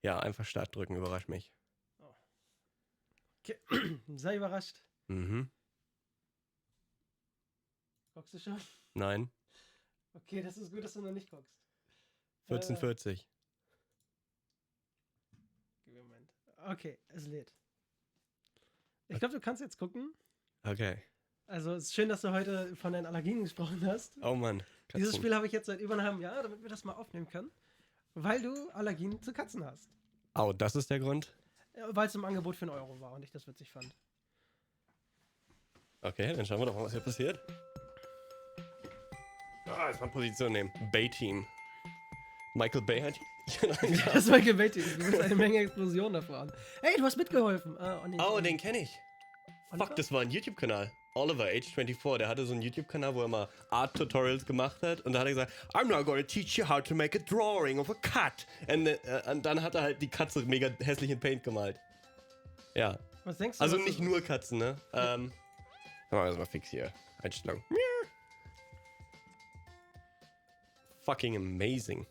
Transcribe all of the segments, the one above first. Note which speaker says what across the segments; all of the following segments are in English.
Speaker 1: Ja, einfach Start drücken, überrasch mich.
Speaker 2: Okay. Sei überrascht.
Speaker 1: Mhm.
Speaker 2: Guckst du schon?
Speaker 1: Nein.
Speaker 2: Okay, das ist gut, dass du noch nicht guckst.
Speaker 1: 14:40.
Speaker 2: Moment. Okay, es lädt. Ich glaube, du kannst jetzt gucken.
Speaker 1: Okay.
Speaker 2: Also, es ist schön, dass du heute von deinen Allergien gesprochen hast.
Speaker 1: Oh Mann.
Speaker 2: Dieses
Speaker 1: Katzen.
Speaker 2: Spiel habe ich jetzt seit über einem halben Jahr, damit wir das mal aufnehmen können. Weil du Allergien zu Katzen hast.
Speaker 1: Oh, das ist der Grund?
Speaker 2: Weil es im Angebot für 1 Euro war und ich das witzig fand.
Speaker 1: Okay, dann schauen wir doch mal, was hier passiert. Jetzt mal Position nehmen. Bay-Team. Michael Bay hat...
Speaker 2: Das war gewettet. Du musst eine Menge Explosionen davor an. Hey, du hast mitgeholfen.
Speaker 1: Oh, den kenne ich.
Speaker 2: Oliver?
Speaker 1: Fuck, das war ein YouTube-Kanal. Oliver, age 24, der hatte so einen YouTube-Kanal, wo er mal Art-Tutorials gemacht hat. Und da hat er gesagt, I'm now gonna teach you how to make a drawing of a cat. Und dann hat er halt die Katze mega hässlich in Paint gemalt. Ja.
Speaker 2: Was denkst du?
Speaker 1: Also
Speaker 2: was
Speaker 1: nicht
Speaker 2: das
Speaker 1: nur
Speaker 2: ist?
Speaker 1: Katzen, ne? Machen wir das mal fix hier. Einstellung. Fucking amazing.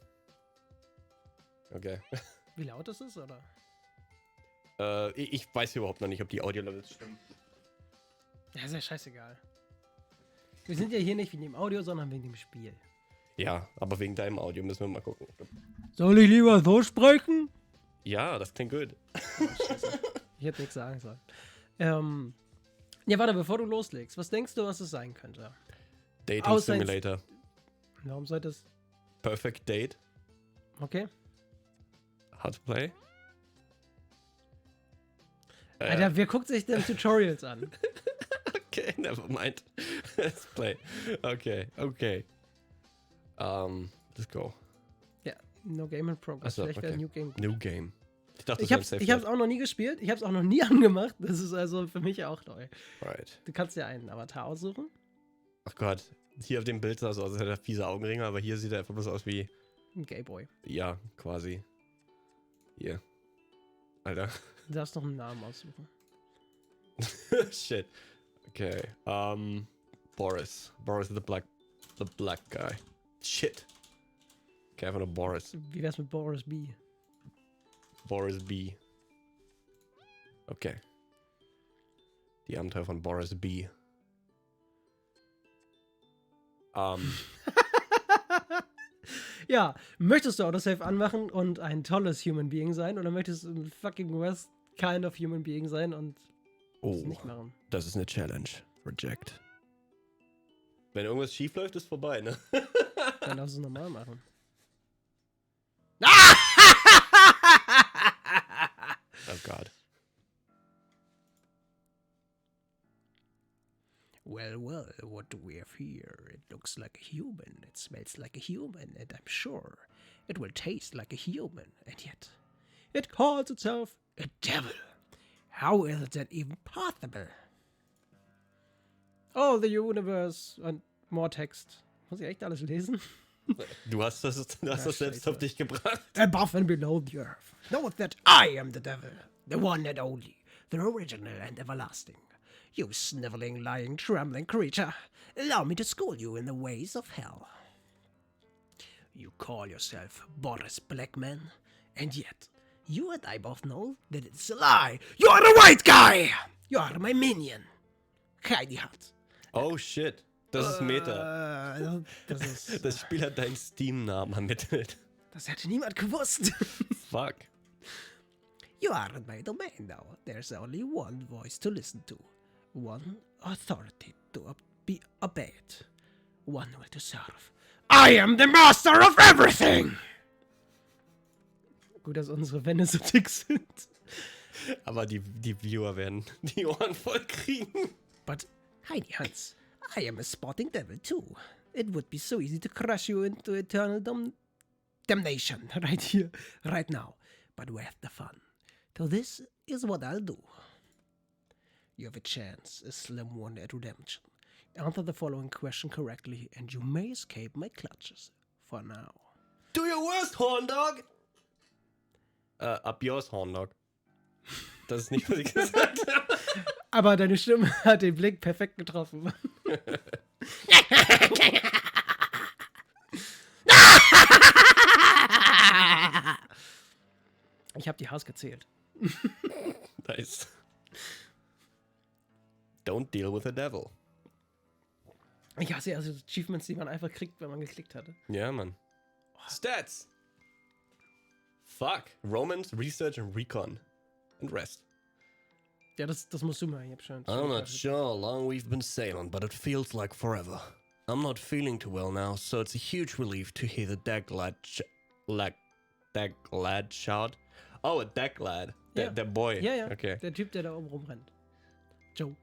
Speaker 1: Okay.
Speaker 2: Wie laut das ist, oder?
Speaker 1: Ich weiß überhaupt noch nicht, ob die Audio-Levels stimmen.
Speaker 2: Ja, ist ja scheißegal. Wir sind ja hier nicht wegen dem Audio, sondern wegen dem Spiel.
Speaker 1: Ja, aber wegen deinem Audio müssen wir mal gucken.
Speaker 2: Soll ich lieber so sprechen?
Speaker 1: Ja, das klingt gut.
Speaker 2: Scheiße. Ich hätte nichts sagen sollen. Ja, warte, bevor du loslegst, was denkst du, was es sein könnte?
Speaker 1: Dating
Speaker 2: Außer jetzt-
Speaker 1: Simulator.
Speaker 2: Warum sollte es...
Speaker 1: Perfect Date.
Speaker 2: Okay.
Speaker 1: How to play.
Speaker 2: Alter, wer guckt sich denn Tutorials an?
Speaker 1: Okay, never mind. Let's play. Okay. Let's go.
Speaker 2: Ja, no game in progress.
Speaker 1: Achso,
Speaker 2: Vielleicht wäre
Speaker 1: okay.
Speaker 2: New Game.
Speaker 1: New game. Ich dachte,
Speaker 2: Ich hab's auch noch nie gespielt. Ich hab's auch noch nie angemacht. Das ist also für mich auch neu.
Speaker 1: Right.
Speaker 2: Du kannst ja einen Avatar aussuchen.
Speaker 1: Ach Gott. Hier auf dem Bild sah es aus, als hätte er fiese Augenringe, aber hier sieht er einfach bloß aus wie,
Speaker 2: Ein Gayboy.
Speaker 1: ja, quasi. Hier. Alter.
Speaker 2: Du darfst noch einen Namen aussuchen.
Speaker 1: Shit. Okay. Boris. Boris the black guy. Shit. Okay, einfach nur Boris.
Speaker 2: Wie wär's mit Boris B?
Speaker 1: Boris B. Okay. Die Abenteuer von Boris B.
Speaker 2: Ja, möchtest du Autosave anmachen und ein tolles Human Being sein oder möchtest du ein fucking worst kind of Human Being sein und das nicht machen?
Speaker 1: Das ist eine Challenge. Reject. Wenn irgendwas schief läuft, ist vorbei, ne?
Speaker 2: Dann darfst du es normal machen.
Speaker 1: Oh Gott.
Speaker 2: Well, what do we have here? It looks like a human, it smells like a human, and I'm sure it will taste like a human, and yet it calls itself a devil. How is that even possible? Oh, the universe und more text. Muss ich echt alles lesen?
Speaker 1: Du hast das selbst
Speaker 2: Scheiße.
Speaker 1: auf dich gebracht.
Speaker 2: Above and below the earth. Know that I am the devil, the one and only, the original and everlasting. You sniveling, lying, trembling creature, allow me to school you in the ways of hell. You call yourself Boris Blackman, and yet you and I both know that it's a lie. You are the white guy! You are my minion. Heidi hat.
Speaker 1: Oh shit. Das ist Meta. Das Spiel hat deinen Steam-Namen ermittelt.
Speaker 2: Das hätte niemand gewusst.
Speaker 1: Fuck.
Speaker 2: You aren't my domain now. There's only one voice to listen to. One authority to be obeyed. One way to serve. I am the master of everything! Gut, dass unsere Wände so dick sind.
Speaker 1: Aber die Viewer werden die Ohren voll kriegen.
Speaker 2: But, Heidi Hans, I am a sporting devil too. It would be so easy to crush you into eternal damnation right here, right now. But where's the fun? So this is what I'll do. You have a chance, a slim one at redemption. Answer the following question correctly, and you may escape my clutches. For now.
Speaker 1: Do your worst, Horn Dog! Up yours, Horn Dog. Das ist nicht, was ich gesagt habe.
Speaker 2: Aber deine Stimme hat den Blick perfekt getroffen.
Speaker 3: Ich habe die Haars gezählt.
Speaker 1: Nice. Don't deal with the devil.
Speaker 3: Ich hasse also Achievements, die man einfach kriegt, wenn man geklickt hatte.
Speaker 1: Ja, Mann. Stats. Fuck. Romance, Research and Recon. And Rest.
Speaker 3: Ja, das musst du mal. Ich hab schon.
Speaker 1: I'm not sure how long we've been sailing, but it feels like forever. I'm not feeling too well now, so it's a huge relief to hear the deck lad shout. Oh, a deck lad.
Speaker 3: Ja.
Speaker 1: Der Boy.
Speaker 3: Ja, ja.
Speaker 1: Okay.
Speaker 3: Der Typ, der da oben rumrennt. Joe.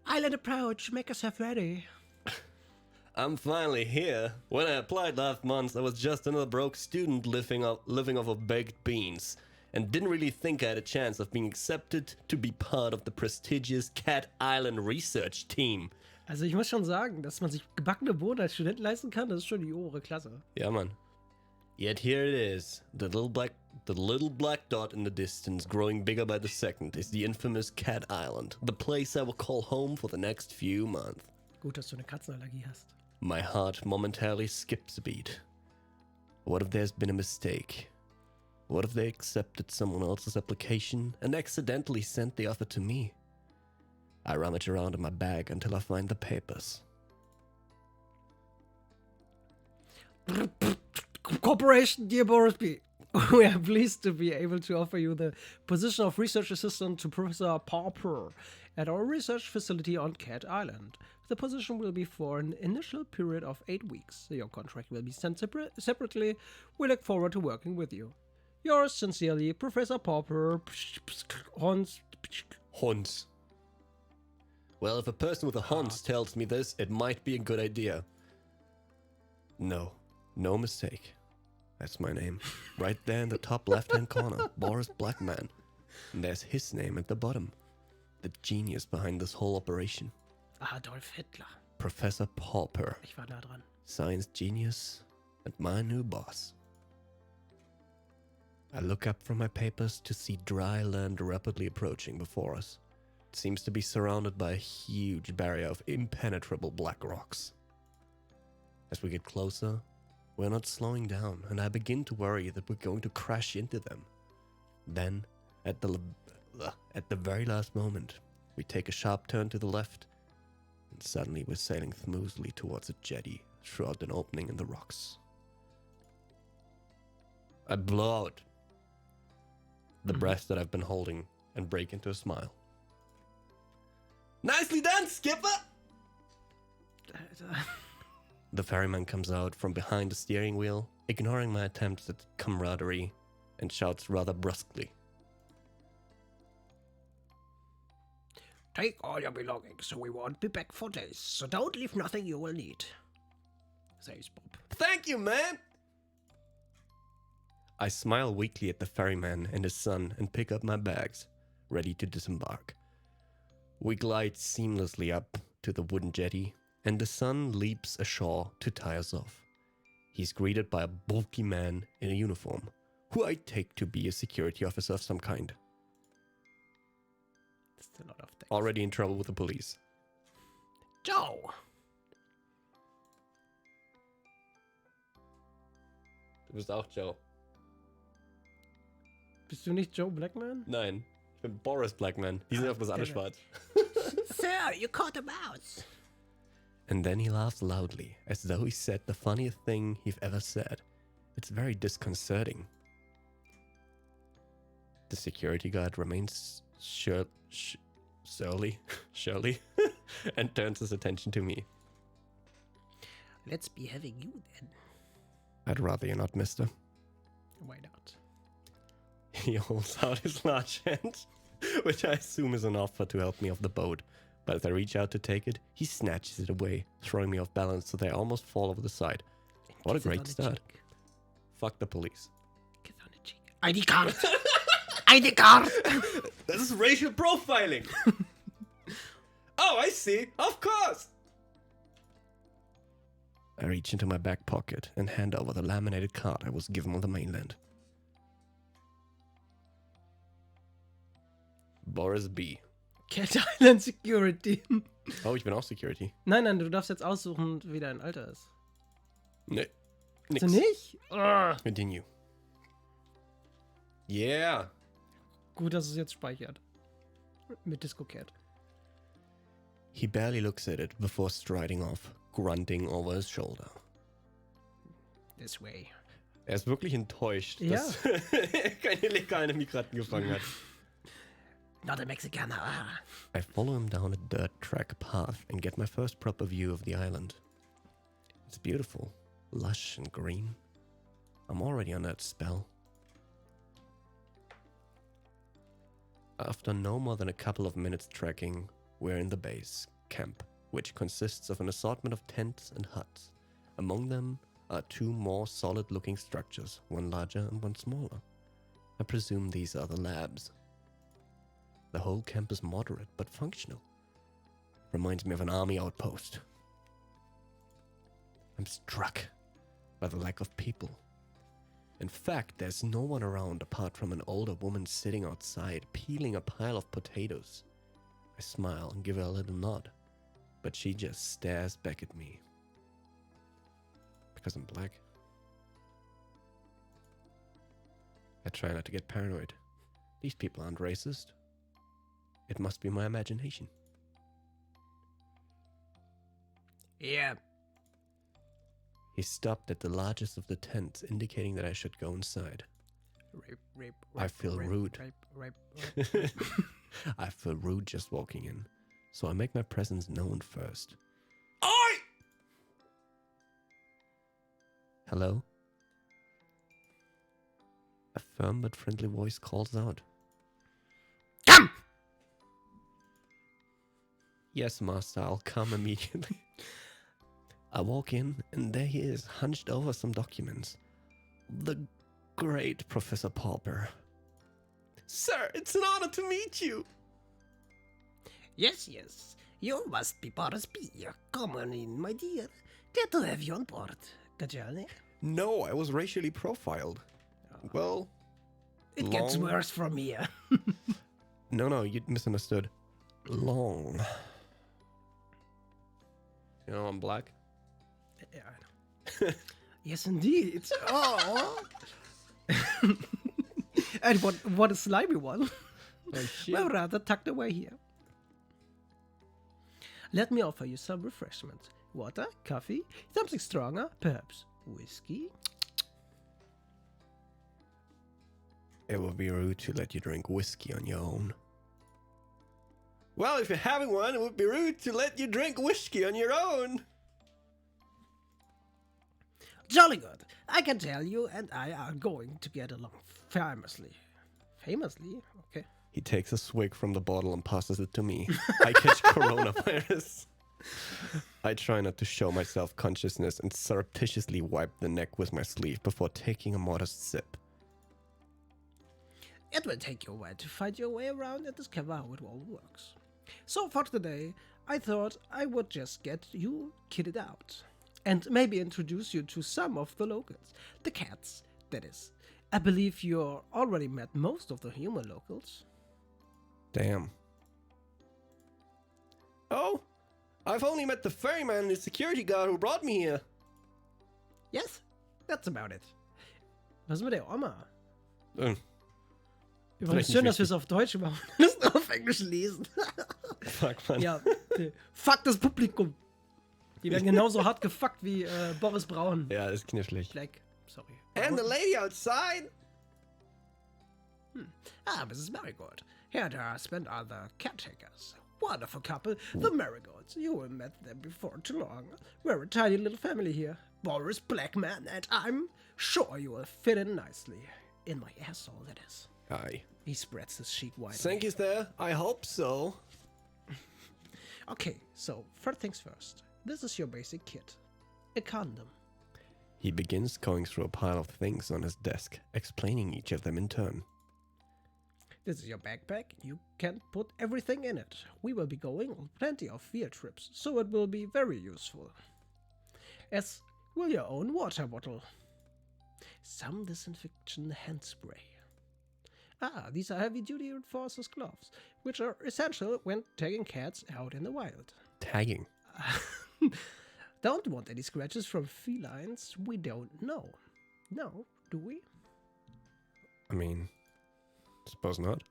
Speaker 2: Island approach, make yourself ready.
Speaker 1: I'm finally here. When I applied last month, I was just another broke student living off of baked beans, and didn't really think I had a chance of being accepted to be part of the prestigious Cat Island research team.
Speaker 3: Also ich muss schon sagen, dass man sich gebackene Bohnen als Student leisten kann, das ist schon die obere Klasse.
Speaker 1: Yeah, man. Yet here it is. The little black dot in the distance, growing bigger by the second, is the infamous Cat Island, the place I will call home for the next few months.
Speaker 3: Gut, dass du eine Katzenallergie hast.
Speaker 1: My heart momentarily skips a beat. What if there's been a mistake? What if they accepted someone else's application and accidentally sent the offer to me? I rummage around in my bag until I find the papers.
Speaker 3: Corporation, dear Borisby. We are pleased to be able to offer you the position of research assistant to Professor Purrfect at our research facility on Cat Island. The position will be for an initial period of 8 weeks. Your contract will be sent separately. We look forward to working with you. Yours sincerely, Professor Purrfect.
Speaker 1: Hunts. Well, if a person with a hunch tells me this, it might be a good idea. No mistake. That's my name. Right there in the top left-hand corner, Boris Blackman. And there's his name at the bottom. The genius behind this whole operation.
Speaker 3: Adolf Hitler.
Speaker 1: Professor Pauper.
Speaker 3: Ich war nah dran.
Speaker 1: Science genius and my new boss. I look up from my papers to see dry land rapidly approaching before us. It seems to be surrounded by a huge barrier of impenetrable black rocks. As we get closer, we're not slowing down, and I begin to worry that we're going to crash into them. Then, at the very last moment, we take a sharp turn to the left, and suddenly we're sailing smoothly towards a jetty throughout an opening in the rocks. I blow out the breath that I've been holding and break into a smile. Nicely done, Skipper! The ferryman comes out from behind the steering wheel, ignoring my attempts at camaraderie, and shouts rather brusquely.
Speaker 2: Take all your belongings, so we won't be back for days. So don't leave nothing you will need, says Bob.
Speaker 1: Thank you, man! I smile weakly at the ferryman and his son and pick up my bags, ready to disembark. We glide seamlessly up to the wooden jetty, and the son leaps ashore to tie us off. He's greeted by a bulky man in a uniform, who I take to be a security officer of some kind.
Speaker 3: That's a lot of things.
Speaker 1: Already in trouble with the police.
Speaker 2: Joe!
Speaker 1: Du bist auch Joe.
Speaker 3: Bist du nicht Joe Blackman?
Speaker 1: Nein, ich bin Boris Blackman. Die sind auf das alle schwarz.
Speaker 2: Sir, you caught a mouse.
Speaker 1: And then he laughs loudly, as though he said the funniest thing he've ever said. It's very disconcerting. The security guard remains surly, and turns his attention to me.
Speaker 2: Let's be having you then.
Speaker 1: I'd rather you not, mister.
Speaker 3: Why not?
Speaker 1: He holds out his large hand, which I assume is an offer to help me off the boat. But as I reach out to take it, he snatches it away, throwing me off balance so that I almost fall over the side. What a great start. Fuck the police.
Speaker 3: Kiss on the cheek.
Speaker 2: ID card! ID card!
Speaker 1: This is racial profiling! Oh, I see. Of course! I reach into my back pocket and hand over the laminated card I was given on the mainland. Boris B.
Speaker 3: Cat Island Security.
Speaker 1: Oh, ich bin auch Security.
Speaker 3: Nein, du darfst jetzt aussuchen, wie dein Alter ist.
Speaker 1: Nee. Nix.
Speaker 3: So nicht?
Speaker 1: Continue. Yeah.
Speaker 3: Gut, dass es jetzt speichert. Mit Disco Cat.
Speaker 1: He barely looks at it before striding off, grunting over his shoulder.
Speaker 2: This way.
Speaker 1: Er ist wirklich enttäuscht,
Speaker 3: Ja.
Speaker 1: dass er keine legalen Migranten gefangen hat.
Speaker 2: Not a Mexicaner.
Speaker 1: I follow him down a dirt track path and get my first proper view of the island. It's beautiful, lush and green. I'm already under its spell. After no more than a couple of minutes trekking, we're in the base camp, which consists of an assortment of tents and huts. Among them are two more solid-looking structures, one larger and one smaller. I presume these are the labs. The whole camp is moderate but functional. Reminds me of an army outpost. I'm struck by the lack of people. In fact, there's no one around apart from an older woman sitting outside, peeling a pile of potatoes. I smile and give her a little nod, but she just stares back at me. Because I'm black. I try not to get paranoid. These people aren't racist. It must be my imagination.
Speaker 2: Yeah.
Speaker 1: He stopped at the largest of the tents, indicating that I should go inside.
Speaker 2: Rape,
Speaker 1: I feel rude.
Speaker 2: Rape.
Speaker 1: I feel rude just walking in, so I make my presence known first.
Speaker 2: Oi!
Speaker 1: Hello? A firm but friendly voice calls out.
Speaker 2: Come!
Speaker 1: Yes, master, I'll come immediately. I walk in, and there he is, hunched over some documents. The great Professor Pauper. Sir, it's an honor to meet you.
Speaker 2: Yes, yes. You must be Purrfect. Come on in, my dear. Glad to have you on board. Good journey.
Speaker 1: No, I was racially profiled. Well,
Speaker 2: It gets
Speaker 1: long-
Speaker 2: worse from here.
Speaker 1: No, you misunderstood. Long. You know I'm black?
Speaker 2: Yeah, I know. Yes, indeed. Oh.
Speaker 3: And what a slimy one.
Speaker 1: Oh, shit.
Speaker 3: Well, rather tucked away here. Let me offer you some refreshment. Water, coffee, something stronger, perhaps whiskey.
Speaker 1: It would be rude to let you drink whiskey on your own. Well, if you're having one, it would be rude to let you drink whiskey on your own.
Speaker 2: Jolly good. I can tell you and I are going to get along famously. Famously? Okay.
Speaker 1: He takes a swig from the bottle and passes it to me. I catch coronavirus. I try not to show my self-consciousness and surreptitiously wipe the neck with my sleeve before taking a modest sip.
Speaker 2: It will take you a while to find your way around and discover how it all works. So for today, I thought I would just get you kitted out. And maybe introduce you to some of the locals. The cats, that is. I believe you already met most of the human locals.
Speaker 1: Damn. Oh, I've only met the ferryman and the security guard who brought me here.
Speaker 2: Yes, that's about it.
Speaker 3: Was ist mit der Oma?
Speaker 1: Vielleicht
Speaker 3: Übrigens
Speaker 1: nicht
Speaker 3: schön, dass wir
Speaker 1: wichtig.
Speaker 3: es auf Deutsch machen.
Speaker 2: Das nur auf Englisch lesen.
Speaker 1: Fuck, man.
Speaker 3: Ja, fuck das Publikum. Die werden genauso hart gefuckt wie Boris Braun.
Speaker 1: Ja, ist knischlig.
Speaker 3: Black, sorry.
Speaker 1: And the lady outside.
Speaker 2: Mrs. Marigold. Here and her husband are the caretakers. Wonderful couple, the Marigolds. You will met them before too long.
Speaker 3: We're a tiny little family here.
Speaker 2: Boris Blackman, and I'm sure you will fit in nicely. In my asshole, that is.
Speaker 1: Aye.
Speaker 2: He spreads his cheek wide.
Speaker 1: Think he's there? I hope so.
Speaker 2: Okay, so first things first. This is your basic kit. A condom.
Speaker 1: He begins going through a pile of things on his desk, explaining each of them in turn.
Speaker 2: This is your backpack. You can put everything in it. We will be going on plenty of field trips, so it will be very useful. As will your own water bottle. Some disinfection hand spray. These are heavy-duty reinforced gloves, which are essential when taking cats out in the wild.
Speaker 1: Tagging.
Speaker 2: Don't want any scratches from felines we don't know. No, do we?
Speaker 1: I mean, Suppose not.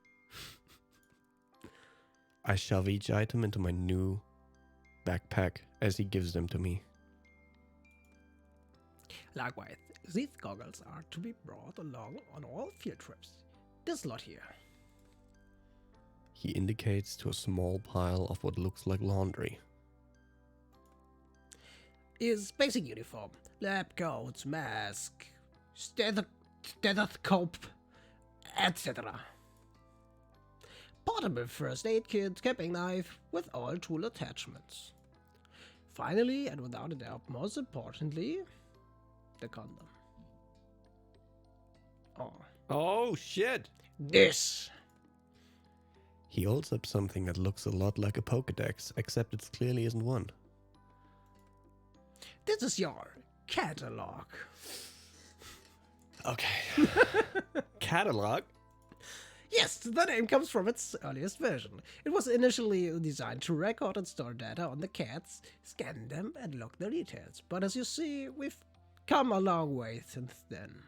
Speaker 1: I shove each item into my new backpack as he gives them to me.
Speaker 2: Likewise, these goggles are to be brought along on all field trips. This lot here.
Speaker 1: He indicates to a small pile of what looks like laundry.
Speaker 2: Is basic uniform, lab coats, mask, stethoscope, etc. Portable first aid kit, camping knife with all tool attachments. Finally, and without a doubt most importantly, the condom.
Speaker 1: Oh, shit!
Speaker 2: This!
Speaker 1: He holds up something that looks a lot like a Pokédex, except it clearly isn't one.
Speaker 2: This is your catalog.
Speaker 1: Okay. Catalog?
Speaker 2: Yes, the name comes from its earliest version. It was initially designed to record and store data on the cats, scan them, and log their details. But as you see, we've come a long way since then.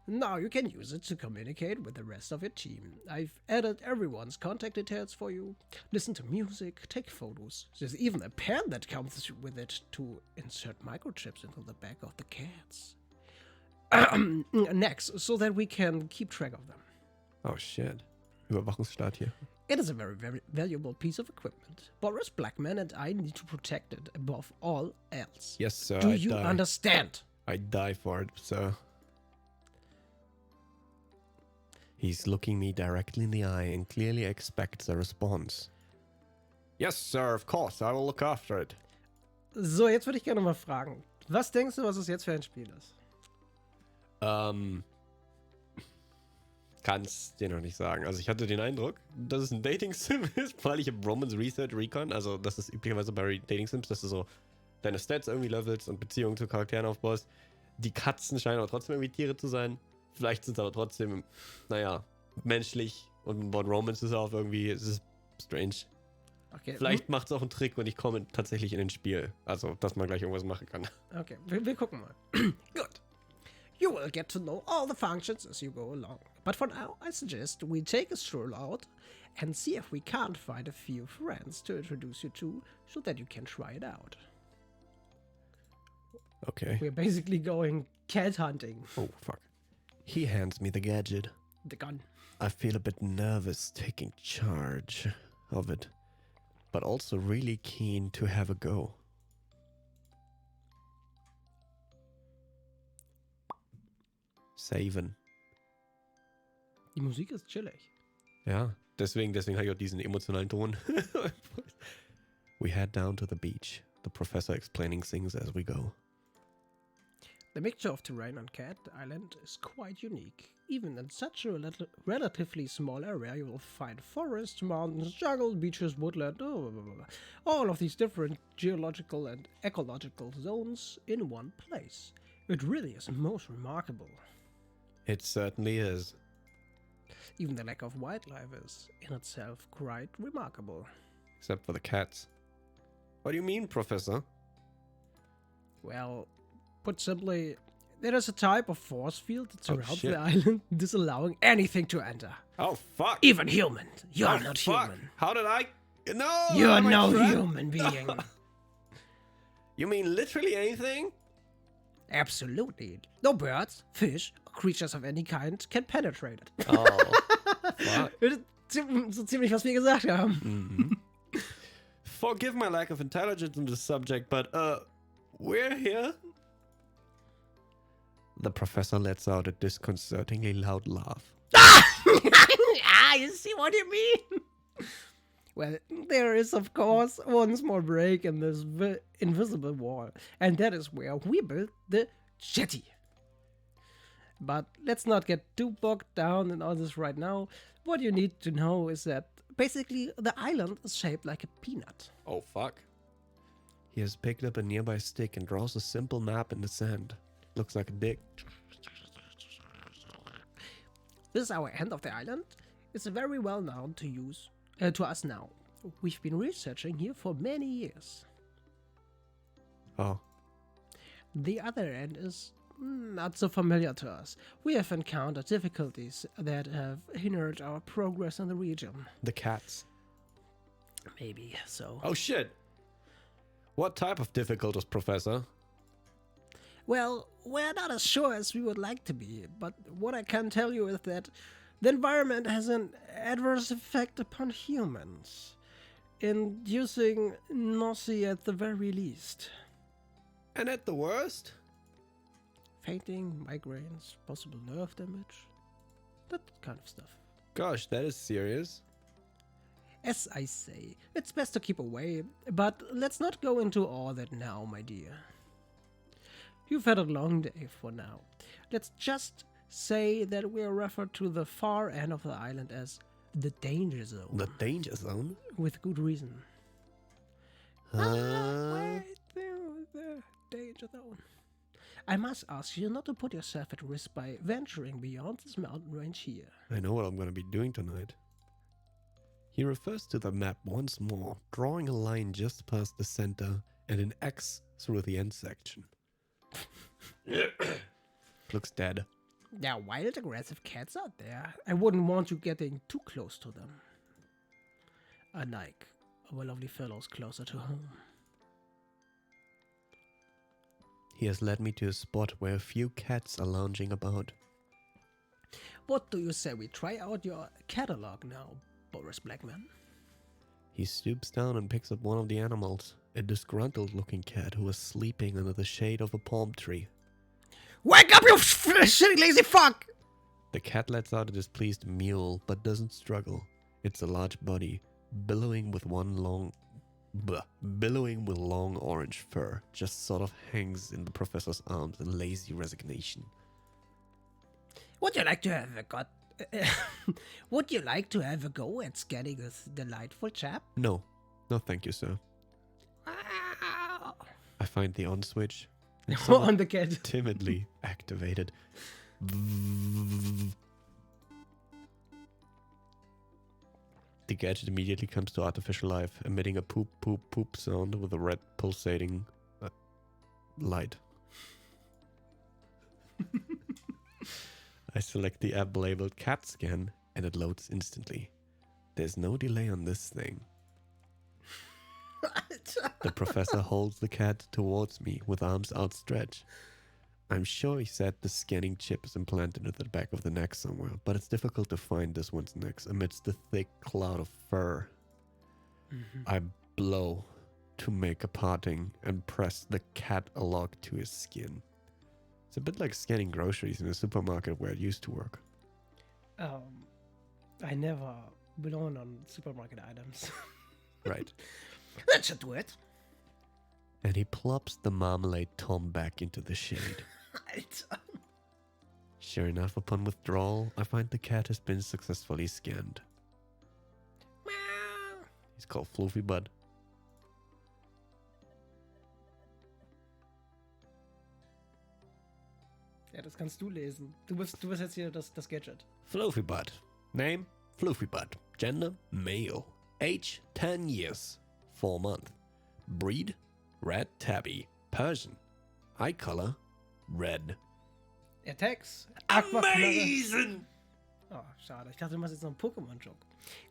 Speaker 2: Now you can use it to communicate with the rest of your team. I've added everyone's contact details for you. Listen to music, take photos. There's even a pen that comes with it to insert microchips into the back of the cats. Next, so that we can keep track of them.
Speaker 1: Oh shit. Überwachungsstaat hier.
Speaker 2: It is a very, very valuable piece of equipment. Boris Blackman and I need to protect it above all else.
Speaker 1: Yes, sir.
Speaker 2: Do
Speaker 1: I
Speaker 2: you
Speaker 1: die.
Speaker 2: understand?
Speaker 1: I die for it, sir. He's looking me directly in the eye and clearly expects a response. Yes, sir, of course. I will look after it.
Speaker 3: So, jetzt würde ich gerne mal fragen. Was denkst du, was es jetzt für ein Spiel ist?
Speaker 1: Kann's dir noch nicht sagen. Also ich hatte den Eindruck, dass es ein Dating-Sim ist, weil ich im Romance Research Recon, also das ist üblicherweise bei Dating-Sims, dass du so deine Stats irgendwie levelst und Beziehungen zu Charakteren aufbaust. Die Katzen scheinen aber trotzdem irgendwie Tiere zu sein. Vielleicht sind sie aber trotzdem, naja, menschlich und bei Romance ist es auch irgendwie, es ist strange.
Speaker 3: Okay.
Speaker 1: Vielleicht macht es auch einen Trick und ich komme tatsächlich in ein Spiel. Also, dass man gleich irgendwas machen kann.
Speaker 3: Okay, wir gucken mal.
Speaker 2: Good. You will get to know all the functions as you go along. But for now, I suggest we take a stroll out and see if we can't find a few friends to introduce you to so that you can try it out.
Speaker 1: Okay.
Speaker 3: We're basically going cat hunting.
Speaker 1: Oh, fuck. He hands me the gadget.
Speaker 2: The gun.
Speaker 1: I feel a bit nervous taking charge of it, but also really keen to have a go. Saven.
Speaker 3: Die Musik ist chillig.
Speaker 1: Ja, deswegen habe ich auch diesen emotionalen Ton. We head down to the beach, the professor explaining things as we go.
Speaker 2: The mixture of terrain on Cat Island is quite unique. Even in such a relatively small area, you will find forests, mountains, jungle, beaches, woodland, all of these different geological and ecological zones in one place. It really is most remarkable.
Speaker 1: It certainly is.
Speaker 2: Even the lack of wildlife is in itself quite remarkable.
Speaker 1: Except for the cats. What do you mean, Professor?
Speaker 2: Well, put simply, there is a type of force field that surrounds
Speaker 1: shit.
Speaker 2: the island, disallowing anything to enter.
Speaker 1: Oh, fuck.
Speaker 2: Even human. You're
Speaker 1: Oh,
Speaker 2: not
Speaker 1: fuck.
Speaker 2: human.
Speaker 1: How did I... No!
Speaker 2: You're
Speaker 1: am I
Speaker 2: no
Speaker 1: trapped?
Speaker 2: human being.
Speaker 1: You mean literally anything?
Speaker 2: Absolutely. No birds, fish, or creatures of any kind can penetrate it.
Speaker 1: Oh, fuck.
Speaker 2: So ziemlich, was wir gesagt haben.
Speaker 1: Forgive my lack of intelligence in this subject, but, we're here. The professor lets out a disconcertingly loud laugh.
Speaker 2: You see what you mean? Well, there is, of course, one small break in this invisible wall, and that is where we built the jetty. But let's not get too bogged down in all this right now. What you need to know is that basically the island is shaped like a peanut.
Speaker 1: Oh, fuck. He has picked up a nearby stick and draws a simple map in the sand. Looks like a dick.
Speaker 2: This is our end of the island. It's very well known to us now. We've been researching here for many years.
Speaker 1: Oh.
Speaker 2: The other end is
Speaker 3: not so familiar to us. We have encountered difficulties that have hindered our progress in the region.
Speaker 1: The cats.
Speaker 3: Maybe so.
Speaker 1: Oh shit! What type of difficulties, Professor?
Speaker 3: Well, we're not as sure as we would like to be, but what I can tell you is that the environment has an adverse effect upon humans, inducing nausea at the very least.
Speaker 1: And at the worst?
Speaker 3: Fainting, migraines, possible nerve damage, that kind of stuff.
Speaker 1: Gosh, that is serious.
Speaker 3: As I say, it's best to keep away, but let's not go into all that now, my dear. You've had a long day for now. Let's just say that we're referred to the far end of the island as the danger zone.
Speaker 1: The danger zone?
Speaker 3: With good reason. Way through the danger zone. I must ask you not to put yourself at risk by venturing beyond this mountain range here.
Speaker 1: I know what I'm going to be doing tonight. He refers to the map once more, drawing a line just past the center and an X through the end section. Looks dead.
Speaker 3: There are wild, aggressive cats out there. I wouldn't want you getting too close to them. Unlike our lovely fellows closer to home.
Speaker 1: He has led me to a spot where a few cats are lounging about.
Speaker 3: What do you say we try out your catalog now, Boris Blackman?
Speaker 1: He stoops down and picks up one of the animals, a disgruntled-looking cat who was sleeping under the shade of a palm tree.
Speaker 3: Wake up, you shitty lazy fuck!
Speaker 1: The cat lets out a displeased mew, but doesn't struggle. It's a large body, billowing with long orange fur, just sort of hangs in the professor's arms in lazy resignation.
Speaker 3: Would you like to have a Would you like to have a go at scanning this delightful chap?
Speaker 1: No. No thank you, sir. I find the on switch.
Speaker 3: On the cat.
Speaker 1: Timidly activated. The gadget immediately comes to artificial life, emitting a poop poop poop sound with a red pulsating light. I select the app labeled cat scan and it loads instantly. There's no delay on this thing. The professor holds the cat towards me with arms outstretched. I'm sure he said the scanning chip is implanted at the back of the neck somewhere, but it's difficult to find this one's neck amidst the thick cloud of fur. I blow to make a parting and press the catalog to his skin. It's a bit like scanning groceries in a supermarket where it used to work.
Speaker 3: I never blown on supermarket items.
Speaker 1: Right.
Speaker 3: That should do it.
Speaker 1: And he plops the marmalade Tom back into the shade. Sure enough, upon withdrawal, I find the cat has been successfully scanned. He's called Floofy Bud.
Speaker 3: Ja, das kannst du lesen. Du bist jetzt hier das Gadget.
Speaker 1: Floofy Bud. Name? Floofy Bud. Gender? Male. Age? 10 years. 4 months. Breed? Red Tabby. Persian. Eye color? Red.
Speaker 3: Attacks?
Speaker 1: Amazing!
Speaker 3: Oh, schade. Ich dachte, du machst jetzt noch einen Pokémon-Joke.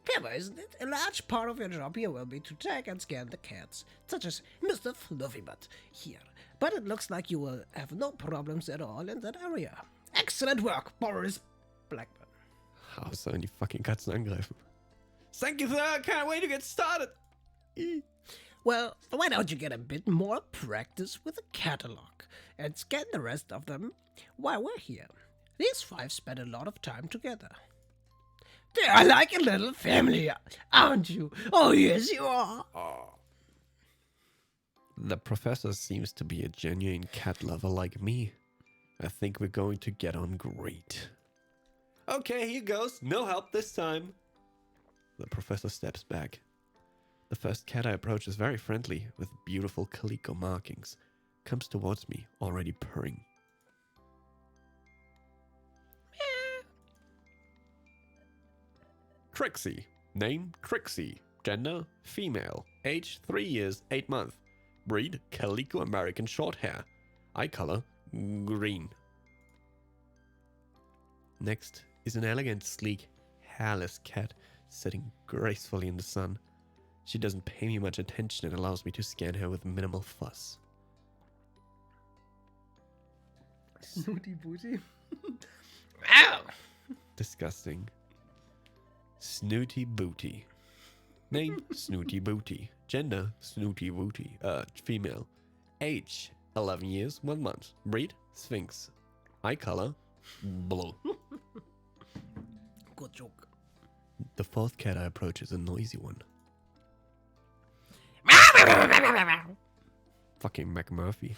Speaker 3: Clever, isn't it? A large part of your job here will be to tag and scan the cats, such as Mr. Fluffybutt here. But it looks like you will have no problems at all in that area. Excellent work, Boris Blackman.
Speaker 1: How sollen die fucking Katzen angreifen? Thank you, sir. Can't wait to get started.
Speaker 3: Well, why don't you get a bit more practice with the catalog and scan the rest of them while we're here? These 5 spend a lot of time together. They are like a little family, aren't you? Oh, yes, you are.
Speaker 1: Oh. The professor seems to be a genuine cat lover like me. I think we're going to get on great. Okay, here goes. No help this time. The professor steps back. The first cat I approach is very friendly, with beautiful calico markings. Comes towards me, already purring. Trixie. Name, Trixie. Gender, female. Age, 3 years, 8 months. Breed, Calico American Shorthair. Eye color, green. Next is an elegant, sleek, hairless cat sitting gracefully in the sun. She doesn't pay me much attention and allows me to scan her with minimal fuss.
Speaker 3: Snooty Booty.
Speaker 1: Disgusting. Snooty Booty. Name, Snooty Booty. Gender, Snooty Booty. Female. Age, 11 years, 1 month. Breed, Sphinx. Eye color, blue.
Speaker 2: Good joke.
Speaker 1: The fourth cat I approach is a noisy one. Fucking McMurphy.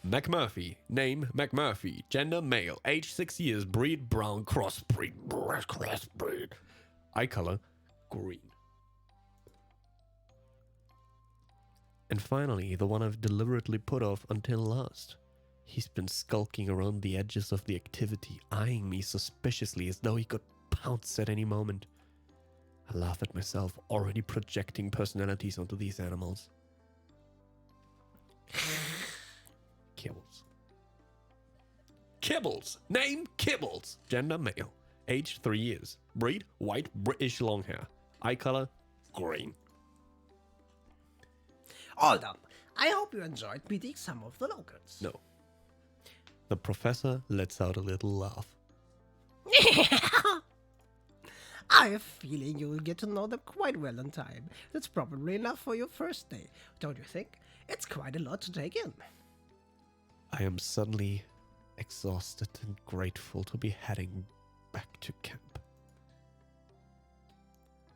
Speaker 1: McMurphy. Name, McMurphy. Gender, male. Age, 6 years. Breed, brown. Crossbreed. Crossbreed. Eye color, green. And finally, the one I've deliberately put off until last. He's been skulking around the edges of the activity, eyeing me suspiciously as though he could pounce at any moment. I laugh at myself, already projecting personalities onto these animals. Kibbles. Kibbles! Name, Kibbles! Gender, male. Age, 3 years. Breed, white, British long hair. Eye color, green.
Speaker 2: All done. I hope you enjoyed meeting some of the locals.
Speaker 1: No. The professor lets out a little laugh.
Speaker 2: I have a feeling you will get to know them quite well in time. That's probably enough for your first day, don't you think? It's quite a lot to take in.
Speaker 1: I am suddenly exhausted and grateful to be heading back to camp.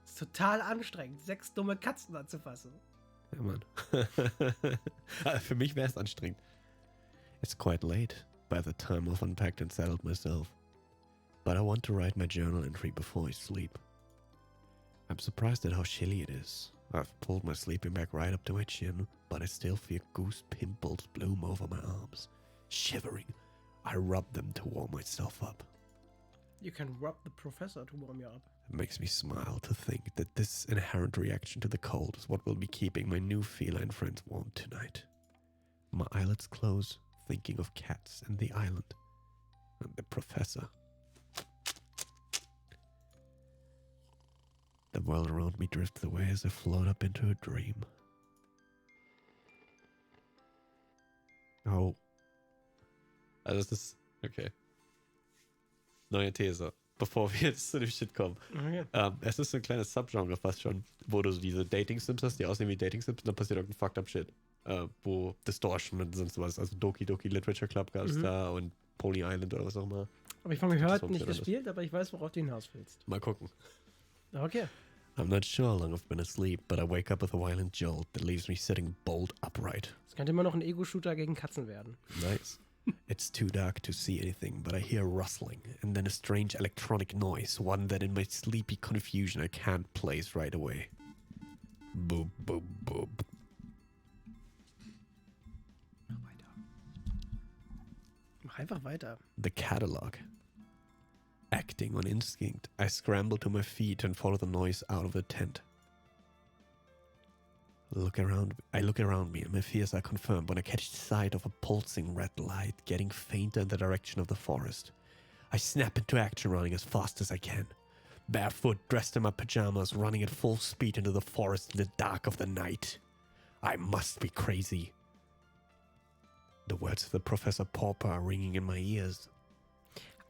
Speaker 3: Ist total anstrengend, 6 dumme Katzen anzufassen.
Speaker 1: Ja, Mann. Für mich wäre es anstrengend. It's quite late by the time I've unpacked and settled myself. But I want to write my journal entry before I sleep. I'm surprised at how chilly it is. I've pulled my sleeping bag right up to my chin, but I still feel goose pimples bloom over my arms. Shivering, I rub them to warm myself up.
Speaker 3: You can rub the professor to warm you up.
Speaker 1: It makes me smile to think that this inherent reaction to the cold is what will be keeping my new feline friends warm tonight. My eyelids close, thinking of cats and the island. And the professor. The world around me drifts away as I float up into a dream. Oh. Also das ist... Okay. Neue These. Bevor wir jetzt zu dem Shit kommen.
Speaker 3: Okay.
Speaker 1: Es ist so ein kleines Subgenre fast schon, wo du so diese Dating-Sims hast, die aussehen wie Dating-Sims und dann passiert irgendein Fucked-up-Shit. Wo Distortion und sonst was, also Doki Doki Literature Club gab es da und Pony Island oder was auch immer.
Speaker 3: Aber ich habe gehört,
Speaker 1: Das
Speaker 3: nicht
Speaker 1: funktioniert
Speaker 3: gespielt, aber ich weiß, worauf du hinaus willst.
Speaker 1: Mal gucken.
Speaker 3: Okay.
Speaker 1: I'm not sure how long I've been asleep, but I wake up with a violent jolt that leaves me sitting bolt upright.
Speaker 3: Es könnte immer noch ein Ego-Shooter gegen Katzen werden.
Speaker 1: Nice. It's too dark to see anything, but I hear rustling, and then a strange electronic noise, one that in my sleepy confusion I can't place right away. Boop, boop, boop.
Speaker 3: Mach weiter. Mach einfach weiter.
Speaker 1: The catalog. Acting on instinct, I scramble to my feet and follow the noise out of the tent. I look around me and my fears are confirmed when I catch sight of a pulsing red light getting fainter in the direction of the forest. I snap into action, running as fast as I can. Barefoot, dressed in my pajamas, running at full speed into the forest in the dark of the night. I must be crazy. The words of the Professor Pauper are ringing in my ears.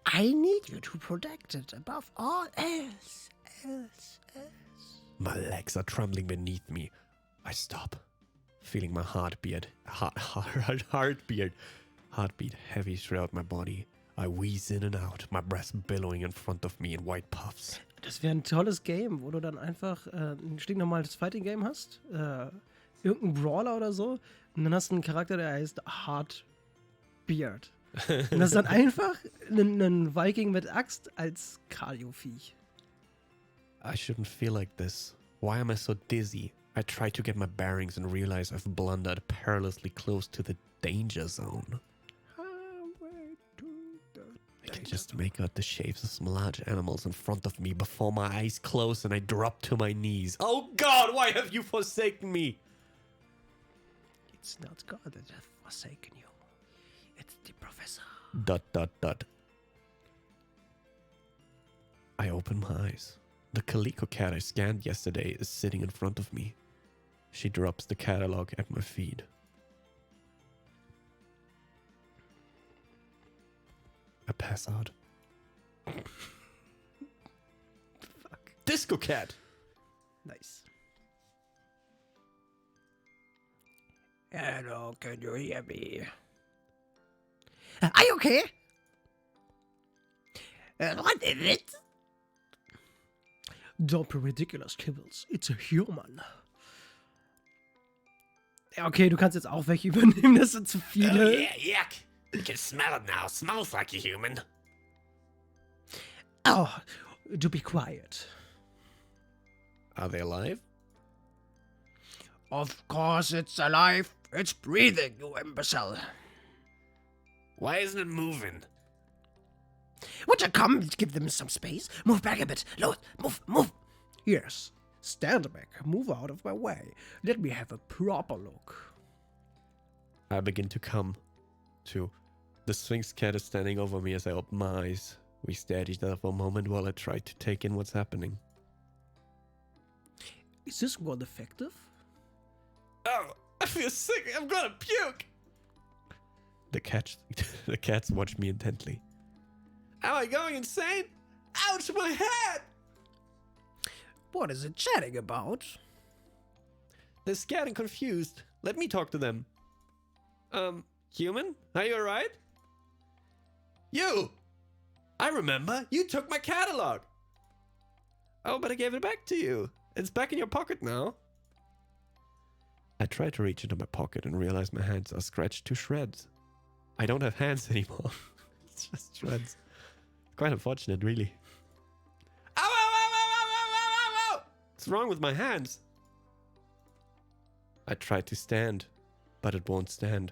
Speaker 2: I need you to protect it above all else.
Speaker 1: My legs are trembling beneath me. I stop, feeling my heartbeat heavy throughout my body. I wheeze in and out, my breath billowing in front of me in white puffs.
Speaker 3: Das wäre ein tolles Game, wo du dann einfach ein stinknormales Fighting-Game hast. Irgendein Brawler oder so. Und dann hast du einen Charakter, der heißt Hardbeard. Und das ist dann einfach ein Viking mit Axt als Cardio-Viech.
Speaker 1: I shouldn't feel like this. Why am I so dizzy? I try to get my bearings and realize I've blundered perilously close to the danger zone. I can just make out the shapes of some large animals in front of me before my eyes close and I drop to my knees. Oh God, why have you forsaken me?
Speaker 2: It's not God that hath forsaken you. It's the professor. ...
Speaker 1: open my eyes. The calico cat I scanned yesterday is sitting in front of me. She drops the catalog at my feet. I pass out.
Speaker 3: Fuck.
Speaker 1: Disco cat!
Speaker 3: Nice.
Speaker 2: Hello, can you hear me? Are you okay? What is it?
Speaker 3: Don't be ridiculous, Kibbles. It's a human. Okay, du kannst jetzt auch weg übernehmen, das sind zu viele.
Speaker 4: Yeah, yuck. You can smell it now. Smells like a human.
Speaker 3: Oh, do be quiet.
Speaker 1: Are they alive?
Speaker 2: Of course it's alive. It's breathing, you imbecile.
Speaker 4: Why isn't it moving?
Speaker 2: Would you come give them some space? Move back a bit. Load. Move.
Speaker 3: Yes, stand back, move out of my way. Let me have a proper look.
Speaker 1: I begin to come to. The Sphinx cat is standing over me as I open my eyes. We stare at each other for a moment while I try to take in what's happening.
Speaker 3: Is this one effective?
Speaker 1: Oh, I feel sick. I'm gonna puke. The cats watch me intently. Am I going insane? Ouch, my head!
Speaker 2: What is it chatting about?
Speaker 1: They're scared and confused. Let me talk to them. Human? Are you alright? You! I remember. You took my catalog. Oh, but I gave it back to you. It's back in your pocket now. I try to reach into my pocket and realize my hands are scratched to shreds. I don't have hands anymore. It's just shreds. Quite unfortunate, really. Ow, ow, ow, ow, ow, ow, ow, ow! What's wrong with my hands? I try to stand, but it won't stand.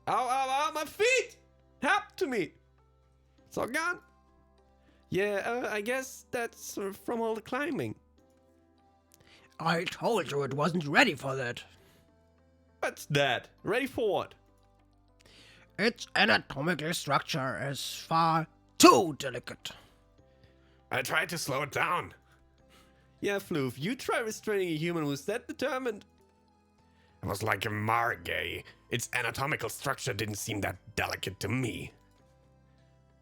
Speaker 1: Ow, ow, ow, my feet! Help to me! It's all gone? Yeah, I guess that's from all the climbing.
Speaker 2: I told you it wasn't ready for that.
Speaker 1: What's that? Ready for what?
Speaker 2: Its anatomical structure is far too delicate.
Speaker 4: I tried to slow it down.
Speaker 1: Yeah, Floof, you try restraining a human who's that determined.
Speaker 4: It was like a margay. Its anatomical structure didn't seem that delicate to me.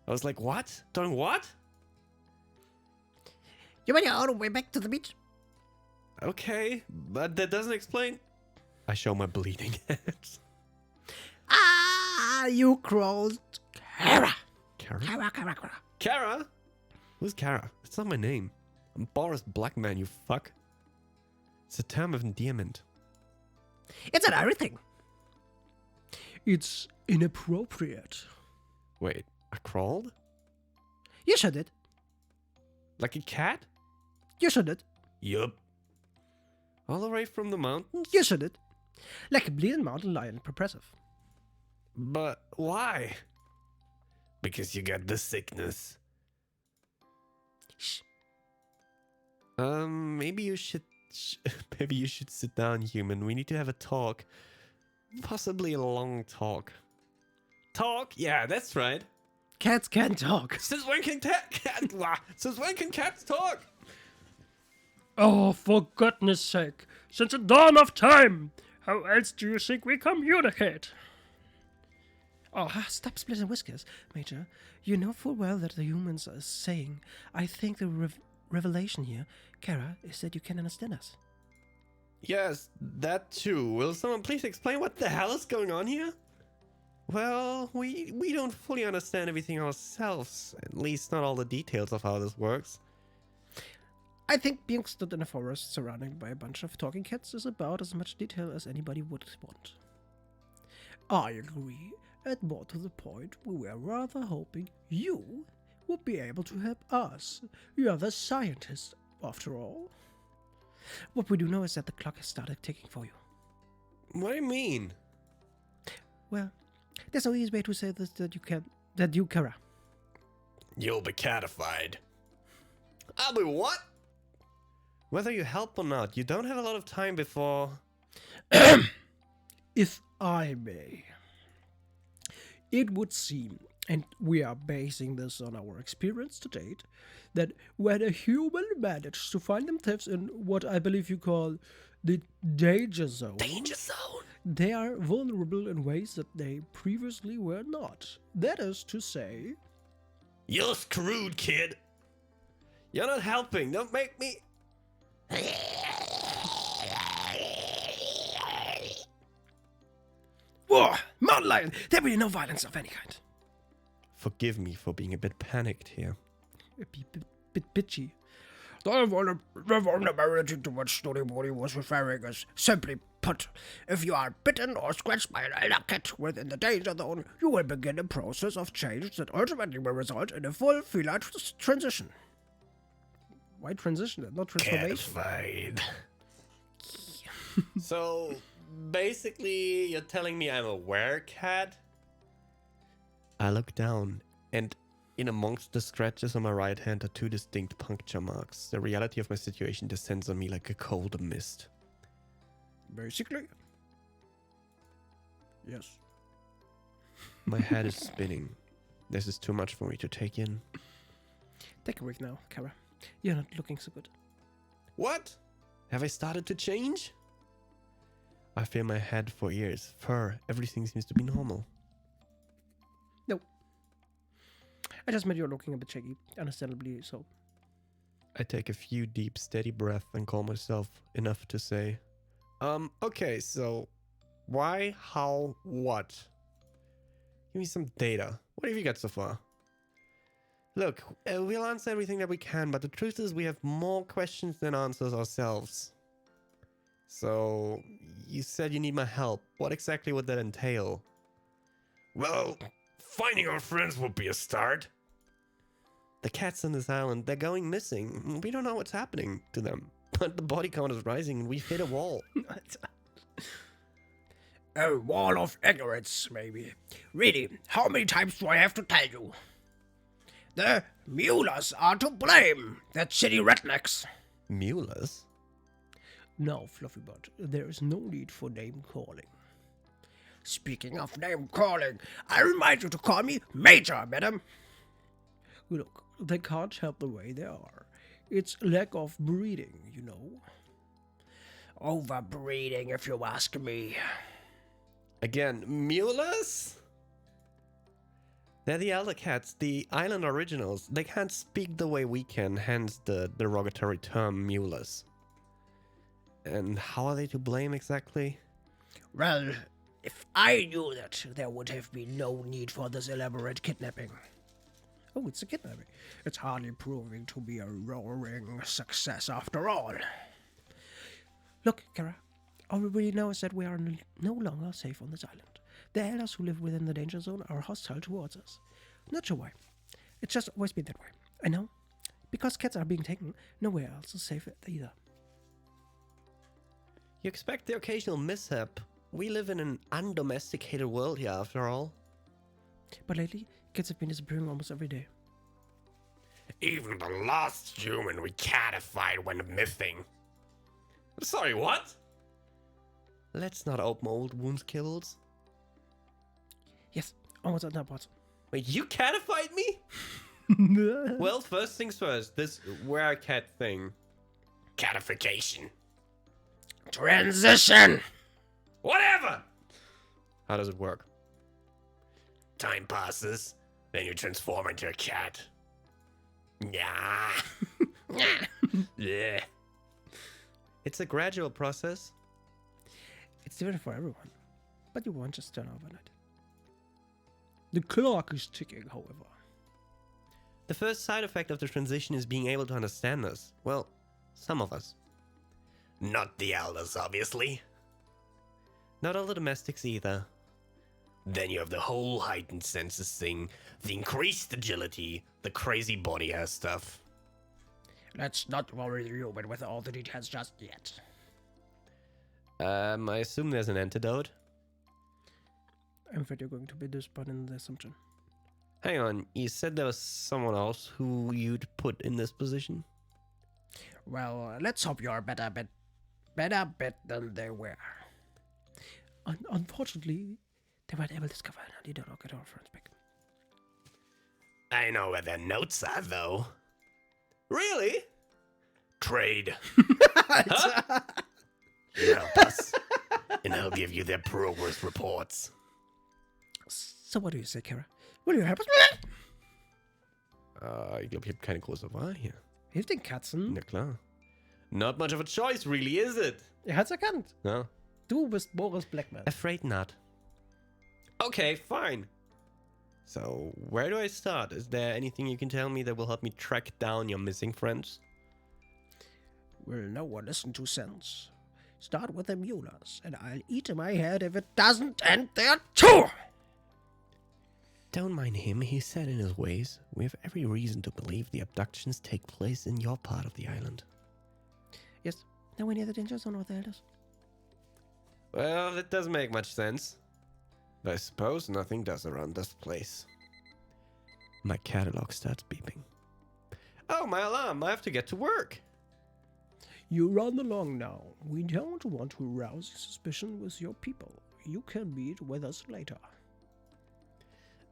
Speaker 1: I was like, what? Doing what?
Speaker 2: You mean you're all the way back to the beach?
Speaker 1: Okay, but that doesn't explain. I show my bleeding hands.
Speaker 2: Ah, you crawled. Kara.
Speaker 1: Kara?
Speaker 2: Kara.
Speaker 1: Kara? Who's Kara? That's not my name. I'm Boris Blackman, you fuck. It's a term of endearment.
Speaker 2: It's an everything.
Speaker 3: It's inappropriate.
Speaker 1: Wait, I crawled?
Speaker 2: You should it.
Speaker 1: Like a cat?
Speaker 2: You should it.
Speaker 4: Yup.
Speaker 1: All the way from the mountains?
Speaker 2: You should it.
Speaker 3: Like a bleeding mountain lion, impressive.
Speaker 1: But why?
Speaker 4: Because you got the sickness.
Speaker 2: Shh.
Speaker 1: Maybe you should sit down, human. We need to have a talk. Possibly a long talk. Talk? Yeah, that's right.
Speaker 3: Cats can talk.
Speaker 1: Since when can cats talk?
Speaker 3: Oh, for goodness sake. Since the dawn of time. How else do you think we communicate? Oh, stop splitting whiskers, Major. You know full well that the humans are saying. I think the revelation here, Kara, is that you can understand us.
Speaker 1: Yes, that too. Will someone please explain what the hell is going on here? Well, we don't fully understand everything ourselves. At least not all the details of how this works.
Speaker 3: I think being stood in a forest surrounded by a bunch of talking cats is about as much detail as anybody would want. I agree, and more to the point, we were rather hoping you would be able to help us. You are the scientist, after all. What we do know is that the clock has started ticking for you.
Speaker 1: What do you mean?
Speaker 3: Well, there's no easy way to say this that you, Kara.
Speaker 4: You'll be catified.
Speaker 1: I'll be what? Whether you help or not, you don't have a lot of time before...
Speaker 3: If I may. It would seem And we are basing this on our experience to date, that when a human manages to find themselves in what I believe you call the danger zone, they are vulnerable in ways that they previously were not. That is to say,
Speaker 1: You're screwed, kid. You're not helping. Don't make me.
Speaker 2: Whoa, mountain lion! There be no violence of any kind.
Speaker 1: Forgive me for being a bit panicked here.
Speaker 3: a bit bitchy.
Speaker 2: The vulnerability to which Storybody was referring is simply put, if you are bitten or scratched by an elder cat within the danger zone, you will begin a process of change that ultimately will result in a full feline transition.
Speaker 3: Why transition and not transformation?
Speaker 4: Catified.
Speaker 1: So, basically, you're telling me I'm a werecat? I look down, and in amongst the scratches on my right hand are 2 distinct puncture marks. The reality of my situation descends on me like a cold mist.
Speaker 2: Basically. Yes.
Speaker 1: My head is spinning. This is too much for me to take in.
Speaker 3: Take a break now, Kara. You're not looking so good.
Speaker 1: What? Have I started to change? I feel my head for ears, fur, everything seems to be normal.
Speaker 3: No. I just meant you're looking a bit shaky, understandably so.
Speaker 1: I take a few deep, steady breaths and call myself enough to say, okay, so why, how, what? Give me some data. What have you got so far? Look, we'll answer everything that we can, but the truth is we have more questions than answers ourselves. So, you said you need my help. What exactly would that entail?
Speaker 4: Well, finding our friends would be a start.
Speaker 1: The cats on this island, they're going missing. We don't know what's happening to them. But the body count is rising and we've hit a wall.
Speaker 2: A wall of ignorance, maybe. Really, how many times do I have to tell you? The Muellers are to blame. That city rednecks.
Speaker 1: Muellers?
Speaker 3: Now, Fluffybutt, there is no need for name calling.
Speaker 2: Speaking of name calling, I remind you to call me Major, madam.
Speaker 3: Look, they can't help the way they are. It's lack of breeding, you know.
Speaker 2: Overbreeding, if you ask me.
Speaker 1: Again, Muellers? They're the elder cats, the island originals. They can't speak the way we can, hence the derogatory term Muellers. And how are they to blame exactly?
Speaker 2: Well, if I knew that, there would have been no need for this elaborate kidnapping.
Speaker 3: Oh, it's a kidnapping.
Speaker 2: It's hardly proving to be a roaring success after all.
Speaker 3: Look, Kara, all we really know is that we are no longer safe on this island. The elders who live within the danger zone are hostile towards us. Not sure why. It's just always been that way. I know. Because cats are being taken, nowhere else is safe either.
Speaker 1: You expect the occasional mishap. We live in an undomesticated world here, after all.
Speaker 3: But lately, cats have been disappearing almost every day.
Speaker 4: Even the last human we catified went missing.
Speaker 1: Sorry, what? Let's not open old wounds, Kibbles.
Speaker 3: Yes, almost on that part.
Speaker 1: Wait, you catified me? Well, first things first, this werecat thing.
Speaker 4: Catification.
Speaker 2: Transition!
Speaker 4: Whatever!
Speaker 1: How does it work?
Speaker 4: Time passes, then you transform into a cat. Yeah. Yeah.
Speaker 1: It's a gradual process.
Speaker 3: It's different for everyone. But you won't just turn overnight. The clock is ticking, however.
Speaker 1: The first side effect of the transition is being able to understand us. Well, some of us.
Speaker 4: Not the elders, obviously.
Speaker 1: Not all the domestics either.
Speaker 4: Then you have the whole heightened senses thing, the increased agility, the crazy body hair stuff.
Speaker 2: Let's not worry the human with all the details just yet.
Speaker 1: I assume there's an antidote.
Speaker 3: I'm afraid you're going to be disappointed in the assumption.
Speaker 1: Hang on, you said there was someone else who you'd put in this position?
Speaker 2: Well, let's hope you're better bit than they were.
Speaker 3: Unfortunately, they weren't able to discover and you don't get our friends back.
Speaker 4: I know where their notes are, though.
Speaker 1: Really?
Speaker 4: Trade. Huh? You help us, and I'll give you their progress reports.
Speaker 2: So what do you say, Kara? Will you help us?
Speaker 1: Ich glaube, ich habe keine große Wahl hier.
Speaker 2: Hilft den Katzen.
Speaker 1: Na klar. Not much of a choice, really, is it?
Speaker 2: Er hat's erkannt.
Speaker 1: No.
Speaker 2: Du bist Boris Blackman.
Speaker 1: Afraid not. Okay, fine. So, where do I start? Is there anything you can tell me that will help me track down your missing friends?
Speaker 2: Will no one listen to sense? Start with the Muellers, and I'll eat my head if it doesn't end there too!
Speaker 1: Don't mind him, he's set in his ways. We have every reason to believe the abductions take place in your part of the island.
Speaker 2: Yes, nowhere near the danger zone or the elders.
Speaker 1: Well, that doesn't make much sense. But I suppose nothing does around this place. My catalog starts beeping. Oh, my alarm! I have to get to work!
Speaker 2: You run along now. We don't want to arouse suspicion with your people. You can meet with us later.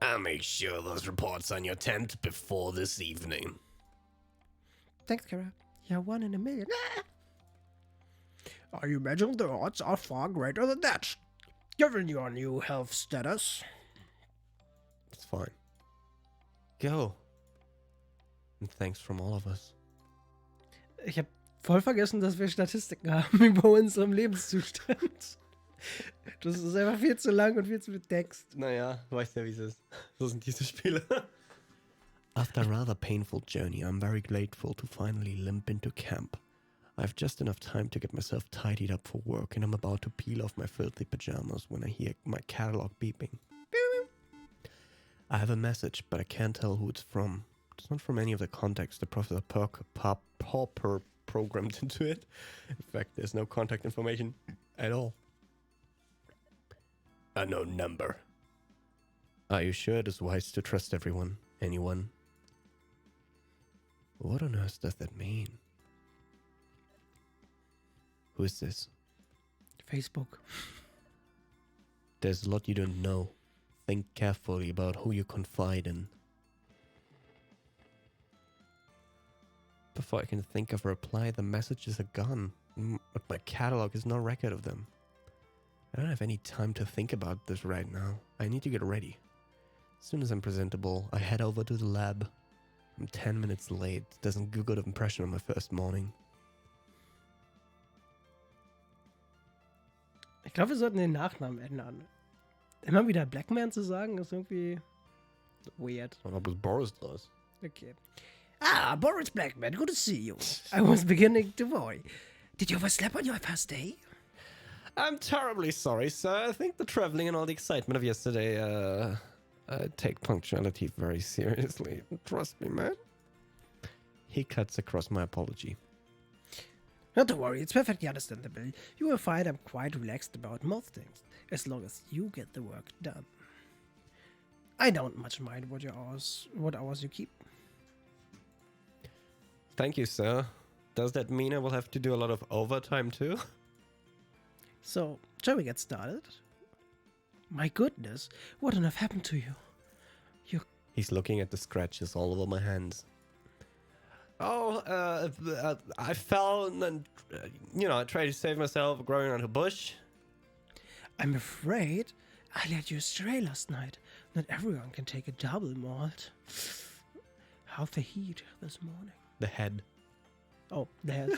Speaker 4: I'll make sure those reports on your tent before this evening.
Speaker 2: Thanks, Kara. You're 1 in a million. I imagine the odds are far greater than that, given your new health status.
Speaker 1: It's fine. Go. And thanks from all of us.
Speaker 3: Ich habe voll vergessen, dass wir Statistiken haben über unseren Lebenszustand. Das ist einfach viel zu lang und viel zu viel Text.
Speaker 1: Naja, weißt ja, wie es ist. So sind diese Spiele. After a rather painful journey, I'm very grateful to finally limp into camp. I have just enough time to get myself tidied up for work, and I'm about to peel off my filthy pajamas when I hear my catalog beeping. I have a message, but I can't tell who it's from. It's not from any of the contacts that Professor Purrfect programmed into it. In fact, there's no contact information at all.
Speaker 4: Unknown number.
Speaker 1: Are you sure it is wise to trust everyone? Anyone? What on earth does that mean? Who is this?
Speaker 3: Facebook.
Speaker 1: There's a lot you don't know. Think carefully about who you confide in. Before I can think of a reply, the messages are gone. But my catalog is no record of them. I don't have any time to think about this right now. I need to get ready. As soon as I'm presentable, I head over to the lab. I'm 10 minutes late. Doesn't give a good impression on my first morning.
Speaker 3: Ich glaube, wir sollten den Nachnamen ändern. Immer wieder Blackman zu sagen, ist irgendwie weird.
Speaker 1: Aber was Boris draus?
Speaker 3: Okay.
Speaker 2: Ah, Boris Blackman, good to see you.
Speaker 3: I was beginning to worry.
Speaker 2: Did you oversleep on your first day?
Speaker 1: I'm terribly sorry, sir. I think the traveling and all the excitement of yesterday, I take punctuality very seriously. Trust me, man. He cuts across my apology.
Speaker 2: Not to worry, it's perfectly understandable. You will find I'm quite relaxed about most things, as long as you get the work done. I don't much mind what hours you keep.
Speaker 1: Thank you, sir. Does that mean I will have to do a lot of overtime too?
Speaker 2: So, shall we get started? My goodness, what on earth happened to you?
Speaker 1: He's looking at the scratches all over my hands. Oh, I fell and, I tried to save myself growing on a bush.
Speaker 2: I'm afraid I let you astray last night. Not everyone can take a double malt. How's the heat this morning?
Speaker 1: The head.
Speaker 2: Oh, the head.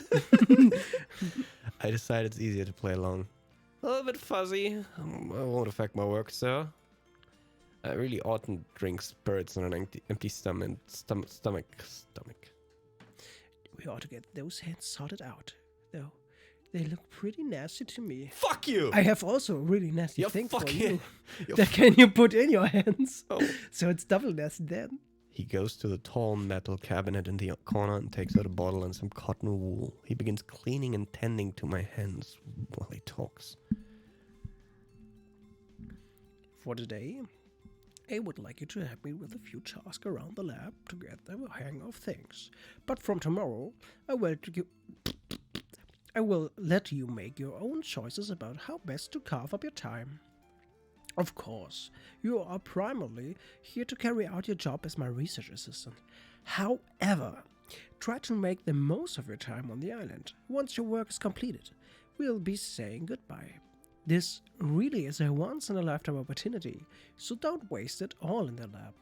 Speaker 1: I decided it's easier to play along. A little bit fuzzy. It won't affect my work, sir. I really oughtn't drink spirits on an empty stomach.
Speaker 2: We ought to get those hands sorted out, though. They look pretty nasty to me.
Speaker 1: Fuck you!
Speaker 2: I have also a really nasty
Speaker 1: You're
Speaker 2: thing for
Speaker 1: fucking-
Speaker 2: you. That can you put in your hands?
Speaker 1: Oh.
Speaker 2: So it's double nasty then.
Speaker 1: He goes to the tall metal cabinet in the corner and takes out a bottle and some cotton wool. He begins cleaning and tending to my hands while he talks.
Speaker 2: For today, I would like you to help me with a few tasks around the lab to get the hang of things. But from tomorrow, I will let you make your own choices about how best to carve up your time.
Speaker 3: Of course, you are primarily here to carry out your job as my research assistant. However, try to make the most of your time on the island. Once your work is completed, we'll be saying goodbye. This really is a once-in-a-lifetime opportunity, so don't waste it all in the lab.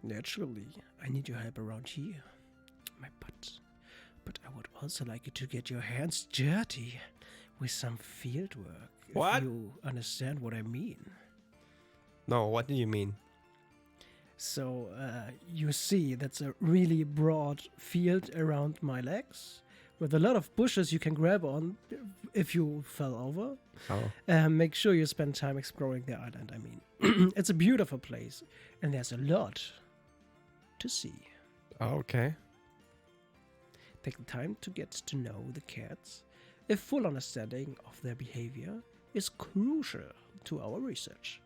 Speaker 3: Naturally, I need your help around here, my butt. But I would also like you to get your hands dirty with some field work.
Speaker 1: What?
Speaker 3: If you understand what I mean.
Speaker 1: No, what do you mean?
Speaker 3: So, you see, that's a really broad field around my legs, with a lot of bushes you can grab on if you fell over.
Speaker 1: Oh.
Speaker 3: Make sure you spend time exploring the island, I mean. It's a beautiful place, and there's a lot to see.
Speaker 1: Okay.
Speaker 3: Take the time to get to know the cats. A full understanding of their behavior is crucial to our research.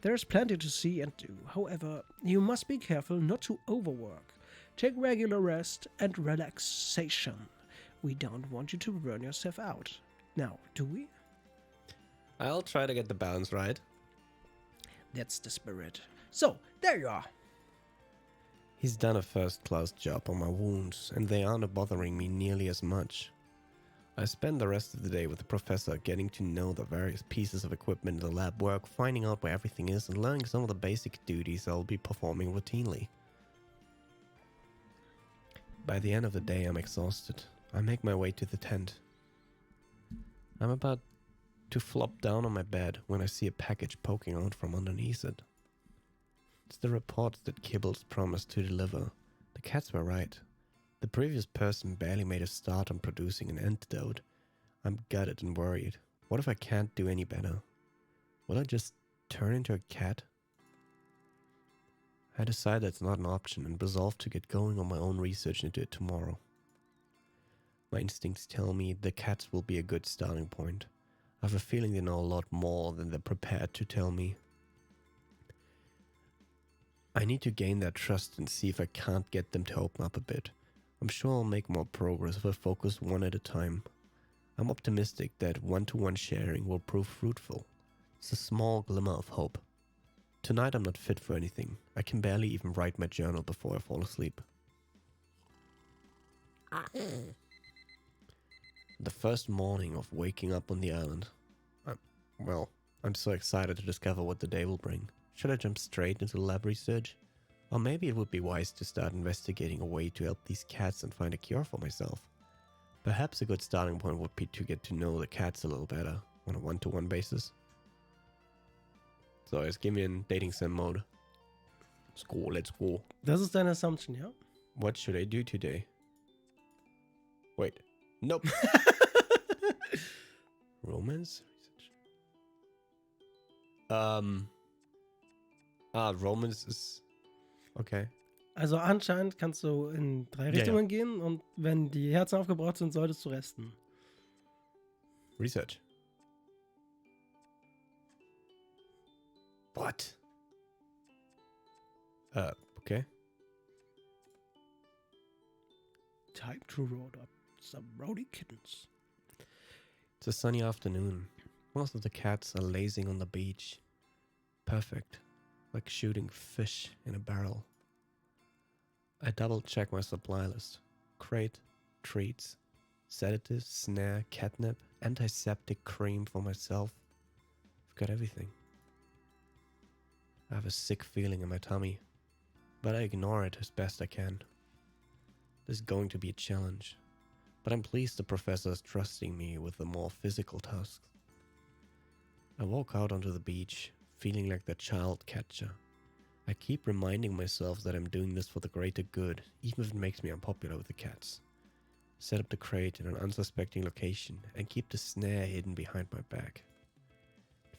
Speaker 3: There's plenty to see and do, however, you must be careful not to overwork. Take regular rest and relaxation. We don't want you to burn yourself out. Now, do we?
Speaker 1: I'll try to get the balance right.
Speaker 3: That's the spirit. So, there you are.
Speaker 1: He's done a first-class job on my wounds, and they aren't bothering me nearly as much. I spend the rest of the day with the professor getting to know the various pieces of equipment in the lab work, finding out where everything is, and learning some of the basic duties I'll be performing routinely. By the end of the day, I'm exhausted. I make my way to the tent. I'm about to flop down on my bed when I see a package poking out from underneath it. It's the reports that Kibbles promised to deliver. The cats were right. The previous person barely made a start on producing an antidote. I'm gutted and worried. What if I can't do any better? Will I just turn into a cat? I decide that's not an option and resolve to get going on my own research into it tomorrow. My instincts tell me the cats will be a good starting point. I have a feeling they know a lot more than they're prepared to tell me. I need to gain their trust and see if I can't get them to open up a bit. I'm sure I'll make more progress if I focus one at a time. I'm optimistic that one-to-one sharing will prove fruitful. It's a small glimmer of hope. Tonight I'm not fit for anything. I can barely even write my journal before I fall asleep. The first morning of waking up on the island. I'm so excited to discover what the day will bring. Should I jump straight into lab research? Or maybe it would be wise to start investigating a way to help these cats and find a cure for myself. Perhaps a good starting point would be to get to know the cats a little better on a one-to-one basis. So jetzt gehen wir in Dating Sim Mode. Let's go.
Speaker 3: Das ist deine Assumption, ja?
Speaker 1: What should I do today? Wait. Nope. Romance? Romance ist... Okay.
Speaker 3: Also anscheinend kannst du in 3 Richtungen gehen und wenn die Herzen aufgebraucht sind, solltest du resten.
Speaker 1: Research. What? Okay.
Speaker 3: Time to road up some rowdy kittens.
Speaker 1: It's a sunny afternoon. Most of the cats are lazing on the beach. Perfect. Like shooting fish in a barrel. I double check my supply list. Crate, treats, sedatives, snare, catnip, antiseptic cream for myself. I've got everything. I have a sick feeling in my tummy, but I ignore it as best I can. This is going to be a challenge, but I'm pleased the professor is trusting me with the more physical tasks. I walk out onto the beach, feeling like the child catcher. I keep reminding myself that I'm doing this for the greater good, even if it makes me unpopular with the cats. Set up the crate in an unsuspecting location and keep the snare hidden behind my back.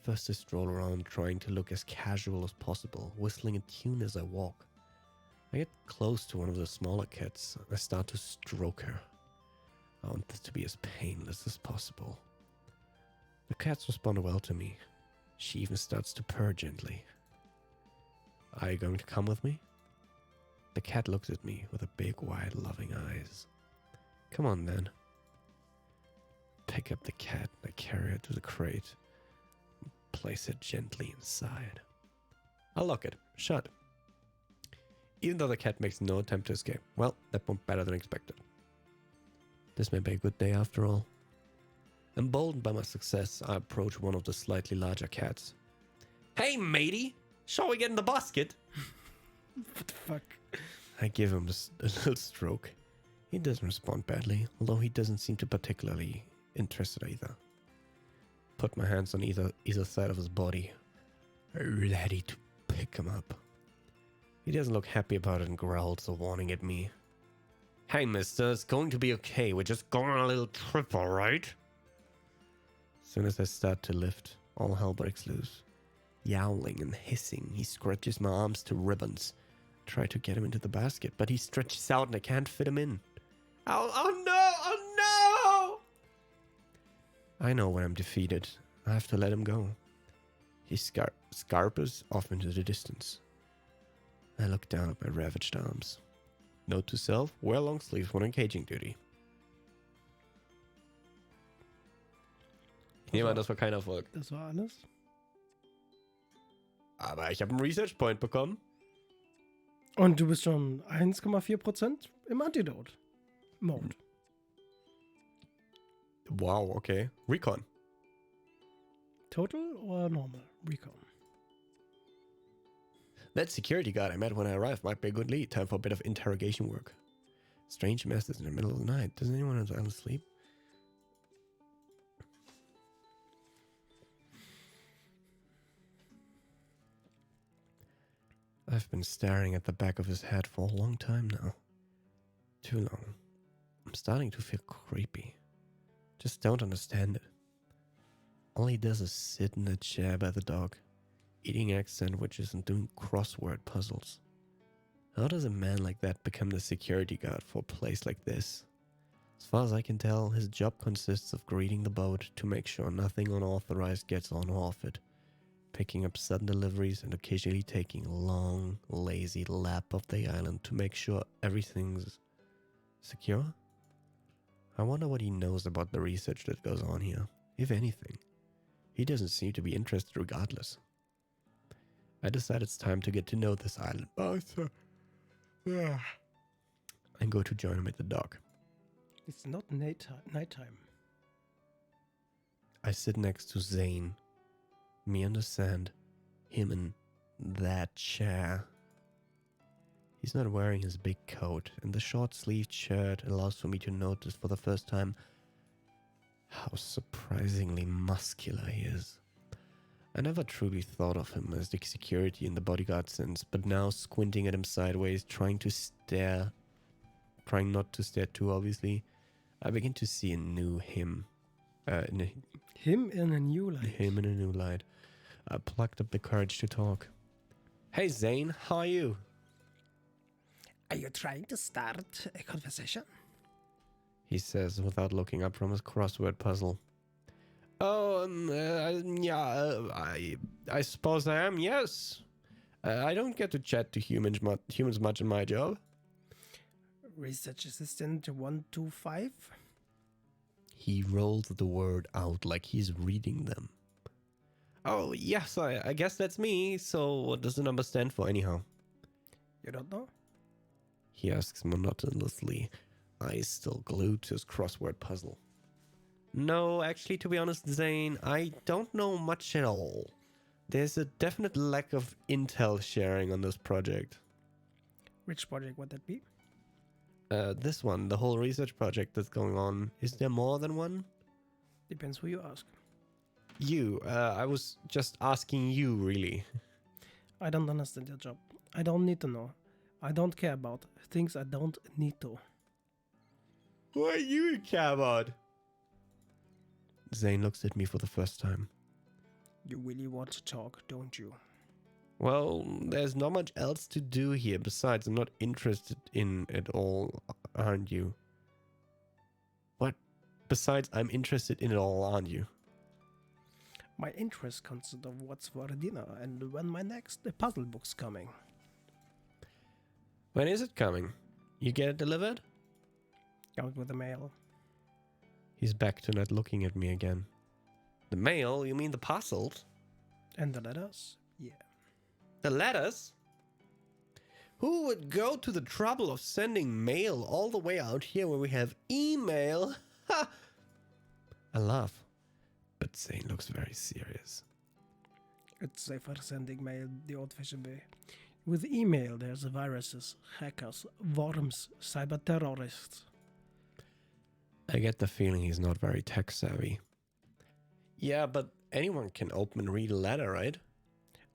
Speaker 1: First I stroll around trying to look as casual as possible, whistling a tune as I walk. I get close to one of the smaller cats. I start to stroke her. I want this to be as painless as possible. The cats respond well to me. She even starts to purr gently. Are you going to come with me? The cat looks at me with a big, wide, loving eyes. Come on, then. Pick up the cat and I carry her to the crate. place it gently inside. I'll lock it, shut. Even though the cat makes no attempt to escape. Well, that went better than expected. This may be a good day after all. Emboldened by my success, I approach one of the slightly larger cats. Hey, matey! Shall we get in the basket?
Speaker 3: What the fuck?
Speaker 1: I give him a little stroke. He doesn't respond badly, although he doesn't seem to particularly interested either. Put my hands on either side of his body, ready to pick him up. He doesn't look happy about it and growls a warning at me. Hey, mister, it's going to be okay. We're just going on a little trip, alright? As soon as I start to lift, all hell breaks loose. Yowling and hissing, he scratches my arms to ribbons. I try to get him into the basket, but he stretches out and I can't fit him in. Oh no! Oh no! I know when I'm defeated. I have to let him go. He scarpers off into the distance. I look down at my ravaged arms. Note to self, wear long sleeves when on caging duty. Jemand, das war kein Erfolg.
Speaker 3: Das war alles.
Speaker 1: Aber ich habe einen Research Point bekommen.
Speaker 3: Und du bist schon 1,4% im Antidote-Mode.
Speaker 1: Wow, okay. Recon.
Speaker 3: Total or normal? Recon.
Speaker 1: That security guard I met when I arrived might be a good lead. Time for a bit of interrogation work. Strange messes in the middle of the night. Does anyone on the island sleep? I've been staring at the back of his head for a long time now. Too long. I'm starting to feel creepy. Just don't understand it. All he does is sit in a chair by the dog, eating egg sandwiches and doing crossword puzzles. How does a man like that become the security guard for a place like this? As far as I can tell, his job consists of greeting the boat to make sure nothing unauthorized gets on or off it, picking up sudden deliveries and occasionally taking a long, lazy lap of the island to make sure everything's secure? I wonder what he knows about the research that goes on here, if anything. He doesn't seem to be interested regardless. I decide it's time to get to know this island master and go to join him at the dock.
Speaker 3: It's not nighttime.
Speaker 1: I sit next to Zane, me on the sand, him in that chair. He's not wearing his big coat, and the short-sleeved shirt allows for me to notice for the first time how surprisingly muscular he is. I never truly thought of him as the security in the bodyguard sense, but now squinting at him sideways, trying not to stare too obviously, I begin to see a new him.
Speaker 3: Him in a new light.
Speaker 1: Him in a new light. I plucked up the courage to talk. Hey Zane, how are you?
Speaker 2: Are you trying to start a conversation?
Speaker 1: He says without looking up from his crossword puzzle. Oh, I suppose I am, yes. I don't get to chat to humans much in my job.
Speaker 2: Research Assistant 125?
Speaker 1: He rolls the word out like he's reading them. Oh, yes, I guess that's me. So what does the number stand for anyhow?
Speaker 2: You don't know?
Speaker 1: He asks monotonously, eyes still glued to his crossword puzzle. No, actually, to be honest, Zane, I don't know much at all. There's a definite lack of intel sharing on this project.
Speaker 3: Which project would that be?
Speaker 1: This one, the whole research project that's going on. Is there more than one?
Speaker 3: Depends who you ask.
Speaker 1: You, I was just asking you, really.
Speaker 3: I don't understand your job. I don't need to know. I don't care about things I don't need to.
Speaker 1: What do you care about? Zane looks at me for the first time.
Speaker 2: You really want to talk, don't you?
Speaker 1: Well, there's not much else to do here. Besides, I'm not interested in it all, aren't you? What? Besides, I'm interested in it all, aren't you?
Speaker 3: My interest consists of what's for dinner and when my next puzzle book's coming.
Speaker 1: When is it coming? You get it delivered?
Speaker 3: Out with the mail.
Speaker 1: He's back to not looking at me again. The mail? You mean the parcels?
Speaker 3: And the letters? Yeah.
Speaker 1: The letters? Who would go to the trouble of sending mail all the way out here where we have email? Ha! I laugh, but Zane looks very serious.
Speaker 3: It's safer sending mail the old-fashioned way. With email, there's viruses, hackers, worms, cyber terrorists.
Speaker 1: I get the feeling he's not very tech savvy. Yeah, but anyone can open and read a letter, right?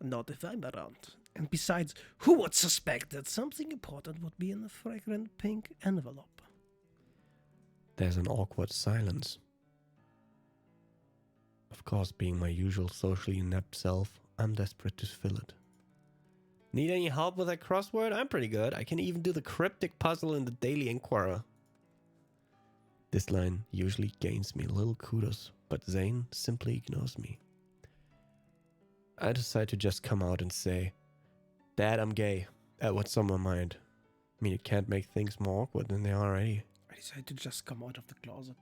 Speaker 3: Not if I'm around. And besides, who would suspect that something important would be in a fragrant pink envelope?
Speaker 1: There's an awkward silence. Of course, being my usual socially inept self, I'm desperate to fill it. Need any help with that crossword? I'm pretty good. I can even do the cryptic puzzle in the Daily Inquirer. This line usually gains me little kudos, but Zane simply ignores me. I decide to just come out and say, Dad, I'm gay. What's on my mind? I mean, it can't make things more awkward than they are already.
Speaker 3: I decided to just come out of the closet.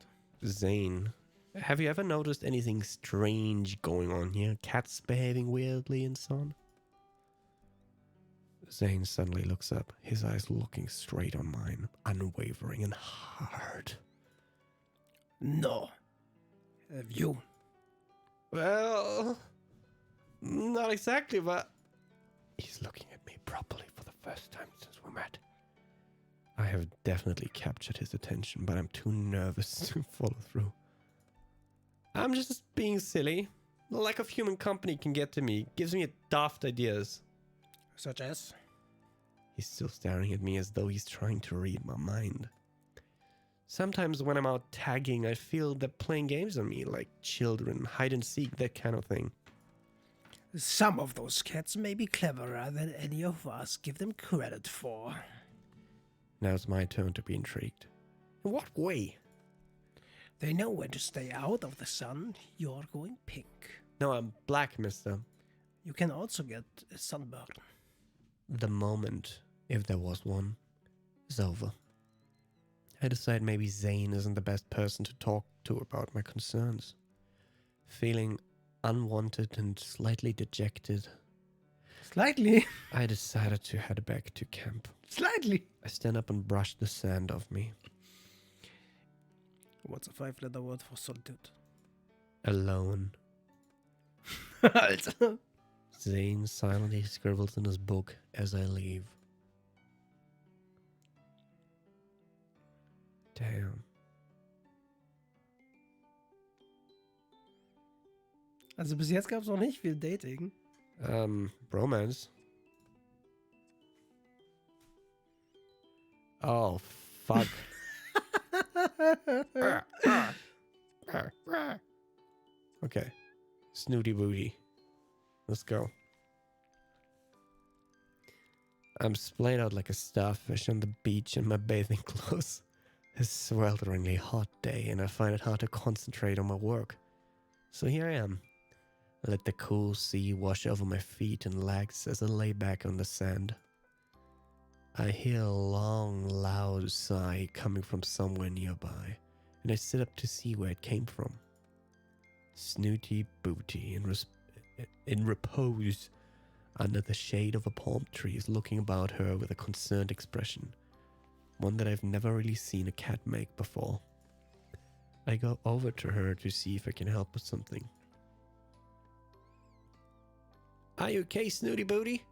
Speaker 1: Zane, have you ever noticed anything strange going on here? Cats behaving weirdly and so on? Zane suddenly looks up, his eyes looking straight on mine, unwavering and hard.
Speaker 3: No. Have you?
Speaker 1: Well, not exactly, but... He's looking at me properly for the first time since we met. I have definitely captured his attention, but I'm too nervous to follow through. I'm just being silly. The lack of human company can get to me. Gives me daft ideas.
Speaker 3: Such as?
Speaker 1: He's still staring at me as though he's trying to read my mind. Sometimes when I'm out tagging, I feel they're playing games on me, like children, hide and seek, that kind of thing.
Speaker 3: Some of those cats may be cleverer than any of us give them credit for.
Speaker 1: Now it's my turn to be intrigued. In what way?
Speaker 3: They know when to stay out of the sun. You're going pink.
Speaker 1: No, I'm black, mister.
Speaker 3: You can also get a sunburn.
Speaker 1: The moment, if there was one, is over. I decide maybe Zane isn't the best person to talk to about my concerns. Feeling unwanted and slightly dejected,
Speaker 3: Slightly.
Speaker 1: I decided to head back to camp.
Speaker 3: Slightly.
Speaker 1: I stand up and brush the sand off me.
Speaker 3: What's a 5-letter word for solitude?
Speaker 1: Alone.
Speaker 3: Alter.
Speaker 1: Zane silently scribbles in his book as I leave. Damn.
Speaker 3: Also bis jetzt gab es noch nicht viel Dating.
Speaker 1: Bromance. Oh, fuck. Okay. Snooty booty. Let's go. I'm splayed out like a starfish on the beach in my bathing clothes. It's a swelteringly hot day and I find it hard to concentrate on my work. So here I am. I let the cool sea wash over my feet and legs as I lay back on the sand. I hear a long, loud sigh coming from somewhere nearby, and I sit up to see where it came from. Snooty Booty in repose under the shade of a palm tree is looking about her with a concerned expression, one that I've never really seen a cat make before. I go over to her to see if I can help with something. Are you okay, Snooty Booty?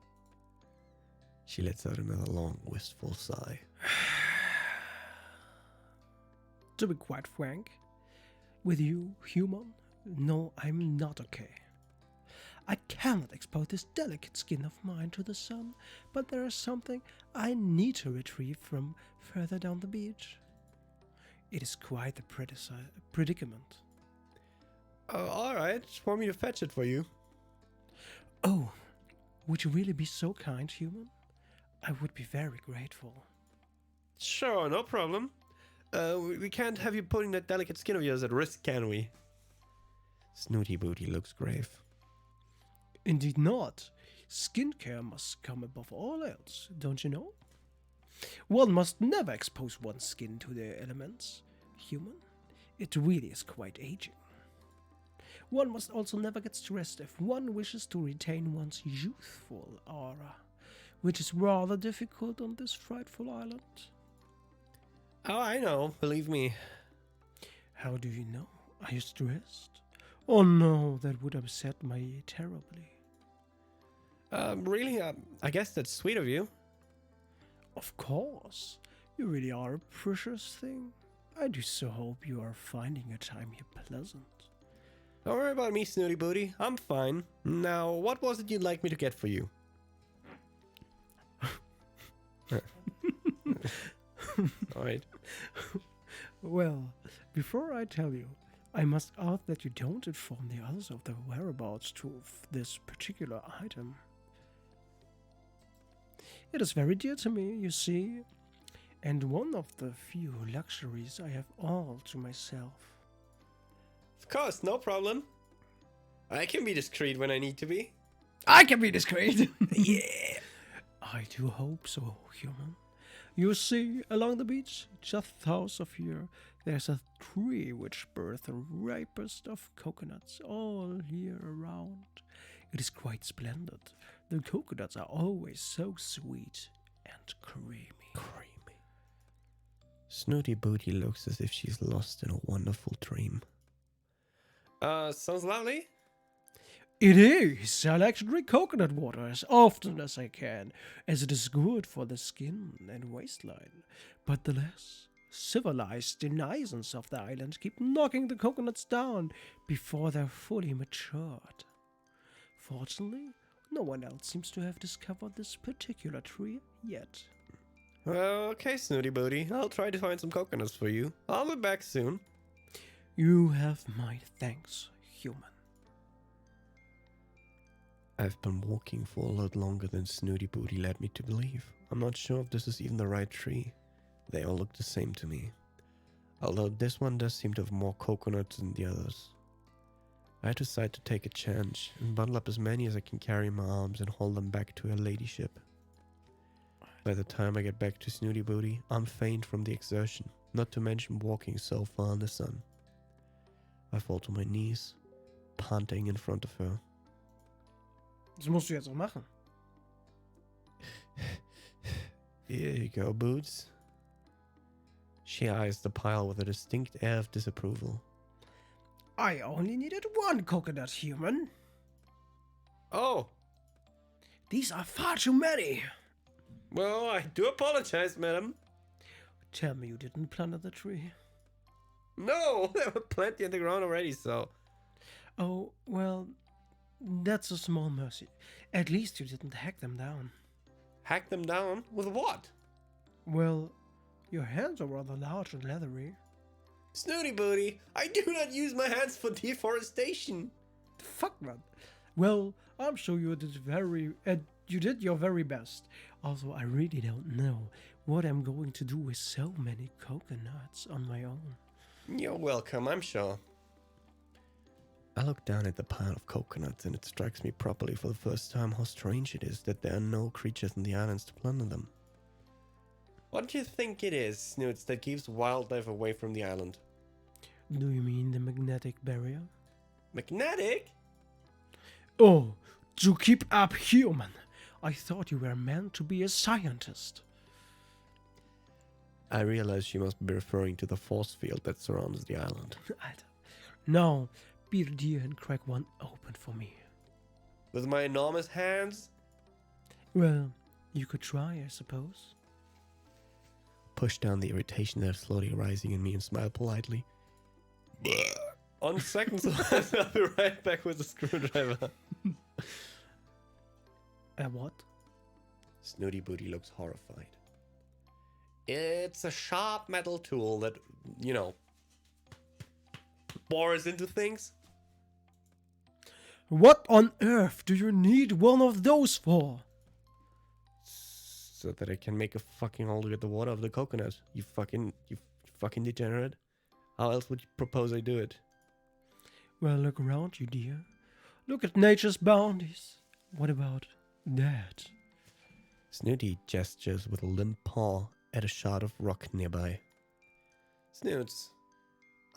Speaker 1: She lets out another long, wistful sigh.
Speaker 3: To be quite frank, with you, human, no, I'm not okay. I cannot expose this delicate skin of mine to the sun, but there is something I need to retrieve from further down the beach. It is quite a predicament.
Speaker 1: Alright, want me to fetch it for you?
Speaker 3: Oh, would you really be so kind, human? I would be very grateful.
Speaker 1: Sure, no problem. We can't have you putting that delicate skin of yours at risk, can we? Snooty Booty looks grave.
Speaker 3: Indeed not. Skincare must come above all else, don't you know? One must never expose one's skin to the elements. Human, it really is quite aging. One must also never get stressed if one wishes to retain one's youthful aura, which is rather difficult on this frightful island.
Speaker 1: Oh, I know. Believe me.
Speaker 3: How do you know? Are you stressed? Oh no, that would upset me terribly.
Speaker 1: Really? I guess that's sweet of you.
Speaker 3: Of course, you really are a precious thing. I do so hope you are finding your time here pleasant.
Speaker 1: Don't worry about me, Snooty Booty. I'm fine. Now, what was it you'd like me to get for you? Alright.
Speaker 3: Well, before I tell you, I must ask that you don't inform the others of the whereabouts of this particular item. It is very dear to me, you see, and one of the few luxuries I have all to myself.
Speaker 1: Of course, no problem. I can be discreet when I need to be.
Speaker 3: I can be discreet!
Speaker 1: Yeah!
Speaker 3: I do hope so, human. You see, along the beach, just south of here, there's a tree which bears the ripest of coconuts all year around. It is quite splendid. The coconuts are always so sweet and creamy.
Speaker 1: Snooty Booty looks as if she's lost in a wonderful dream. Sounds lovely.
Speaker 3: It is. I like to drink coconut water as often as I can, as it is good for the skin and waistline. But the less civilized denizens of the island keep knocking the coconuts down before they're fully matured. Fortunately, no one else seems to have discovered this particular tree yet.
Speaker 1: Well, okay, Snooty Booty. I'll try to find some coconuts for you. I'll be back soon.
Speaker 3: You have my thanks, human.
Speaker 1: I've been walking for a lot longer than Snooty Booty led me to believe. I'm not sure if this is even the right tree. They all look the same to me. Although this one does seem to have more coconuts than the others. I decide to take a chance and bundle up as many as I can carry in my arms and haul them back to her ladyship. By the time I get back to Snooty Booty, I'm faint from the exertion, not to mention walking so far in the sun. I fall to my knees, panting in front of her.
Speaker 3: Das musst du jetzt auch machen.
Speaker 1: Here you go, Boots. She eyes the pile with a distinct air of disapproval.
Speaker 3: I only needed one coconut, human.
Speaker 1: Oh,
Speaker 3: These are far too many.
Speaker 1: well, I do apologize, madam.
Speaker 3: Tell me you didn't plant the tree.
Speaker 1: No, there were plenty in the ground already, so...
Speaker 3: Oh, well, that's a small mercy. At least you didn't hack them down.
Speaker 1: Hack them down? With what?
Speaker 3: Well, your hands are rather large and leathery.
Speaker 1: Snooty Booty, I do not use my hands for deforestation.
Speaker 3: Fuck, man. Well, I'm sure you did your very best. Also, I really don't know what I'm going to do with so many coconuts on my own.
Speaker 1: You're welcome, I'm sure. I look down at the pile of coconuts and it strikes me properly for the first time how strange it is that there are no creatures in the islands to plunder them. What do you think it is, Snoots, that keeps wildlife away from the island?
Speaker 3: Do you mean the magnetic barrier?
Speaker 1: Magnetic?
Speaker 3: Oh, to keep up, human. I thought you were meant to be a scientist.
Speaker 1: I realize she must be referring to the force field that surrounds the island.
Speaker 3: Now, be dear and crack one open for me.
Speaker 1: With my enormous hands?
Speaker 3: Well, you could try, I suppose.
Speaker 1: Push down the irritation that is slowly rising in me and smile politely. On second thought, I'll be right back with the screwdriver.
Speaker 3: What?
Speaker 1: Snooty Booty looks horrified. It's a sharp metal tool that, you know, bores into things.
Speaker 3: What on earth do you need one of those for?
Speaker 1: So that I can make a fucking hole to get the water out of the coconut. You fucking degenerate. How else would you propose I do it?
Speaker 3: Well, look around you, dear. Look at nature's bounties. What about that?
Speaker 1: Snooty gestures with a limp paw at a shard of rock nearby. Snoots,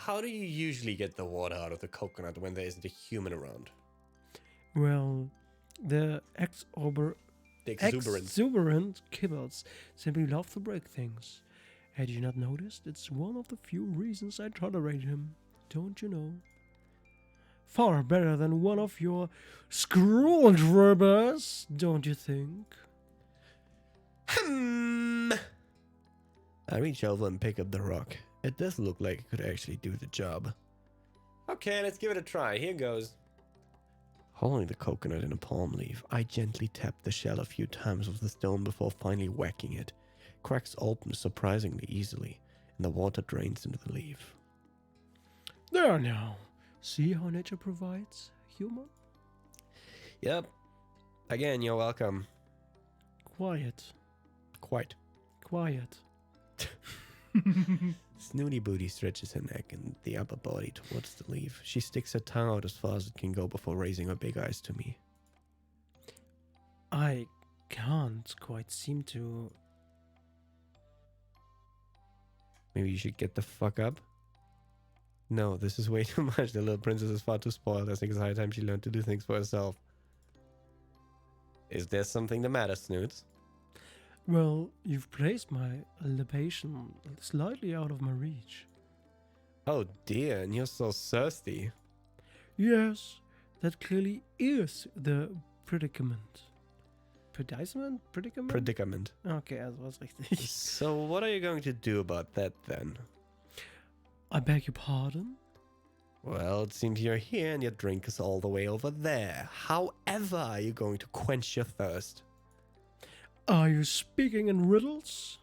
Speaker 1: how do you usually get the water out of the coconut when there isn't a human around?
Speaker 3: Well, the
Speaker 1: The exuberance.
Speaker 3: exuberant kibbles simply love to break things. Had you not noticed? It's one of the few reasons I tolerate him. Don't you know? Far better than one of your screwdrivers, don't you think?
Speaker 1: I reach over and pick up the rock. It does look like it could actually do the job. Okay, let's give it a try. Here goes. Holding the coconut in a palm leaf, I gently tap the shell a few times with the stone before finally whacking it. Cracks open surprisingly easily, and the water drains into the leaf.
Speaker 3: There now. See how nature provides, human?
Speaker 1: Yep. Again, you're welcome.
Speaker 3: Quiet.
Speaker 1: Quite.
Speaker 3: Quiet.
Speaker 1: Snooty Booty stretches her neck and the upper body towards the leaf. She sticks her tongue out as far as it can go before raising her big eyes to me.
Speaker 3: I can't quite seem to...
Speaker 1: Maybe you should get the fuck up? No, this is way too much. The little princess is far too spoiled. I think it's high time she learned to do things for herself. Is there something the matter, Snoots?
Speaker 3: Well, you've placed my libation slightly out of my reach.
Speaker 1: Oh dear, and you're so thirsty.
Speaker 3: Yes, that clearly is the predicament. Predicament?
Speaker 1: Predicament.
Speaker 3: Okay, das war's richtig.
Speaker 1: So what are you going to do about that then?
Speaker 3: I beg your pardon?
Speaker 1: Well, it seems you're here and your drink is all the way over there. However, are you going to quench your thirst?
Speaker 3: Are you speaking in riddles?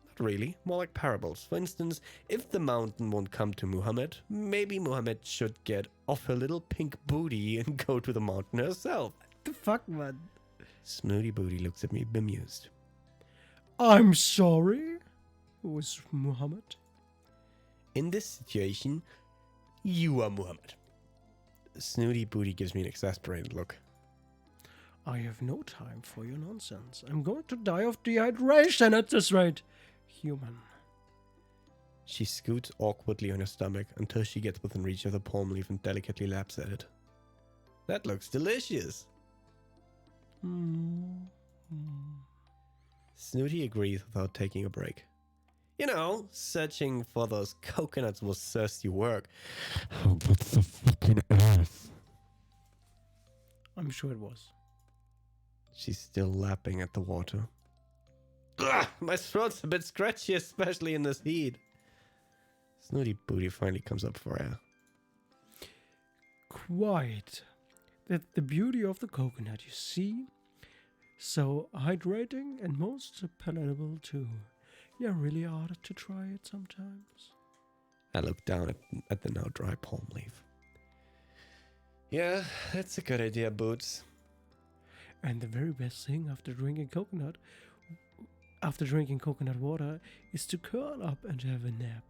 Speaker 1: Not really, more like parables. For instance, if the mountain won't come to Muhammad, maybe Muhammad should get off her little pink booty and go to the mountain herself.
Speaker 3: The fuck, man?
Speaker 1: Snooty Booty looks at me bemused.
Speaker 3: I'm sorry? Who is Muhammad?
Speaker 1: In this situation, you are Muhammad. Snooty Booty gives me an exasperated look.
Speaker 3: I have no time for your nonsense. I'm going to die of dehydration at this rate. Human.
Speaker 1: She scoots awkwardly on her stomach until she gets within reach of the palm leaf and delicately laps at it. That looks delicious. Snooty agrees without taking a break. You know, searching for those coconuts was thirsty work.
Speaker 4: Oh, but the fucking earth.
Speaker 3: I'm sure it was.
Speaker 1: She's still lapping at the water. Ugh, my throat's a bit scratchy, especially in this heat. Snooty Booty finally comes up for air.
Speaker 3: Quite. That's the beauty of the coconut, you see? So hydrating and most palatable too. You really ought to try it sometimes.
Speaker 1: I look down at the now dry palm leaf. Yeah, that's a good idea, Boots.
Speaker 3: And the very best thing after drinking coconut water is to curl up and have a nap.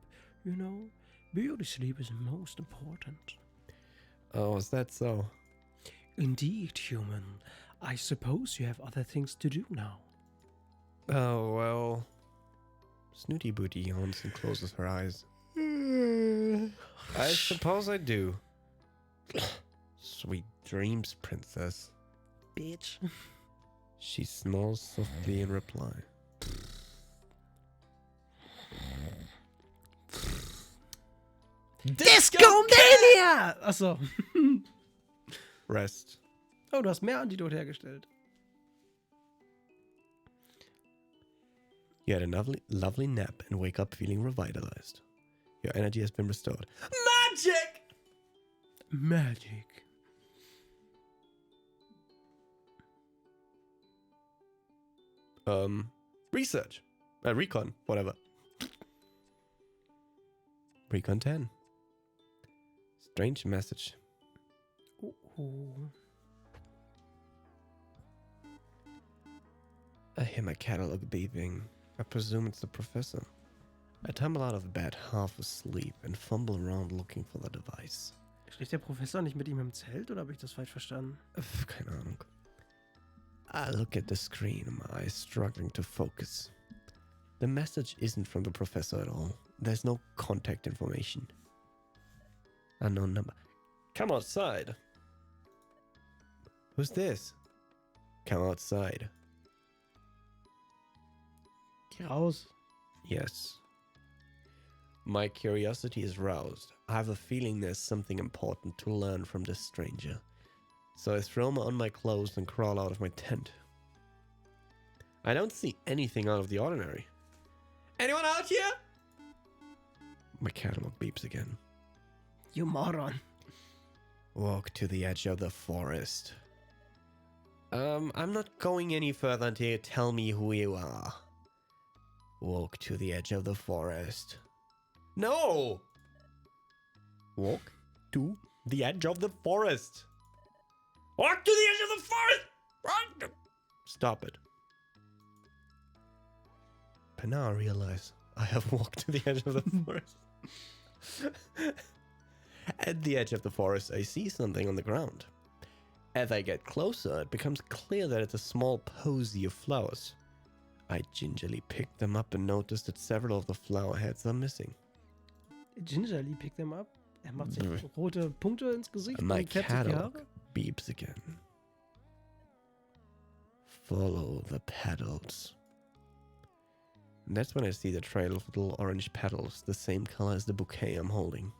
Speaker 3: You know, beauty sleep is most important.
Speaker 1: Oh, is that so?
Speaker 3: Indeed, human. I suppose you have other things to do now.
Speaker 1: Oh, well. Snooty Booty yawns and closes her eyes. I suppose I do. Sweet dreams, princess.
Speaker 3: Bitch.
Speaker 1: She snores softly in reply.
Speaker 3: Disco-Mania! Achso.
Speaker 1: Rest.
Speaker 3: Oh, du hast mehr Antidote hergestellt.
Speaker 1: You had a lovely nap and wake up feeling revitalized. Your energy has been restored.
Speaker 3: Magic.
Speaker 1: Research. Recon, whatever. Recon 10. Strange message.
Speaker 3: Ooh.
Speaker 1: I hear my catalog beeping. I presume it's the professor. I tumble out of bed half asleep and fumble around looking for the device.
Speaker 3: Schläft der Professor nicht mit ihm im Zelt oder habe ich das falsch verstanden?
Speaker 1: Keine Ahnung. I look at the screen, my eyes struggling to focus. The message isn't from the professor at all. There's no contact information. Unknown number. Come outside. Who's this? Come outside.
Speaker 3: Geh raus.
Speaker 1: Yes. My curiosity is roused. I have a feeling there's something important to learn from this stranger. So I throw on my clothes and crawl out of my tent. I don't see anything out of the ordinary. Anyone out here? My catalog beeps again.
Speaker 3: You moron.
Speaker 1: Walk to the edge of the forest. I'm not going any further until you tell me who you are. Walk to the edge of the forest. No! Walk to the edge of the forest. Walk to the edge of the forest! Run! Stop it. But now I realize I have walked to the edge of the forest. At the edge of the forest, I see something on the ground. As I get closer, it becomes clear that it's a small posy of flowers. I gingerly pick them up and notice that several of the flower heads are missing.
Speaker 3: Gingerly pick them up. Macht sich rote Punkte ins Gesicht
Speaker 1: And my
Speaker 3: und färbt sich die
Speaker 1: catalog
Speaker 3: Haare.
Speaker 1: beeps again. Follow the petals. And that's when I see the trail of little orange petals, the same color as the bouquet I'm holding.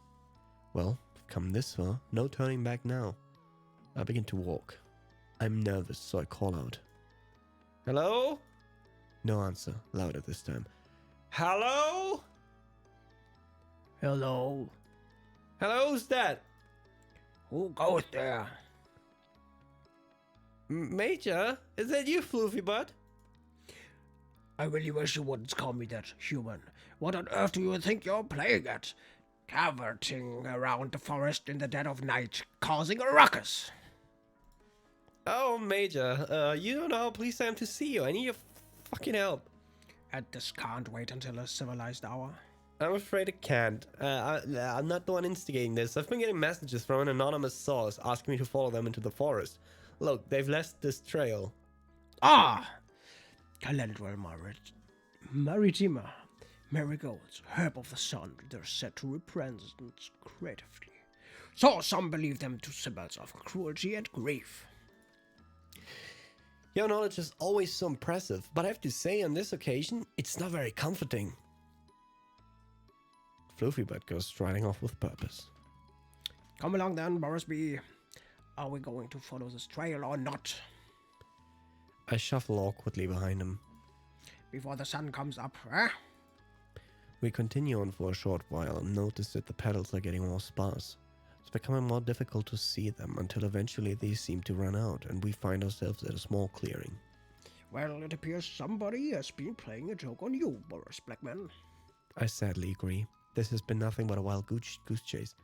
Speaker 1: Well, I've come this far, no turning back now. I begin to walk. I'm nervous, so I call out. Hello? No answer, louder this time. Hello?
Speaker 2: Hello.
Speaker 1: Hello, who's that?
Speaker 2: Who goes there?
Speaker 1: Major? Is that you, Floofy Butt?
Speaker 2: I really wish you wouldn't call me that, human. What on earth do you think you're playing at? Cavorting around the forest in the dead of night, causing a ruckus.
Speaker 1: Oh, Major, you don't know how pleased I am to see you. I need your fucking help.
Speaker 2: And this can't wait until a civilized hour.
Speaker 1: I'm afraid it can't. I'm not the one instigating this. I've been getting messages from an anonymous source asking me to follow them into the forest. Look, they've left this trail.
Speaker 2: Ah! Calendral
Speaker 3: Maritima.
Speaker 2: marigolds, herb of the sun, they're said to represent creatively. So some believe them to symbols of cruelty and grief.
Speaker 1: Your knowledge is always so impressive, but I have to say on this occasion, it's not very comforting. Floofy Butt goes striding off with purpose.
Speaker 2: Come along then, Borisby. Are we going to follow this trail or not?
Speaker 1: I shuffle awkwardly behind him.
Speaker 2: Before the sun comes up, eh?
Speaker 1: We continue on for a short while and notice that the petals are getting more sparse. It's becoming more difficult to see them until eventually these seem to run out and we find ourselves at a small clearing.
Speaker 2: Well, it appears somebody has been playing a joke on you, Boris Blackman.
Speaker 1: I sadly agree. This has been nothing but a wild goose chase.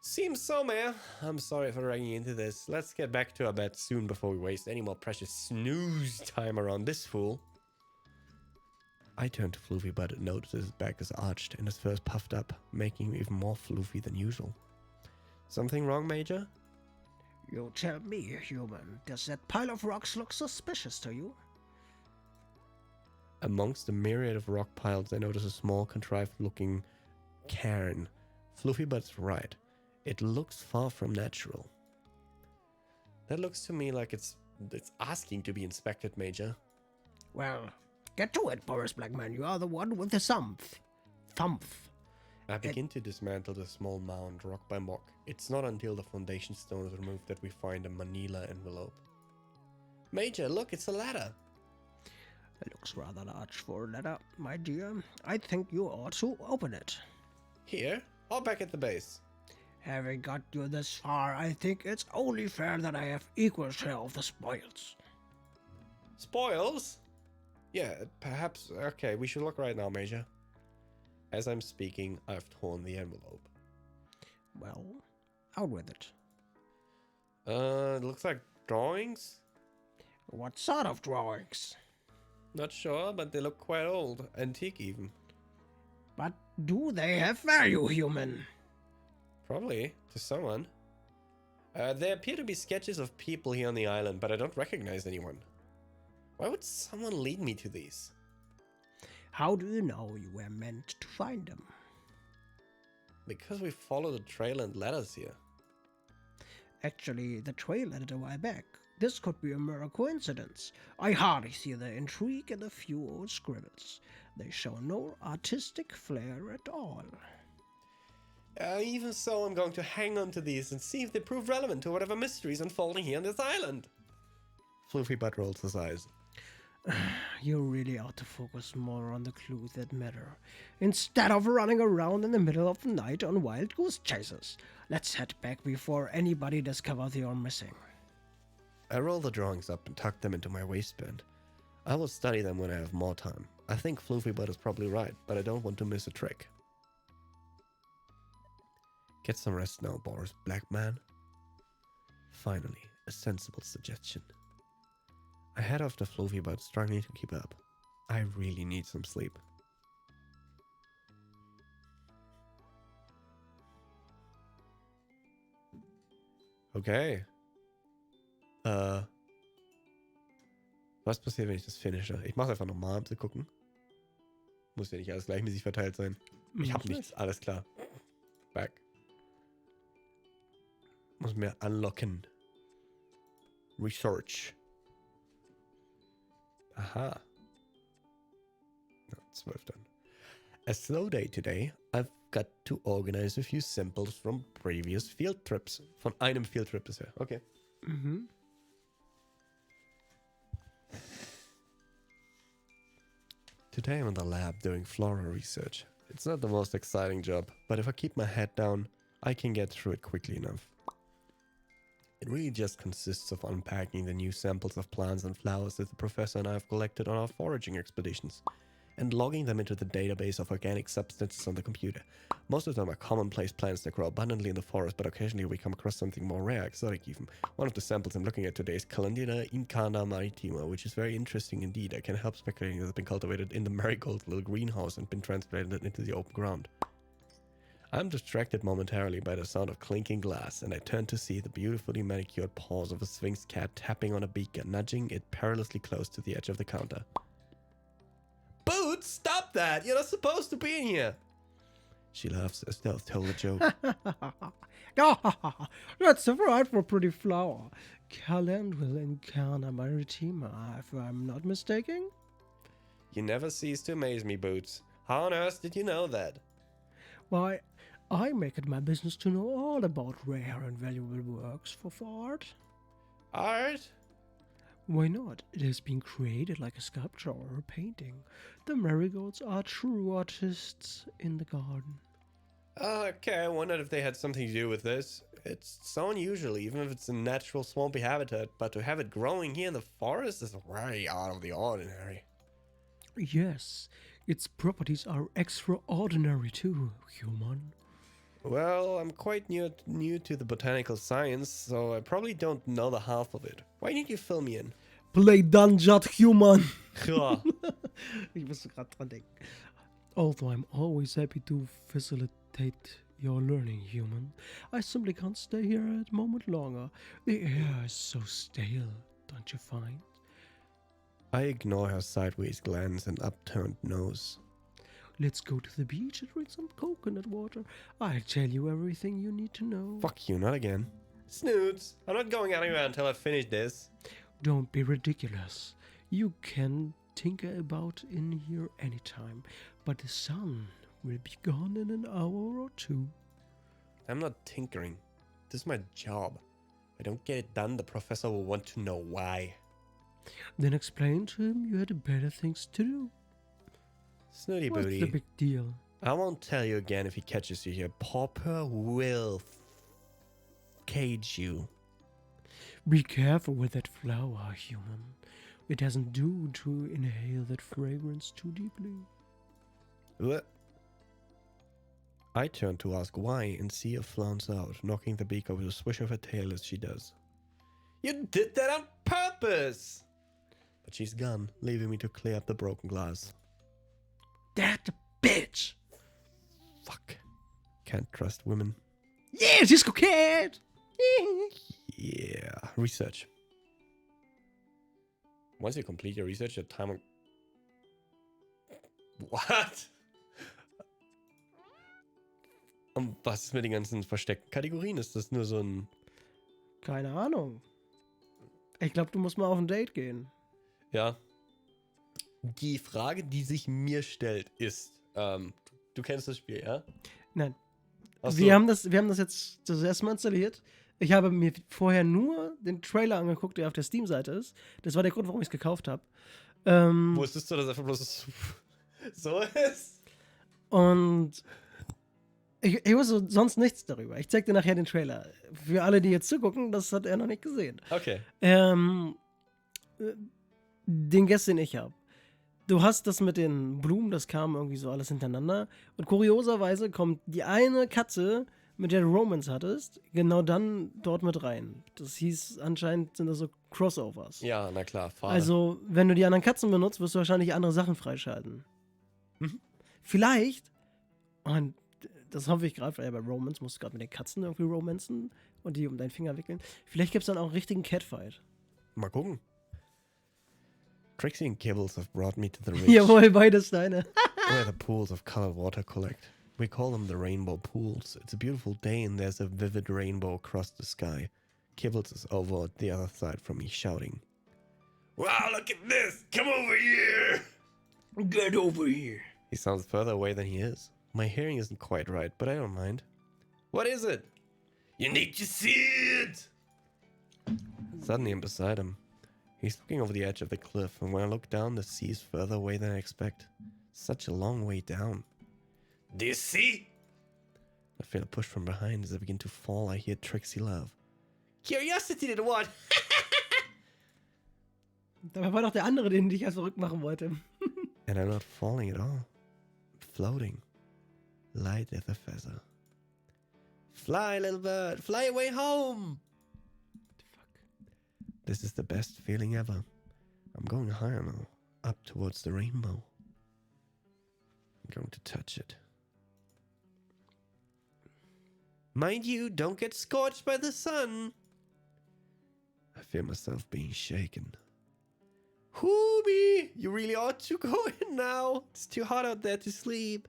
Speaker 1: Seems so, man. I'm sorry for dragging you into this. Let's get back to our bed soon before we waste any more precious snooze time around this fool. I turn to Floofy Butt and notice his back is arched and his fur is puffed up, making him even more floofy than usual. Something wrong, Major?
Speaker 2: You tell me, human. Does that pile of rocks look suspicious to you?
Speaker 1: Amongst the myriad of rock piles, I notice a small, contrived-looking cairn. Floofy Butt's right. It looks far from natural. That looks to me like it's asking to be inspected, Major.
Speaker 2: Well, get to it, Boris Blackman. You are the one with the thump.
Speaker 1: I begin to dismantle the small mound, rock by rock. It's not until the foundation stone is removed that we find a manila envelope. Major, look, it's a ladder.
Speaker 2: It looks rather large for a letter, my dear. I think you ought to open it.
Speaker 1: Here, or back at the base?
Speaker 2: Having got you this far, I think it's only fair that I have equal share of the spoils.
Speaker 1: Spoils? Yeah, perhaps. Okay, we should look right now, Major. As I'm speaking, I've torn the envelope.
Speaker 2: Well, out with it.
Speaker 1: It looks like drawings?
Speaker 2: What sort of drawings?
Speaker 1: Not sure, but they look quite old. Antique, even.
Speaker 2: But do they have value, human?
Speaker 1: Probably, to someone. There appear to be sketches of people here on the island, but I don't recognize anyone. Why would someone lead me to these?
Speaker 2: How do you know you were meant to find them?
Speaker 1: Because we follow the trail and letters here.
Speaker 2: Actually, the trail ended a while back. This could be a mere coincidence. I hardly see the intrigue in the few old scribbles. They show no artistic flair at all.
Speaker 1: Even so, I'm going to hang on to these and see if they prove relevant to whatever mysteries unfolding here on this island. Floofy butt rolls his eyes.
Speaker 2: You really ought to focus more on the clues that matter, instead of running around in the middle of the night on wild goose chases. Let's head back before anybody discovers you're missing.
Speaker 1: I roll the drawings up and tuck them into my waistband. I will study them when I have more time. I think Floofy Butt is probably right, but I don't want to miss a trick. Get some rest now, Boris, black man. Finally, a sensible suggestion. I head off to Floofy Butt, struggling to keep up. I really need some sleep. Okay. Was passiert, wenn ich das finische? Ich mach's einfach nochmal, um zu gucken. Muss ja nicht alles gleichmäßig verteilt sein. Ich hab nichts, alles klar. Back. Muss mehr unlocken. Research. Aha. Na, 12 dann. A slow day today. I've got to organize a few samples from previous field trips. Von einem Field Trip bisher. Okay.
Speaker 2: Mhm.
Speaker 1: Today I'm in the lab doing floral research. It's not the most exciting job, but if I keep my head down, I can get through it quickly enough. It really just consists of unpacking the new samples of plants and flowers that the professor and I have collected on our foraging expeditions, and logging them into the database of organic substances on the computer. Most of them are commonplace plants that grow abundantly in the forest, but occasionally we come across something more rare, exotic even. One of the samples I'm looking at today is Calendula incana maritima, which is very interesting indeed. I can help speculating that it's been cultivated in the marigold little greenhouse and been transplanted into the open ground. I'm distracted momentarily by the sound of clinking glass, and I turn to see the beautifully manicured paws of a sphinx cat tapping on a beaker, nudging it perilously close to the edge of the counter. Boots, stop that! You're not supposed to be in here! She laughs as though told a joke.
Speaker 2: That's the right for a pretty flower. Calendula incana maritima, if I'm not mistaken.
Speaker 1: You never cease to amaze me, Boots. How on earth did you know that?
Speaker 2: Why, I make it my business to know all about rare and valuable works of art.
Speaker 1: Art?
Speaker 2: Why not? It has been created like a sculpture or a painting. The marigolds are true artists in the garden.
Speaker 1: Okay, I wondered if they had something to do with this. It's so unusual, even if it's a natural swampy habitat, but to have it growing here in the forest is very out of the ordinary.
Speaker 2: Yes, its properties are extraordinary too, human.
Speaker 1: Well, I'm quite new to the botanical science, so I probably don't know the half of it. Why didn't you fill me in?
Speaker 2: Play Dungeon, human!
Speaker 1: Ja.
Speaker 2: Ich musste gerade dran denken. Although I'm always happy to facilitate your learning, human, I simply can't stay here a moment longer. The air is so stale, don't you find?
Speaker 1: I ignore her sideways glance and upturned nose.
Speaker 2: Let's go to the beach and drink some coconut water. I'll tell you everything you need to know.
Speaker 1: Fuck you, not again. Snoots, I'm not going anywhere until I finish this.
Speaker 2: Don't be ridiculous. You can tinker about in here anytime, but the sun will be gone in an hour or two.
Speaker 1: I'm not tinkering. This is my job. If I don't get it done, the professor will want to know why.
Speaker 2: Then explain to him you had better things to do.
Speaker 1: Snooty
Speaker 2: What's
Speaker 1: booty.
Speaker 2: the big deal?
Speaker 1: I won't tell you again if he catches you here. Pauper will cage you.
Speaker 2: Be careful with that flower, human. It doesn't do to inhale that fragrance too deeply.
Speaker 1: What? I turn to ask why and see her flounce out, knocking the beaker with a swish of her tail as she does. You did that on purpose! But she's gone, leaving me to clear up the broken glass.
Speaker 2: That bitch!
Speaker 1: Fuck. Can't trust women.
Speaker 2: Yeah, Disco Cat!
Speaker 1: Yeah. Research. Once you complete your research, your timer... What? Und was ist mit den ganzen versteckten Kategorien? Ist das nur so ein...
Speaker 3: Keine Ahnung. Ich glaube, du musst mal auf ein Date gehen.
Speaker 1: Ja. Die Frage, die sich mir stellt, ist, du kennst das Spiel, ja?
Speaker 3: Nein.
Speaker 1: Ach so.
Speaker 3: Wir haben das jetzt das erste Mal installiert. Ich habe mir vorher nur den Trailer angeguckt, der auf der Steam-Seite ist. Das war der Grund, warum ich es gekauft habe.
Speaker 1: Wusstest du, dass einfach bloß so ist?
Speaker 3: Und ich wusste sonst nichts darüber. Ich zeig dir nachher den Trailer. Für alle, die jetzt zugucken, das hat er noch nicht gesehen.
Speaker 1: Okay.
Speaker 3: Den Guest, den ich habe. Du hast das mit den Blumen, das kam irgendwie so alles hintereinander. Und kurioserweise kommt die eine Katze, mit der du Romance hattest, genau dann dort mit rein. Das hieß, anscheinend sind das so Crossovers.
Speaker 1: Ja, na klar, Fahre.
Speaker 3: Also, wenn du die anderen Katzen benutzt, wirst du wahrscheinlich andere Sachen freischalten.
Speaker 1: Mhm.
Speaker 3: Vielleicht, und das hoffe ich gerade, weil ja bei Romance musst du gerade mit den Katzen irgendwie romanzen und die um deinen Finger wickeln. Vielleicht gibt es dann auch einen richtigen Catfight.
Speaker 1: Mal gucken. Trixie and Kibbles have brought me to the ridge
Speaker 3: Jawohl, beides deine.
Speaker 1: where the pools of colored water collect. We call them the rainbow pools. It's a beautiful day and there's a vivid rainbow across the sky. Kibbles is over at the other side from me shouting. Wow, look at this! Come over here!
Speaker 2: Get over here.
Speaker 1: He sounds further away than he is. My hearing isn't quite right, but I don't mind. What is it? You need to see it! Suddenly I'm beside him. He's looking over the edge of the cliff, and when I look down, the sea is further away than I expect. Such a long way down. Do you see? I feel a push from behind. As I begin to fall, I hear Trixie laugh. Curiosity did what?
Speaker 3: Dabei war doch der andere, den ich ja verrückt machen wollte.
Speaker 1: And I'm not falling at all. I'm floating. Light as a feather. Fly, little bird. Fly away home. This is the best feeling ever. I'm going higher now. Up towards the rainbow. I'm going to touch it. Mind you, don't get scorched by the sun. I feel myself being shaken. Hooby, you really ought to go in now. It's too hot out there to sleep.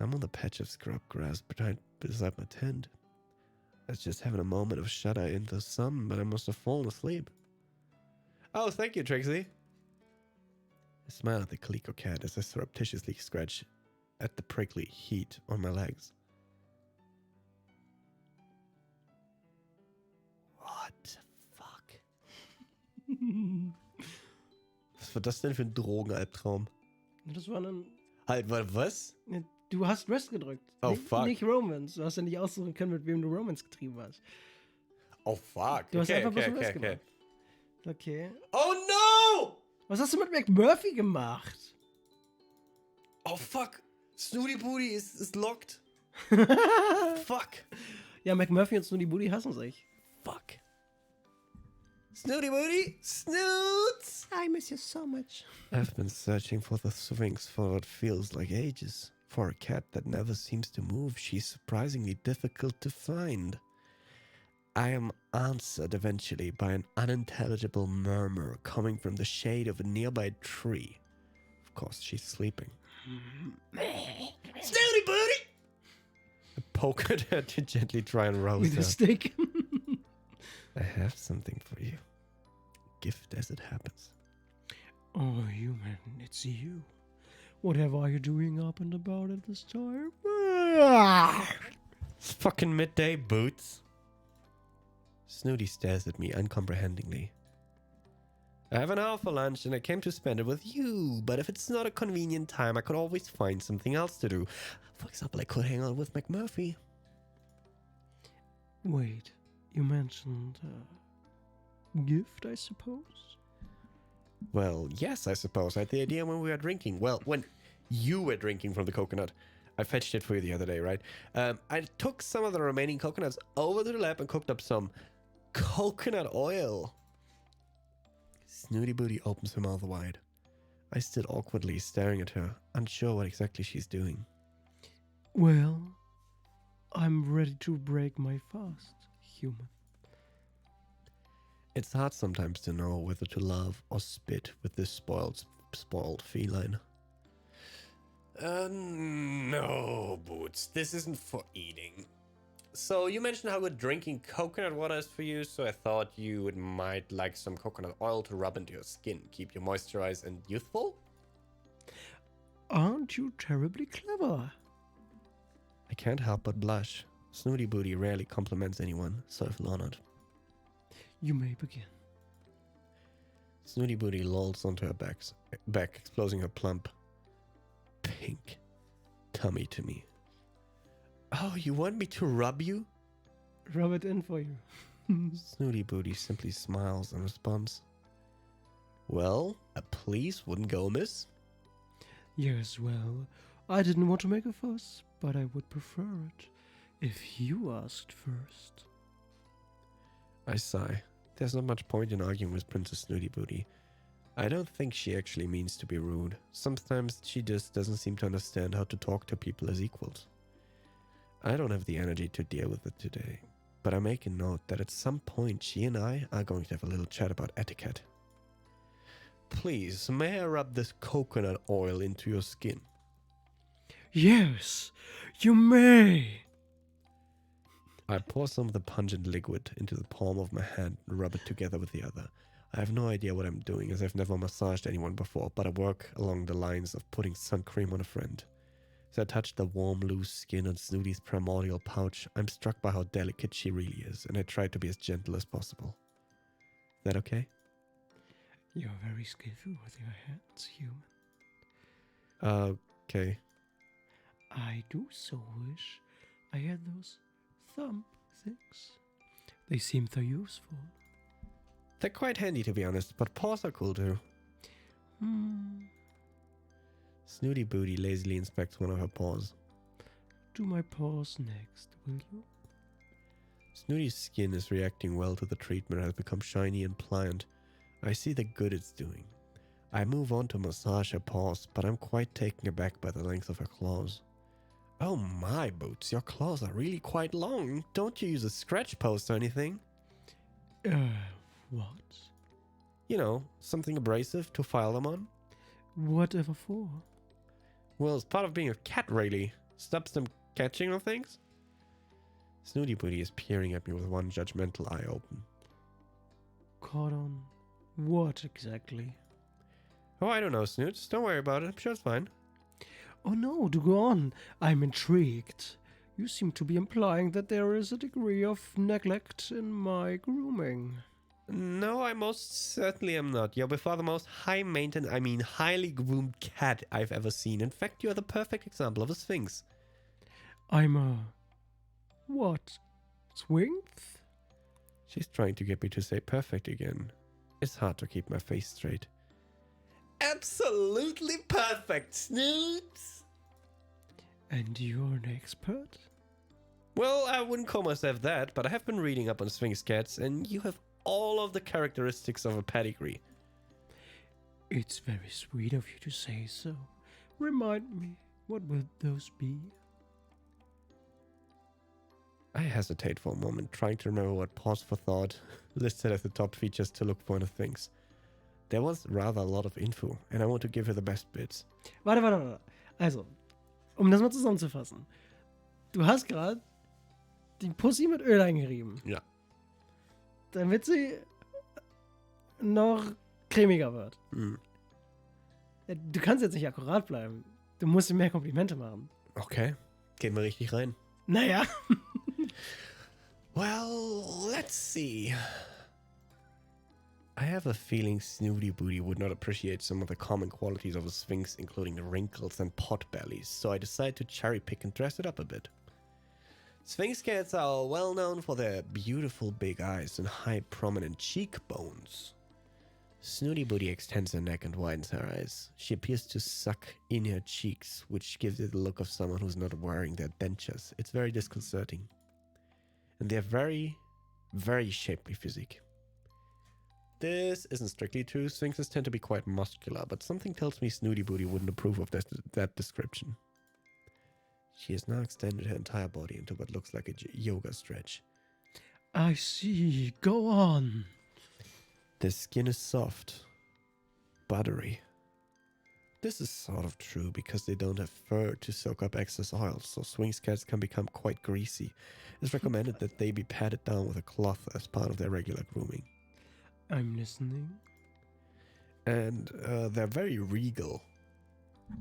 Speaker 1: I'm on the patch of scrub grass beside my tent. I was just having a moment of shudder in the sun, but I must have fallen asleep. Oh, thank you, Trixie. I smile at the calico cat as I surreptitiously scratch at the prickly heat on my legs. What the fuck? Was war das denn für ein Drogenalbtraum?
Speaker 3: Das war dann.
Speaker 1: Halt, was?
Speaker 3: Du hast Rest gedrückt.
Speaker 1: Oh,
Speaker 3: nicht,
Speaker 1: fuck.
Speaker 3: Nicht Romance. Du hast ja nicht aussuchen können, mit wem du Romance getrieben hast.
Speaker 1: Oh, fuck.
Speaker 3: Du hast einfach bloß
Speaker 1: okay.
Speaker 3: Rest gemacht. Okay.
Speaker 1: Oh, no!
Speaker 3: Was hast du mit McMurphy gemacht?
Speaker 1: Oh, fuck. Snooty Booty is locked. Fuck.
Speaker 3: Ja, McMurphy und Snooty Booty hassen sich.
Speaker 1: Fuck. Snooty Booty? Snoots!
Speaker 2: I miss you so much.
Speaker 1: I've been searching for the Sphinx for what feels like ages. For a cat that never seems to move, she's surprisingly difficult to find. I am answered eventually by an unintelligible murmur coming from the shade of a nearby tree. Of course, she's sleeping. Snooty Booty! I poke at her to gently try and rouse
Speaker 3: With
Speaker 1: her.
Speaker 3: a stick.
Speaker 1: I have something for you. Gift as it happens.
Speaker 3: Oh, human, it's you. Whatever are you doing up and about at this time?
Speaker 1: It's fucking midday, Boots. Snooty stares at me uncomprehendingly. I have an hour for lunch and I came to spend it with you, but if it's not a convenient time, I could always find something else to do. For example, I could hang out with McMurphy.
Speaker 3: Wait, you mentioned gift, I suppose?
Speaker 1: Well, yes, I suppose. I had the idea when we were drinking. Well, when you were drinking from the coconut. I fetched it for you the other day, right? I took some of the remaining coconuts over to the lab and cooked up some coconut oil. Snooty Booty opens her mouth wide. I stood awkwardly staring at her, unsure what exactly she's doing.
Speaker 3: Well, I'm ready to break my fast, human.
Speaker 1: It's hard sometimes to know whether to love or spit with this spoiled feline. No, Boots. This isn't for eating. So you mentioned how good drinking coconut water is for you, so I thought you might like some coconut oil to rub into your skin, keep you moisturized and youthful?
Speaker 3: Aren't you terribly clever?
Speaker 1: I can't help but blush. Snooty Booty rarely compliments anyone, so I feel honored.
Speaker 3: You may begin.
Speaker 1: Snooty Booty lolls onto her back, exposing her plump, pink tummy to me. Oh, you want me to rub you?
Speaker 3: Rub it in for you.
Speaker 1: Snooty Booty simply smiles and responds, well, a please wouldn't go amiss.
Speaker 3: Yes, well, I didn't want to make a fuss, but I would prefer it if you asked first.
Speaker 1: I sigh. There's not much point in arguing with Princess Snooty Booty. I don't think she actually means to be rude. Sometimes she just doesn't seem to understand how to talk to people as equals. I don't have the energy to deal with it today, but I make a note that at some point she and I are going to have a little chat about etiquette. Please, may I rub this coconut oil into your skin?
Speaker 3: Yes, you may.
Speaker 1: I pour some of the pungent liquid into the palm of my hand and rub it together with the other. I have no idea what I'm doing, as I've never massaged anyone before, but I work along the lines of putting sun cream on a friend. As I touch the warm, loose skin on Snooty's primordial pouch, I'm struck by how delicate she really is, and I try to be as gentle as possible. Is that okay?
Speaker 3: You're very skillful with your hands, human.
Speaker 1: Okay.
Speaker 3: I do so wish I had those thumb things. They seem so useful.
Speaker 1: They're quite handy, to be honest, but paws are cool too. Snooty Booty lazily inspects one of her paws.
Speaker 3: Do my paws next, will you?
Speaker 1: Snooty's skin is reacting well to the treatment and has become shiny and pliant. I see the good it's doing. I move on to massage her paws, but I'm quite taken aback by the length of her claws. Oh my, Boots, your claws are really quite long. Don't you use a scratch post or anything?
Speaker 3: What?
Speaker 1: You know, something abrasive to file them on?
Speaker 3: Whatever for?
Speaker 1: Well, it's part of being a cat, really. Stops them catching on things? Snooty Booty is peering at me with one judgmental eye open.
Speaker 3: Caught on what exactly?
Speaker 1: Oh, I don't know, Snoots. Don't worry about it. I'm sure it's fine.
Speaker 3: Oh no, do go on. I'm intrigued. You seem to be implying that there is a degree of neglect in my grooming.
Speaker 1: No, I most certainly am not. You're by far the most high-maintenance, highly groomed cat I've ever seen. In fact, you're the perfect example of a sphinx.
Speaker 3: I'm a... what? Swinth?
Speaker 1: She's trying to get me to say perfect again. It's hard to keep my face straight. Absolutely perfect, Snoots!
Speaker 3: And you're an expert?
Speaker 1: Well, I wouldn't call myself that, but I have been reading up on sphinx cats, and you have all of the characteristics of a pedigree.
Speaker 3: It's very sweet of you to say so. Remind me, what would those be?
Speaker 1: I hesitate for a moment, trying to remember what pause for thought listed as the top features to look for in a sphinx. There was rather a lot of info, and I want to give her the best bits.
Speaker 3: Warte. Also, um das mal zusammenzufassen. Du hast gerade die Pussy mit Öl eingerieben.
Speaker 1: Ja.
Speaker 3: Damit sie noch cremiger wird.
Speaker 1: Hm.
Speaker 3: Du kannst jetzt nicht akkurat bleiben. Du musst ihm mehr Komplimente machen.
Speaker 1: Okay, gehen wir richtig rein.
Speaker 3: Naja.
Speaker 1: Well, let's see. I have a feeling Snooty Booty would not appreciate some of the common qualities of a sphinx, including wrinkles and pot bellies, so I decide to cherry pick and dress it up a bit. Sphinx cats are well known for their beautiful big eyes and high prominent cheekbones. Snooty Booty extends her neck and widens her eyes. She appears to suck in her cheeks, which gives it the look of someone who's not wearing their dentures. It's very disconcerting. And they have very, very shapely physique. This isn't strictly true. Sphinxes tend to be quite muscular, but something tells me Snooty Booty wouldn't approve of that description. She has now extended her entire body into what looks like a yoga stretch.
Speaker 3: I see. Go on.
Speaker 1: The skin is soft, buttery. This is sort of true because they don't have fur to soak up excess oil, so Swings cats can become quite greasy. It's recommended that they be patted down with a cloth as part of their regular grooming.
Speaker 3: I'm listening.
Speaker 1: And they're very regal.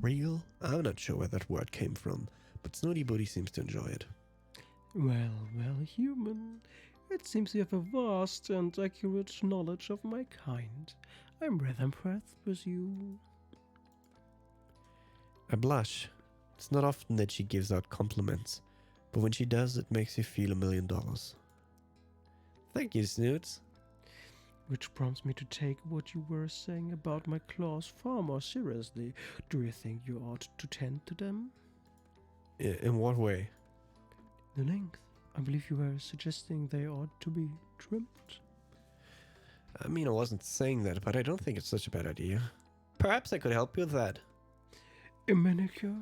Speaker 1: Regal? I'm not sure where that word came from, but Snooty Booty seems to enjoy it.
Speaker 3: Well, human. It seems you have a vast and accurate knowledge of my kind. I'm rather impressed with you.
Speaker 1: I blush. It's not often that she gives out compliments, but when she does, it makes you feel $1 million. Thank you, Snoots.
Speaker 3: Which prompts me to take what you were saying about my claws far more seriously. Do you think you ought to tend to them?
Speaker 1: In what way?
Speaker 3: The length. I believe you were suggesting they ought to be trimmed.
Speaker 1: I mean, I wasn't saying that, but I don't think it's such a bad idea. Perhaps I could help you with that.
Speaker 3: A manicure?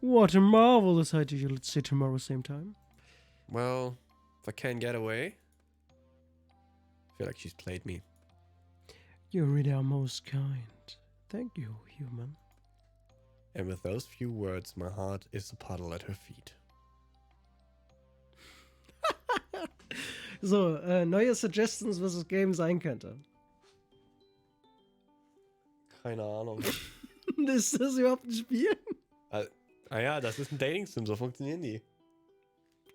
Speaker 3: What a marvelous idea. Let's say tomorrow same time.
Speaker 1: Well, if I can't get away... I feel like she's played me.
Speaker 3: You really are most kind. Thank you, human.
Speaker 1: And with those few words, my heart is a puddle at her feet.
Speaker 3: So, neue Suggestions, was das Game sein könnte.
Speaker 1: Keine Ahnung.
Speaker 3: Ist das überhaupt ein Spiel?
Speaker 1: Ja, das ist ein Dating-Sim, so funktionieren die.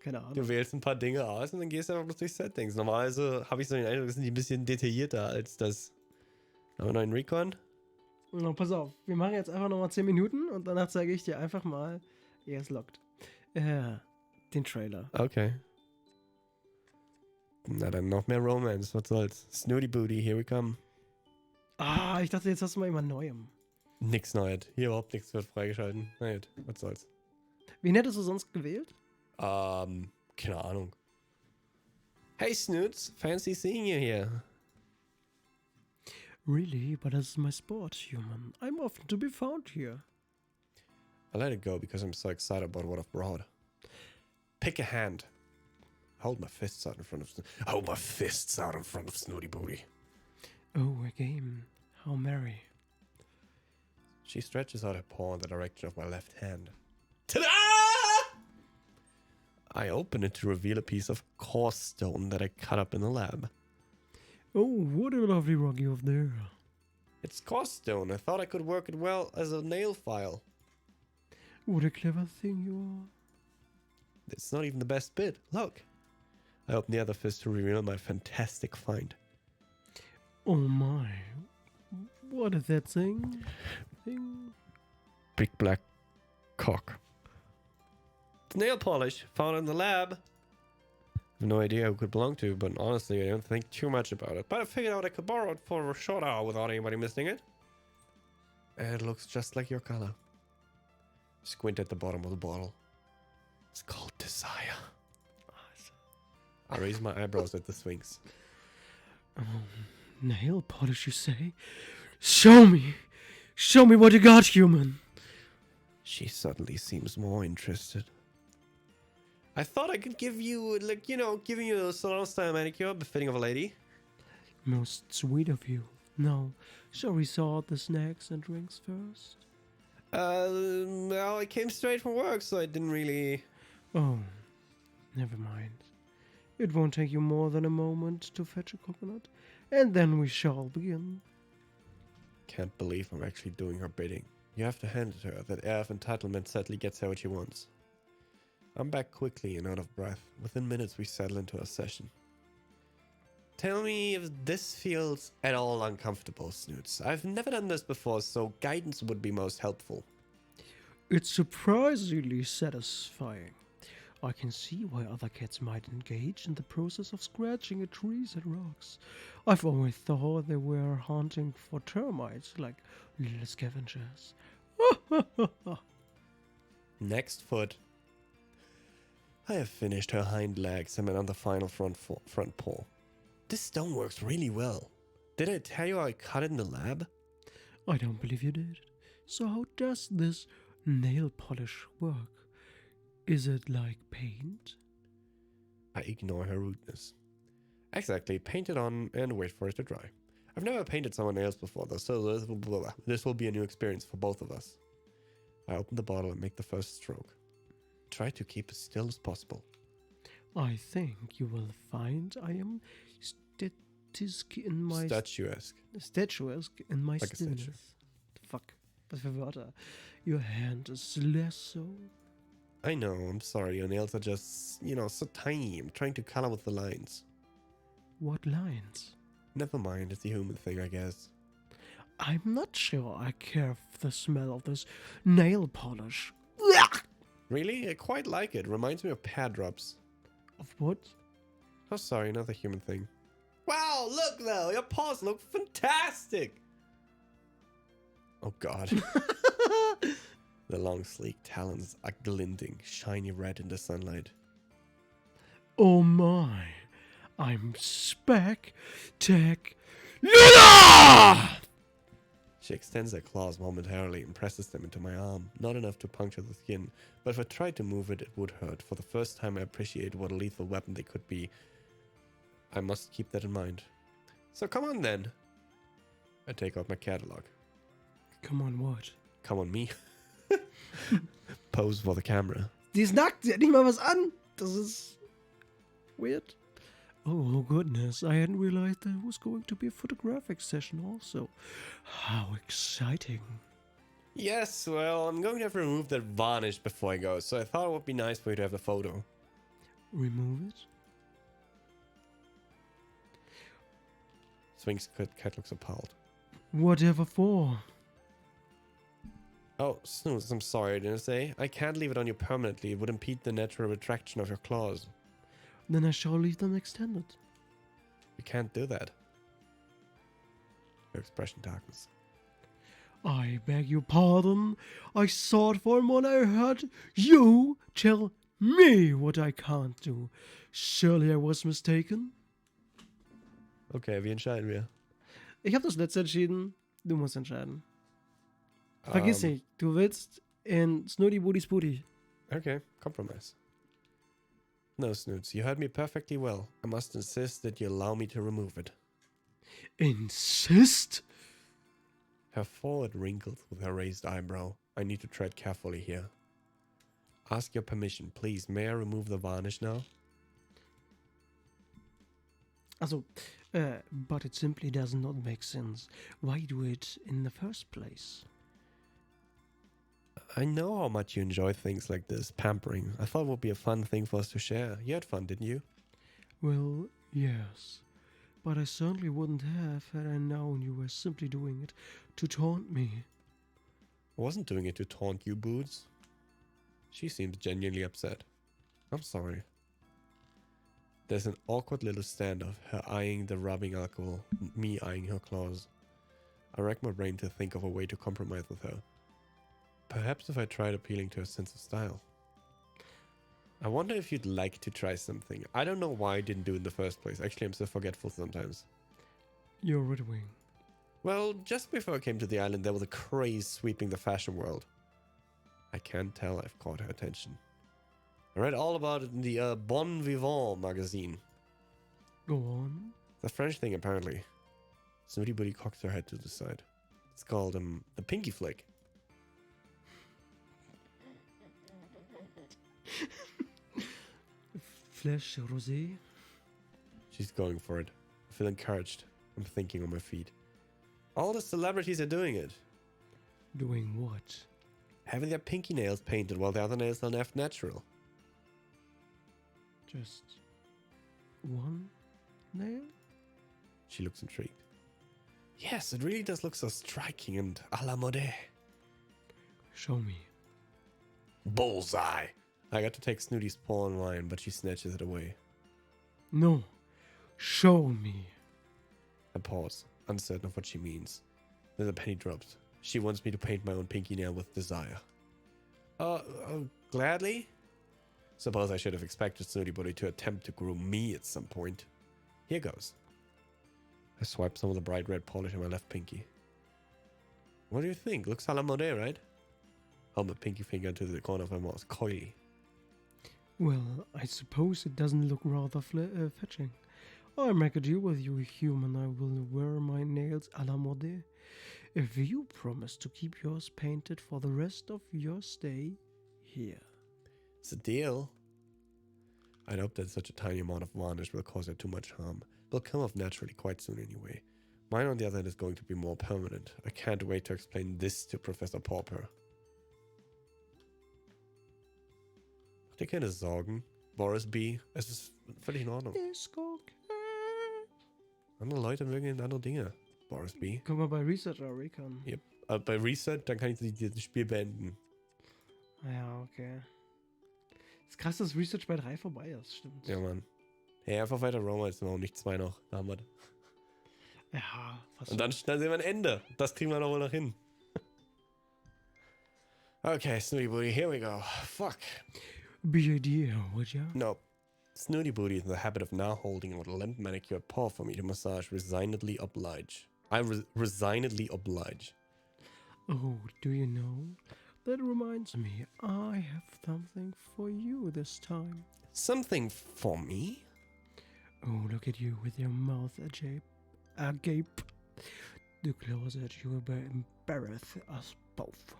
Speaker 3: Keine Ahnung.
Speaker 1: Du wählst ein paar Dinge aus und dann gehst du einfach bloß durch Settings. Normalerweise habe ich so den Eindruck, sind die ein bisschen detaillierter als das. Haben wir noch einen Recon?
Speaker 3: Na, pass auf, wir machen jetzt einfach nochmal 10 Minuten und danach zeige ich dir einfach mal, er ist lockt. Den Trailer.
Speaker 1: Okay. Na dann noch mehr Romance, was soll's. Snooty Booty, here we come.
Speaker 3: Ah, ich dachte, jetzt hast du mal jemand Neuem.
Speaker 1: Nix Neues. Hier überhaupt nichts wird freigeschalten. Na gut, was soll's.
Speaker 3: Wen hättest du sonst gewählt?
Speaker 1: Keine Ahnung. Hey Snoots, fancy seeing you here.
Speaker 3: Really? But this is my sport, human. I'm often to be found here.
Speaker 1: I let it go because I'm so excited about what I've brought. Pick a hand. Hold my fists out in front of Snooty Booty.
Speaker 3: Oh, a game. How merry.
Speaker 1: She stretches out her paw in the direction of my left hand. Ta-da! I open it to reveal a piece of coarse stone that I cut up in the lab.
Speaker 3: Oh, what a lovely rock you have there.
Speaker 1: It's coarse stone. I thought I could work it well as a nail file.
Speaker 3: What a clever thing you are.
Speaker 1: It's not even the best bit. Look. I open the other fist to reveal my fantastic find.
Speaker 3: Oh my. What is that thing?
Speaker 1: Big black cock. It's nail polish found in the lab. I have no idea who it could belong to, but honestly, I don't think too much about it. But I figured out I could borrow it for a short hour without anybody missing it. And it looks just like your color. Squint at the bottom of the bottle. It's called Desire. I raise my eyebrows at the Sphinx.
Speaker 3: Nail polish, you say? Show me! Show me what you got, human!
Speaker 1: She suddenly seems more interested. I thought I could give you, giving you a salon-style manicure befitting of a lady.
Speaker 3: Most sweet of you. Now, shall we sort the snacks and drinks first?
Speaker 1: Well, I came straight from work, so I didn't really...
Speaker 3: Oh, never mind. It won't take you more than a moment to fetch a coconut, and then we shall begin.
Speaker 1: Can't believe I'm actually doing her bidding. You have to hand it her. That air of entitlement sadly gets her what she wants. I'm back quickly and out of breath. Within minutes we settle into a session. Tell me if this feels at all uncomfortable, Snoots. I've never done this before, so guidance would be most helpful.
Speaker 3: It's surprisingly satisfying. I can see why other cats might engage in the process of scratching at trees and rocks. I've always thought they were hunting for termites, like little scavengers.
Speaker 1: Next foot. I have finished her hind legs and I'm on the final front paw. This stone works really well. Did I tell you I cut it in the lab?
Speaker 3: I don't believe you did. So how does this nail polish work? Is it like paint?
Speaker 1: I ignore her rudeness. Exactly, paint it on and wait for it to dry. I've never painted someone else before, though, so this will be a new experience for both of us. I open the bottle and make the first stroke. Try to keep as still as possible.
Speaker 3: I think you will find I am statuesque in my
Speaker 1: Like a statue.
Speaker 3: stillness. Fuck. Was für Wörter? Your hand is less so.
Speaker 1: I know, I'm sorry. Your nails are just, so tiny. I'm trying to color with the lines.
Speaker 3: What lines?
Speaker 1: Never mind, it's a human thing, I guess.
Speaker 3: I'm not sure I care for the smell of this nail polish.
Speaker 1: Really? I quite like it. Reminds me of pear drops.
Speaker 3: Of what?
Speaker 1: Oh, sorry, another human thing. Wow, look though, your paws look fantastic. Oh God. The long, sleek talons are glinting, shiny red in the sunlight.
Speaker 3: Oh my. I'm spectacular!
Speaker 1: She extends her claws momentarily and presses them into my arm. Not enough to puncture the skin, but if I tried to move it, it would hurt. For the first time, I appreciate what a lethal weapon they could be. I must keep that in mind. So come on then. I take out my catalog.
Speaker 3: Come on, what?
Speaker 1: Come on me. Pose for the camera.
Speaker 3: Die ist nackt, sie hat nicht mal was an. Das ist weird. Oh goodness, I hadn't realized there was going to be a photographic session also. How exciting.
Speaker 1: Yes, well, I'm going to have to remove that varnish before I go, so I thought it would be nice for you to have the photo.
Speaker 3: Remove it?
Speaker 1: Swing's cat looks appalled.
Speaker 3: Whatever for?
Speaker 1: Oh, Snooze, I'm sorry, didn't I say? I can't leave it on you permanently. It would impede the natural retraction of your claws.
Speaker 3: Then I shall leave them extended.
Speaker 1: You can't do that. Your expression darkens.
Speaker 3: I beg your pardon. I thought for a moment I heard you tell me what I can't do. Surely I was mistaken.
Speaker 1: Okay, wie entscheiden wir?
Speaker 3: Ich habe das letzte entschieden. Du musst entscheiden. Vergiss nicht, du willst in Snooty Booty Spooty.
Speaker 1: Okay, compromise. No, Snoots, you heard me perfectly well. I must insist that you allow me to remove it.
Speaker 3: Insist?
Speaker 1: Her forehead wrinkles with her raised eyebrow. I need to tread carefully here. Ask your permission, please. May I remove the varnish now?
Speaker 3: Also, but it simply does not make sense. Why do it in the first place?
Speaker 1: I know how much you enjoy things like this, pampering. I thought it would be a fun thing for us to share. You had fun, didn't you?
Speaker 3: Well, yes. But I certainly wouldn't have had I known you were simply doing it to taunt me.
Speaker 1: I wasn't doing it to taunt you, Boots. She seemed genuinely upset. I'm sorry. There's an awkward little standoff, her eyeing the rubbing alcohol, me eyeing her claws. I rack my brain to think of a way to compromise with her. Perhaps if I tried appealing to her sense of style. I wonder if you'd like to try something. I don't know why I didn't do it in the first place. Actually, I'm so forgetful sometimes.
Speaker 3: You're riddling.
Speaker 1: Well, just before I came to the island, there was a craze sweeping the fashion world. I can't tell I've caught her attention. I read all about it in the Bon Vivant magazine.
Speaker 3: Go on.
Speaker 1: It's a French thing, apparently. Snooty Booty cocks her head to the side. It's called the Pinky Flick.
Speaker 3: Flesh rosé.
Speaker 1: She's going for it. I feel encouraged. I'm thinking on my feet. All the celebrities are doing it.
Speaker 3: Doing what?
Speaker 1: Having their pinky nails painted while the other nails are left natural.
Speaker 3: Just one nail?
Speaker 1: She looks intrigued. Yes, it really does look so striking and a la mode.
Speaker 3: Show me.
Speaker 1: Bullseye! I got to take Snooty's paw in mine, but she snatches it away.
Speaker 3: No. Show me.
Speaker 1: I pause, uncertain of what she means. Then the penny drops. She wants me to paint my own pinky nail with desire. Gladly? Suppose I should have expected Snooty Booty to attempt to groom me at some point. Here goes. I swipe some of the bright red polish on my left pinky. What do you think? Looks a la mode, right? Hold my pinky finger to the corner of my mouth, coyly.
Speaker 3: Well, I suppose it doesn't look rather fetching. I make a deal with you, human. I will wear my nails a la mode. If you promise to keep yours painted for the rest of your stay here.
Speaker 1: It's a deal. I'd hope that such a tiny amount of varnish will cause it too much harm. It'll come off naturally quite soon anyway. Mine, on the other hand, is going to be more permanent. I can't wait to explain this to Professor Pauper. Macht dir keine Sorgen, Boris B. Es ist völlig in Ordnung. Andere Leute mögen eben andere Dinge, Boris B.
Speaker 3: Guck mal bei Research oder Recon.
Speaker 1: Yep. Bei Reset, dann kann ich das Spiel beenden.
Speaker 3: Ja, okay. Ist krass, dass Research bei 3 vorbei ist, stimmt.
Speaker 1: Ja, Mann. Hey, einfach weiter Romance noch, nicht 2 noch. Da haben wir das.
Speaker 3: Ja, fast.
Speaker 1: Und dann sehen wir ein Ende. Das kriegen wir noch wohl noch hin. Okay, Snooty Booty, here we go. Fuck.
Speaker 3: Be a dear, would ya?
Speaker 1: No. Snooty Booty is in the habit of now holding a limp manicured paw for me to massage. Resignedly oblige. I resignedly oblige.
Speaker 3: Oh, do you know? That reminds me, I have something for you this time.
Speaker 1: Something for me?
Speaker 3: Oh, look at you with your mouth agape. The closer you will embarrass us both.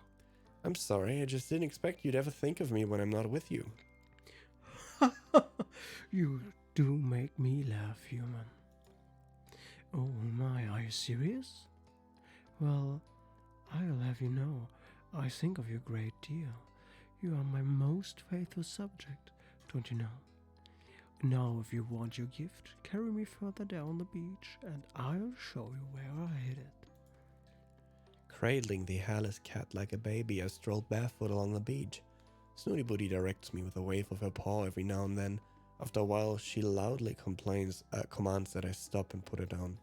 Speaker 1: I'm sorry, I just didn't expect you'd ever think of me when I'm not with you.
Speaker 3: You do make me laugh, human. Oh my, are you serious? Well, I'll have you know, I think of you a great deal. You are my most faithful subject, don't you know? Now, if you want your gift, carry me further down the beach, and I'll show you where I hid it.
Speaker 1: Cradling the hairless cat like a baby, I strolled barefoot along the beach. Snooty Booty directs me with a wave of her paw every now and then. After a while, she loudly commands that I stop and put her down.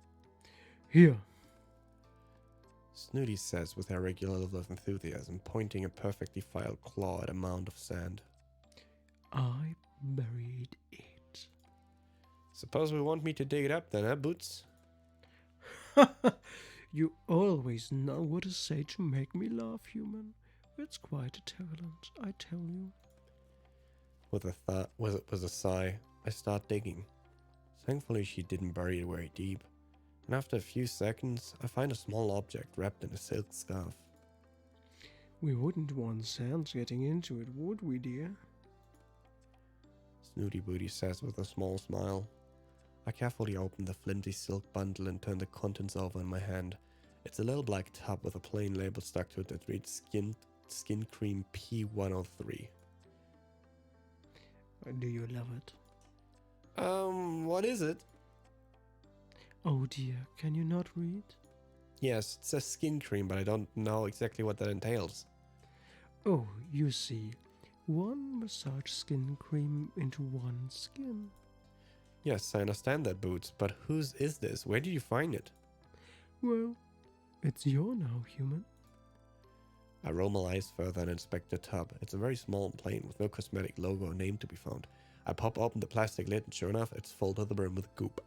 Speaker 3: Here.
Speaker 1: Snooty says with her regular level of enthusiasm, pointing a perfectly filed claw at a mound of sand.
Speaker 3: I buried it.
Speaker 1: Suppose we want me to dig it up then, huh, Boots?
Speaker 3: You always know what to say to make me laugh, human. It's quite a talent, I tell you.
Speaker 1: With a sigh, I start digging. Thankfully, she didn't bury it very deep. And after a few seconds, I find a small object wrapped in a silk scarf.
Speaker 3: We wouldn't want sand getting into it, would we, dear?
Speaker 1: Snooty Booty says with a small smile. I carefully open the flinty silk bundle and turn the contents over in my hand. It's a little black tub with a plain label stuck to it that reads Skin Cream P103.
Speaker 3: Do you love it?
Speaker 1: What is it?
Speaker 3: Oh dear, can you not read?
Speaker 1: Yes, it says skin cream, but I don't know exactly what that entails.
Speaker 3: Oh, you see, one massage skin cream into one skin.
Speaker 1: Yes, I understand that, Boots, but whose is this? Where did you find it?
Speaker 3: Well, it's your now, human.
Speaker 1: I roll my eyes further and inspect the tub. It's a very small and plain, with no cosmetic logo or name to be found. I pop open the plastic lid, and sure enough, it's full to the brim with goop.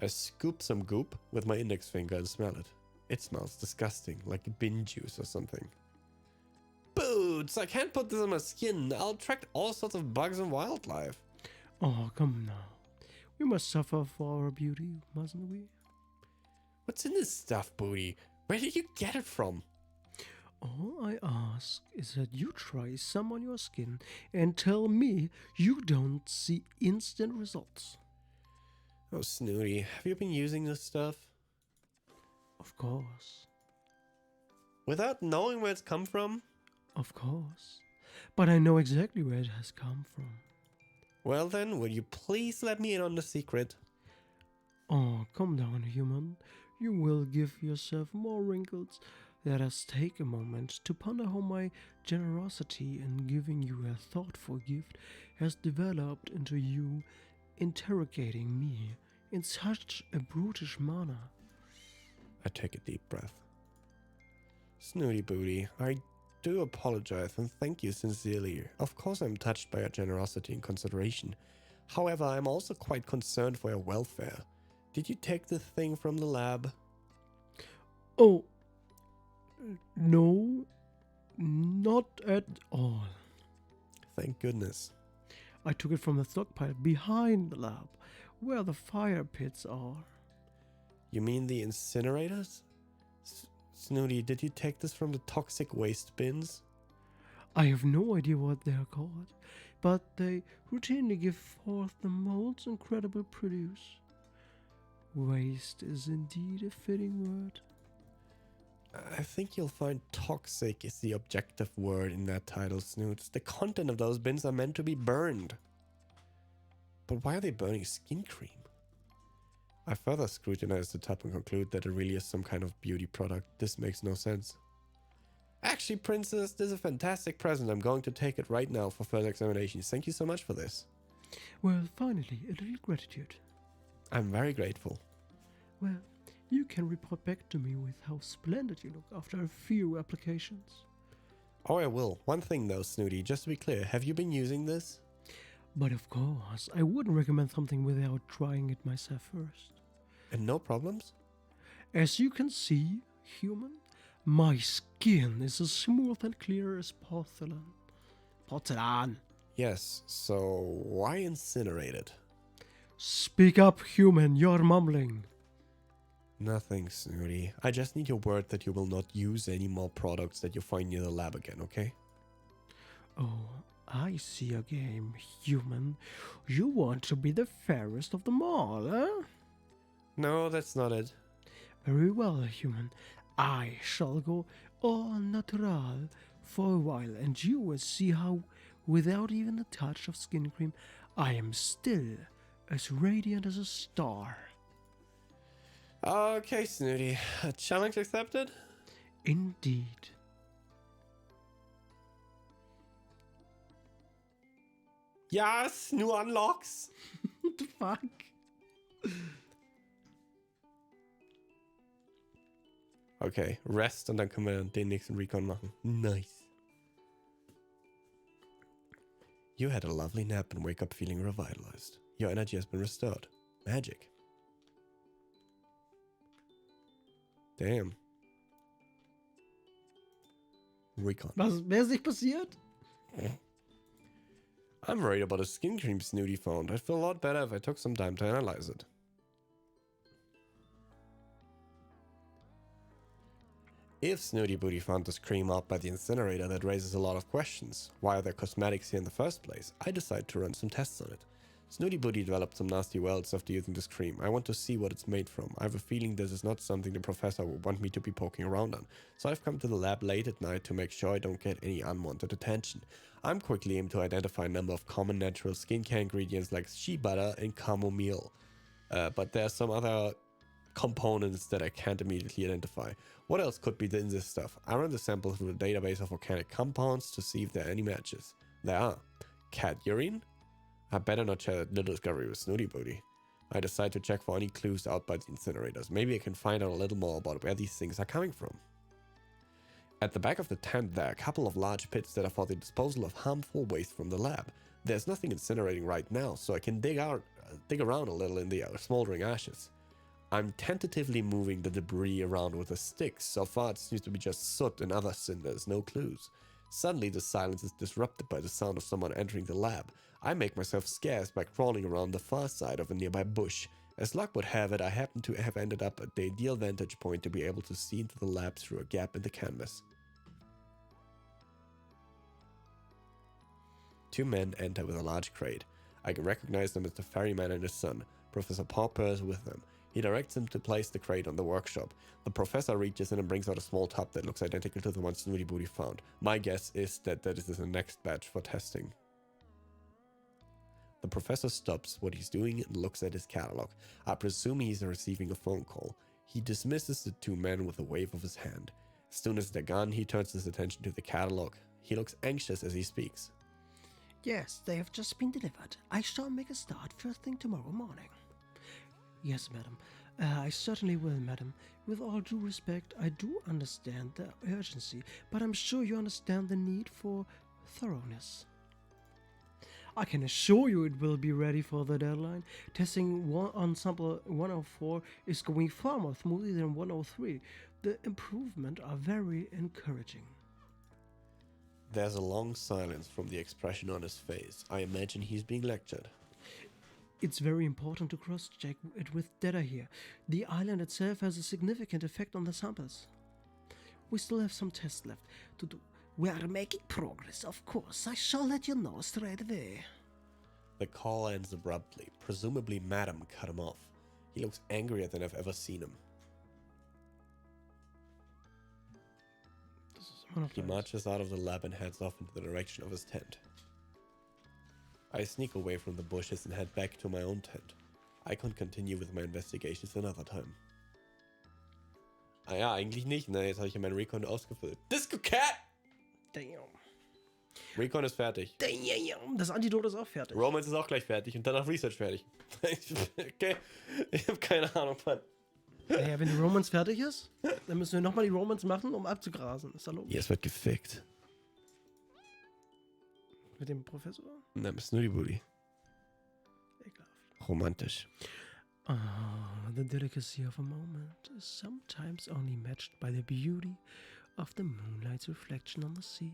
Speaker 1: I scoop some goop with my index finger and smell it. It smells disgusting, like bin juice or something. Boots, I can't put this on my skin. I'll attract all sorts of bugs and wildlife.
Speaker 3: Oh, come now. We must suffer for our beauty, mustn't we?
Speaker 1: What's in this stuff, Booty? Where did you get it from?
Speaker 3: All I ask is that you try some on your skin and tell me you don't see instant results.
Speaker 1: Oh, Snooty, have you been using this stuff?
Speaker 3: Of course.
Speaker 1: Without knowing where it's come from?
Speaker 3: Of course. But I know exactly where it has come from.
Speaker 1: Well then, will you please let me in on the secret?
Speaker 3: Oh, come down, human. You will give yourself more wrinkles. Let us take a moment to ponder how my generosity in giving you a thoughtful gift has developed into you interrogating me in such a brutish manner.
Speaker 1: I take a deep breath. Snooty Booty, I do apologize and thank you sincerely. Of course I'm touched by your generosity and consideration. However, I'm also quite concerned for your welfare. Did you take this thing from the lab?
Speaker 3: Oh, no, not at all.
Speaker 1: Thank goodness.
Speaker 3: I took it from the stockpile behind the lab, where the fire pits are.
Speaker 1: You mean the incinerators? Snooty, did you take this from the toxic waste bins?
Speaker 3: I have no idea what they are called, but they routinely give forth the most incredible produce. Waste is indeed a fitting word.
Speaker 1: I think you'll find toxic is the objective word in that title, Snoots. The content of those bins are meant to be burned. But why are they burning skin cream? I further scrutinize the tub and conclude that it really is some kind of beauty product. This makes no sense. Actually, Princess, this is a fantastic present. I'm going to take it right now for further examination. Thank you so much for this.
Speaker 3: Well, finally, a little gratitude.
Speaker 1: I'm very grateful.
Speaker 3: Well, you can report back to me with how splendid you look after a few applications.
Speaker 1: Oh, I will. One thing though, Snooty, just to be clear, have you been using this?
Speaker 3: But of course, I wouldn't recommend something without trying it myself first.
Speaker 1: And no problems?
Speaker 3: As you can see, human, my skin is as smooth and clear as porcelain. Porcelain!
Speaker 1: Yes, so why incinerate it?
Speaker 3: Speak up, human, you're mumbling.
Speaker 1: Nothing, Snooty. I just need your word that you will not use any more products that you find near the lab again, okay?
Speaker 3: Oh, I see a game, human. You want to be the fairest of them all, eh?
Speaker 1: No, that's not it.
Speaker 3: Very well, human. I shall go au natural for a while, and you will see how, without even a touch of skin cream, I am still as radiant as a star.
Speaker 1: Okay, Snooty. Challenge accepted?
Speaker 3: Indeed.
Speaker 1: Yes, new unlocks.
Speaker 3: What the fuck?
Speaker 1: Okay, rest und dann können wir den nächsten Recon machen. Nice. You had a lovely nap and wake up feeling revitalized. Your energy has been restored. Magic. Damn. Recon.
Speaker 3: Wer ist nicht passiert?
Speaker 1: I'm worried about a skin cream Snooty found. I'd feel a lot better if I took some time to analyze it. If Snooty Booty found this cream out by the incinerator, that raises a lot of questions. Why are there cosmetics here in the first place? I decide to run some tests on it. Snooty Booty developed some nasty welts after using this cream. I want to see what it's made from. I have a feeling this is not something the professor would want me to be poking around on. So I've come to the lab late at night to make sure I don't get any unwanted attention. I'm quickly able to identify a number of common natural skincare ingredients like shea butter and chamomile. But there are some other components that I can't immediately identify. What else could be in this stuff? I run the sample through the database of organic compounds to see if there are any matches. There are. Cat urine? I better not share that little discovery with Snooty Booty. I decide to check for any clues out by the incinerators. Maybe I can find out a little more about where these things are coming from. At the back of the tent there are a couple of large pits that are for the disposal of harmful waste from the lab. There's nothing incinerating right now, so I can dig around a little in the smoldering ashes. I'm tentatively moving the debris around with a stick. So far it seems to be just soot and other cinders, no clues. Suddenly the silence is disrupted by the sound of someone entering the lab. I make myself scarce by crawling around the far side of a nearby bush. As luck would have it, I happen to have ended up at the ideal vantage point to be able to see into the lab through a gap in the canvas. Two men enter with a large crate. I can recognize them as the ferryman and his son. Professor Popper is with them. He directs him to place the crate on the workshop. The professor reaches in and brings out a small tub that looks identical to the one Snooty Booty found. My guess is that this is the next batch for testing. The professor stops what he's doing and looks at his catalog. I presume he's receiving a phone call. He dismisses the two men with a wave of his hand. As soon as they're gone, he turns his attention to the catalog. He looks anxious as he speaks.
Speaker 2: Yes, they have just been delivered. I shall make a start first thing tomorrow morning.
Speaker 3: Yes, madam. I certainly will, madam. With all due respect, I do understand the urgency, but I'm sure you understand the need for thoroughness. I can assure you it will be ready for the deadline. Testing on sample 104 is going far more smoothly than 103. The improvements are very encouraging.
Speaker 1: There's a long silence from the expression on his face. I imagine he's being lectured.
Speaker 3: It's very important to cross-check it with data here. The island itself has a significant effect on the samples. We still have some tests left to do.
Speaker 2: We are making progress, of course. I shall let you know straight away.
Speaker 1: The call ends abruptly. Presumably, Madam cut him off. He looks angrier than I've ever seen him.
Speaker 3: This is one of
Speaker 1: He
Speaker 3: those.
Speaker 1: marches out of the lab and heads off into the direction of his tent. I sneak away from the bushes and head back to my own tent. I can continue with my investigations another time. Ah ja, eigentlich nicht, ne? Jetzt habe ich ja meinen Recon ausgefüllt. Disco Cat!
Speaker 3: Damn.
Speaker 1: Recon ist fertig.
Speaker 3: Damn. Das Antidot ist auch fertig.
Speaker 1: Romance ist auch gleich fertig und danach Research fertig. Okay, ich habe keine Ahnung, Mann.
Speaker 3: Naja, wenn die Romance fertig ist, dann müssen wir nochmal die Romance machen, um abzugrasen. Ist da logisch?
Speaker 1: Jetzt wird gefickt.
Speaker 3: Mit dem Professor?
Speaker 1: Na, bist nur die Booty.
Speaker 3: Ekelhaft.
Speaker 1: Romantisch.
Speaker 3: Ah, the delicacy of a moment is sometimes only matched by the beauty of the moonlight's reflection on the sea.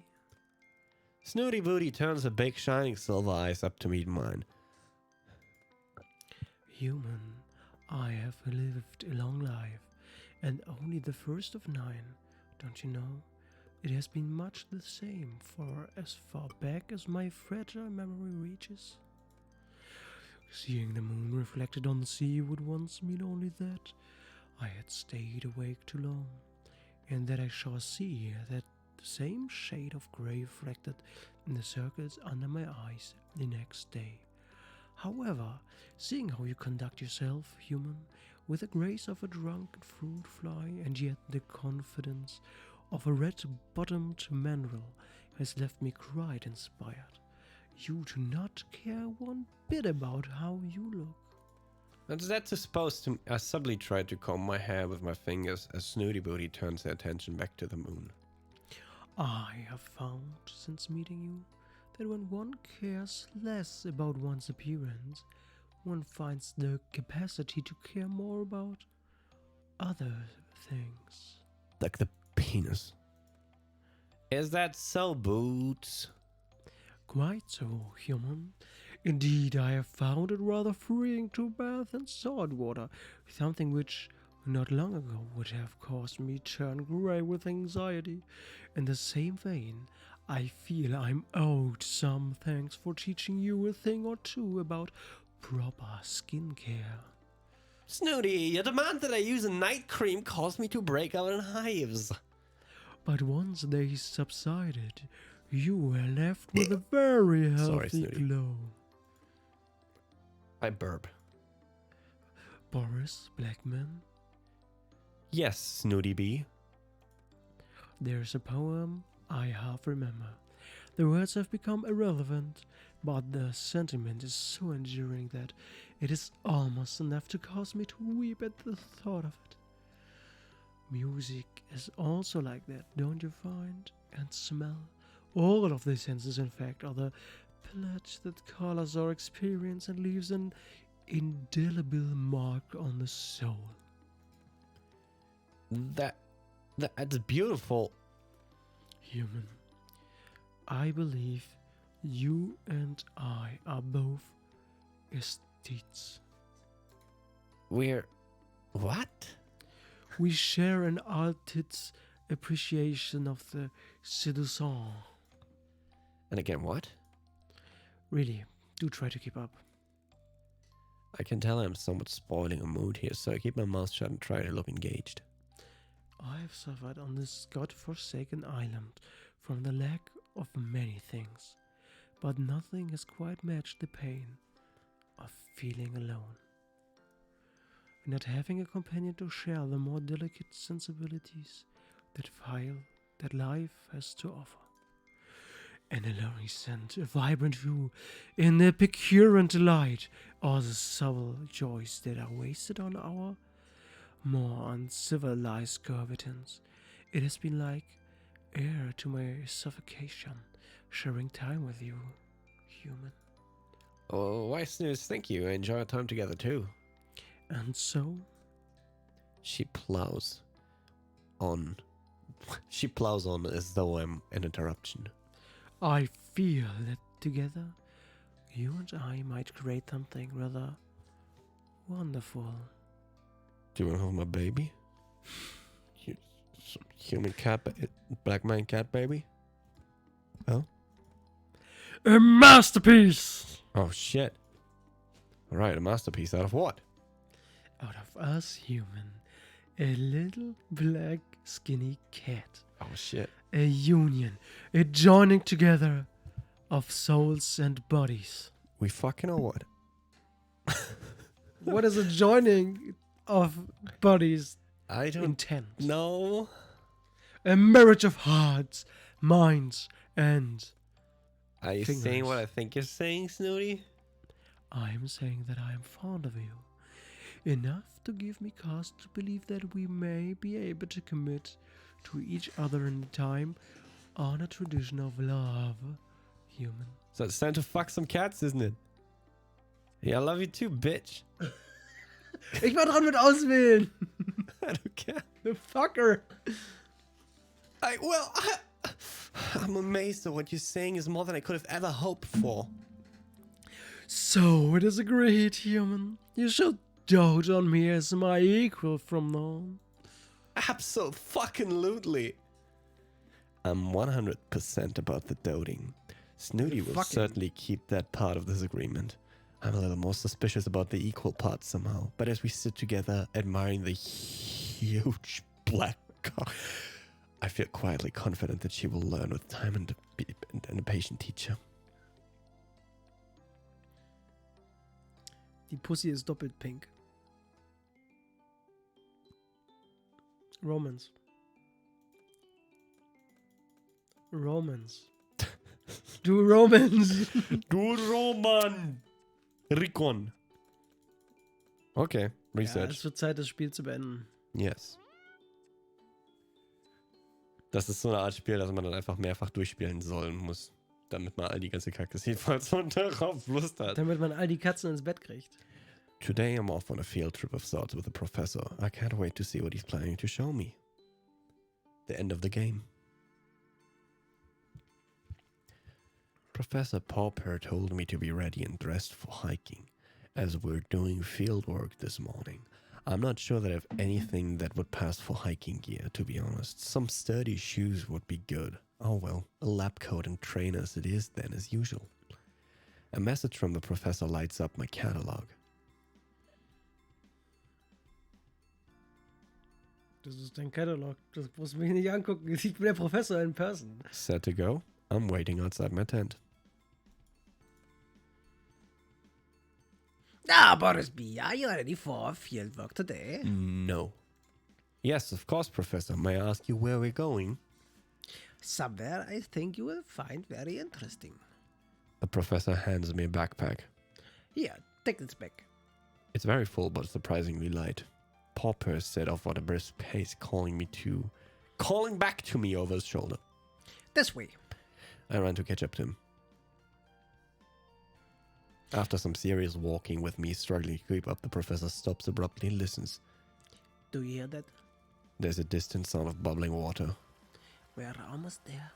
Speaker 1: Snooty Booty turns her big shining silver eyes up to meet mine.
Speaker 3: Human, I have lived a long life, and only the first of 9. Don't you know? It has been much the same for as far back as my fragile memory reaches. Seeing the moon reflected on the sea would once mean only that I had stayed awake too long, and that I shall see that the same shade of grey reflected in the circles under my eyes the next day. However, seeing how you conduct yourself, human, with the grace of a drunken fruit fly and yet the confidence of a red-bottomed mandrill, has left me quite inspired. You do not care one bit about how you look.
Speaker 1: And that's supposed to. I subtly try to comb my hair with my fingers as Snooty Booty turns her attention back to the moon.
Speaker 3: I have found, since meeting you, that when one cares less about one's appearance, one finds the capacity to care more about other things.
Speaker 1: Like the penis. Is that so, Boots?
Speaker 3: Quite so, human. Indeed, I have found it rather freeing to bathe in salt water, something which not long ago would have caused me turn grey with anxiety. In the same vein, I feel I'm owed some thanks for teaching you a thing or two about proper skincare.
Speaker 1: Snooty, your demand that I use a night cream caused me to break out in hives.
Speaker 3: But once they subsided, you were left with a very
Speaker 1: Sorry,
Speaker 3: healthy
Speaker 1: Snooty.
Speaker 3: glow.
Speaker 1: I burp.
Speaker 3: Boris Blackman,
Speaker 1: Yes, Snooty Bee.
Speaker 3: there's a poem I half remember. The words have become irrelevant, but the sentiment is so enduring that it is almost enough to cause me to weep at the thought of it. Music is also like that, don't you find? And smell. All of the senses, in fact, are the pledge that colors our experience and leaves an indelible mark on the soul.
Speaker 1: That's beautiful.
Speaker 3: Human, I believe you and I are both aesthetes.
Speaker 1: We're what?
Speaker 3: We share an artist's appreciation of the séduisant.
Speaker 1: And again, what?
Speaker 3: Really, do try to keep up.
Speaker 1: I can tell I'm somewhat spoiling a mood here, so I keep my mouth shut and try to look engaged.
Speaker 3: I have suffered on this god-forsaken island from the lack of many things, but nothing has quite matched the pain of feeling alone. Not having a companion to share the more delicate sensibilities that life has to offer. An alluring scent, a vibrant view, an epicurant delight, or the subtle joys that are wasted on our more uncivilized cohabitants. It has been like air to my suffocation, sharing time with you, human.
Speaker 1: Oh, why snooze? Thank you. I enjoy our time together too.
Speaker 3: And so,
Speaker 1: She plows on. She plows on as though I'm an interruption.
Speaker 3: I feel that together you and I might create something rather wonderful.
Speaker 1: Do you want to have my baby? Human cat, black man cat baby? Oh?
Speaker 3: A masterpiece!
Speaker 1: Oh shit. Alright, a masterpiece out of what?
Speaker 3: Out of us human, a little black skinny cat.
Speaker 1: Oh shit.
Speaker 3: A union, a joining together of souls and bodies.
Speaker 1: We fucking or what?
Speaker 3: What is a joining of bodies
Speaker 1: I don't
Speaker 3: intent?
Speaker 1: know.
Speaker 3: A marriage of hearts, minds, and
Speaker 1: Are you
Speaker 3: fingers.
Speaker 1: saying what I think you're saying, Snooty?
Speaker 3: I am saying that I am fond of you. Enough to give me cause to believe that we may be able to commit to each other in time on a tradition of love, human.
Speaker 1: So it's time to fuck some cats, isn't it? Yeah, I love you too, bitch.
Speaker 3: Ich war dran mit auswählen.
Speaker 1: I don't care.
Speaker 3: The fucker.
Speaker 1: I'm amazed that what you're saying is more than I could have ever hoped for.
Speaker 3: So it is agreed, human. You shall dote on me as my equal from now on.
Speaker 1: Absolutely. I'm 100% about the doting. Snooty will certainly keep that part of this agreement. I'm a little more suspicious about the equal part somehow, but as we sit together admiring the huge black cock, I feel quietly confident that she will learn with time and a patient teacher.
Speaker 3: Die Pussy ist doppelt pink. Romance. Du Romance.
Speaker 1: Du Roman! Rikon. Okay,
Speaker 3: Ja,
Speaker 1: Research.
Speaker 3: es wird Zeit, das Spiel zu beenden.
Speaker 1: Yes. Das ist so eine Art Spiel, dass man dann einfach mehrfach durchspielen sollen muss, damit man all die ganze Kacke sieht, falls man darauf Lust hat.
Speaker 3: Damit man all die Katzen ins Bett kriegt.
Speaker 1: Today I'm off on a field trip of sorts with the professor. I can't wait to see what he's planning to show me. The end of the game. Professor Pauper told me to be ready and dressed for hiking, as we're doing field work this morning. I'm not sure that I have anything that would pass for hiking gear, to be honest. Some sturdy shoes would be good. Oh well, a lab coat and trainers it is then, as usual. A message from the professor lights up my catalog.
Speaker 3: Das ist dein Katalog. Das musst du mich nicht angucken. Ich bin der Professor in person.
Speaker 1: Set to go? I'm waiting outside my tent.
Speaker 2: Ah, Borisby, are you ready for field work today?
Speaker 1: No. Yes, of course, Professor. May I ask you where we're going?
Speaker 2: Somewhere I think you will find very interesting.
Speaker 1: The professor hands me a backpack.
Speaker 2: Here, take this back.
Speaker 1: It's very full, but surprisingly light. Pauper set off at a brisk pace, calling back to me over his shoulder.
Speaker 2: This way.
Speaker 1: I ran to catch up to him. After some serious walking with me struggling to keep up, the professor stops abruptly and listens.
Speaker 2: Do you hear that?
Speaker 1: There's a distant sound of bubbling water.
Speaker 2: We're almost there.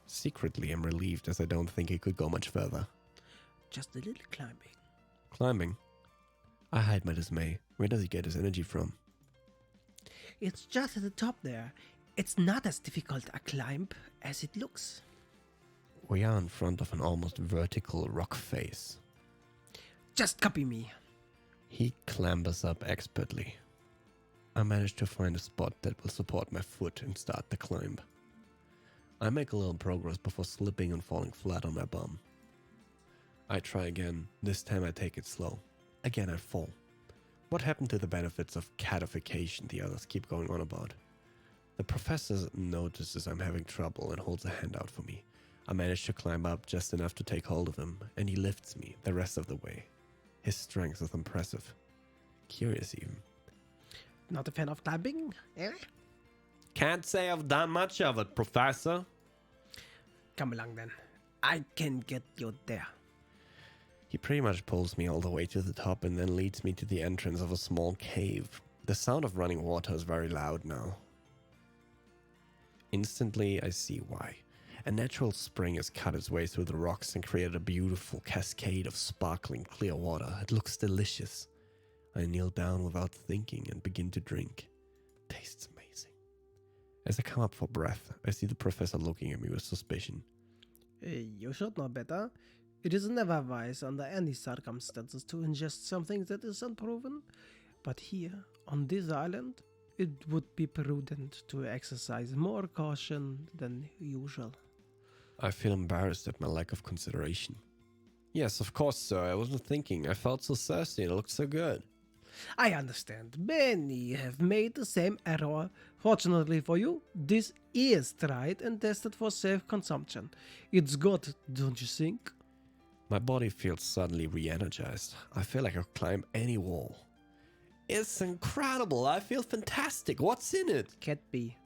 Speaker 1: Secretly, I'm relieved as I don't think he could go much further.
Speaker 2: Just a little climbing.
Speaker 1: Climbing? I hide my dismay. Where does he get his energy from?
Speaker 2: It's just at the top there. It's not as difficult a climb as it looks.
Speaker 1: We are in front of an almost vertical rock face.
Speaker 2: Just copy me.
Speaker 1: He clambers up expertly. I manage to find a spot that will support my foot and start the climb. I make a little progress before slipping and falling flat on my bum. I try again. This time I take it slow. Again I fall. What happened to the benefits of catification the others keep going on about? The professor notices I'm having trouble and holds a hand out for me. I manage to climb up just enough to take hold of him, and he lifts me the rest of the way. His strength is impressive. Curious even.
Speaker 2: Not a fan of climbing, eh?
Speaker 1: Can't say I've done much of it, Professor.
Speaker 2: Come along then. I can get you there.
Speaker 1: He pretty much pulls me all the way to the top and then leads me to the entrance of a small cave. The sound of running water is very loud now. Instantly, I see why. A natural spring has cut its way through the rocks and created a beautiful cascade of sparkling clear water. It looks delicious. I kneel down without thinking and begin to drink. Tastes amazing. As I come up for breath, I see the professor looking at me with suspicion.
Speaker 3: You should know better. It is never wise under any circumstances to ingest something that is unproven. But here, on this island, it would be prudent to exercise more caution than usual.
Speaker 1: I feel embarrassed at my lack of consideration. Yes, of course, sir. I wasn't thinking. I felt so thirsty and it looked so good.
Speaker 3: I understand. Many have made the same error. Fortunately for you, this is tried and tested for safe consumption. It's good, don't you think?
Speaker 1: My body feels suddenly re-energized. I feel like I could climb any wall. It's incredible. I feel fantastic. What's in it?
Speaker 3: Can't be.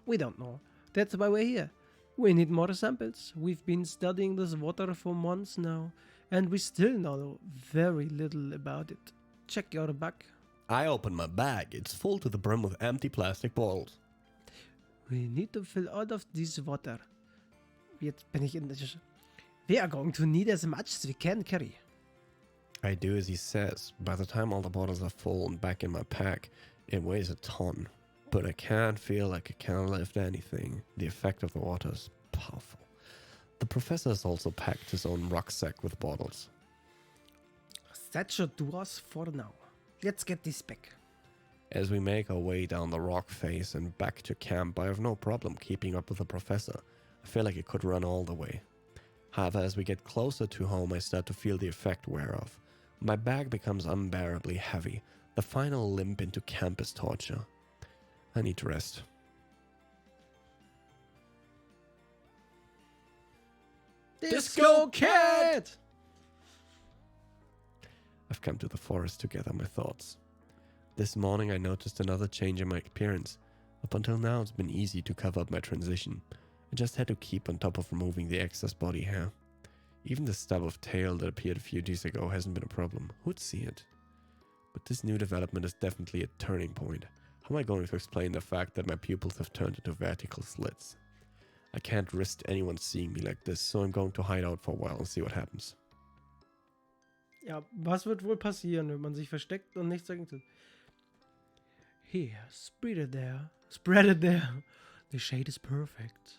Speaker 3: We don't know. That's why we're here. We need more samples. We've been studying this water for months now, and we still know very little about it. Check your bag.
Speaker 1: I open my bag. It's full to the brim with empty plastic bottles.
Speaker 3: We need to fill all of this water. Jetzt bin ich in the... We are going to need as much as we can carry.
Speaker 1: I do as he says. By the time all the bottles are full and back in my pack, it weighs a ton. But I can't feel like I can lift anything. The effect of the water is powerful. The professor has also packed his own rucksack with bottles.
Speaker 3: That should do us for now. Let's get this back.
Speaker 1: As we make our way down the rock face and back to camp, I have no problem keeping up with the professor. I feel like I could run all the way. However, as we get closer to home, I start to feel the effect wear off. My bag becomes unbearably heavy. The final limp into camp is torture. I need to rest.
Speaker 3: Disco Cat!
Speaker 1: I've come to the forest to gather my thoughts. This morning I noticed another change in my appearance. Up until now it's been easy to cover up my transition. I just had to keep on top of removing the excess body hair. Even the stub of tail that appeared a few days ago hasn't been a problem. Who'd see it? But this new development is definitely a turning point. How am I going to explain the fact that my pupils have turned into vertical slits? I can't risk anyone seeing me like this, so I'm going to hide out for a while and see what happens.
Speaker 3: Ja, was wird wohl passieren, wenn man sich versteckt und nichts dagegen tut? Here, spread it there. Spread it there. The shade is perfect.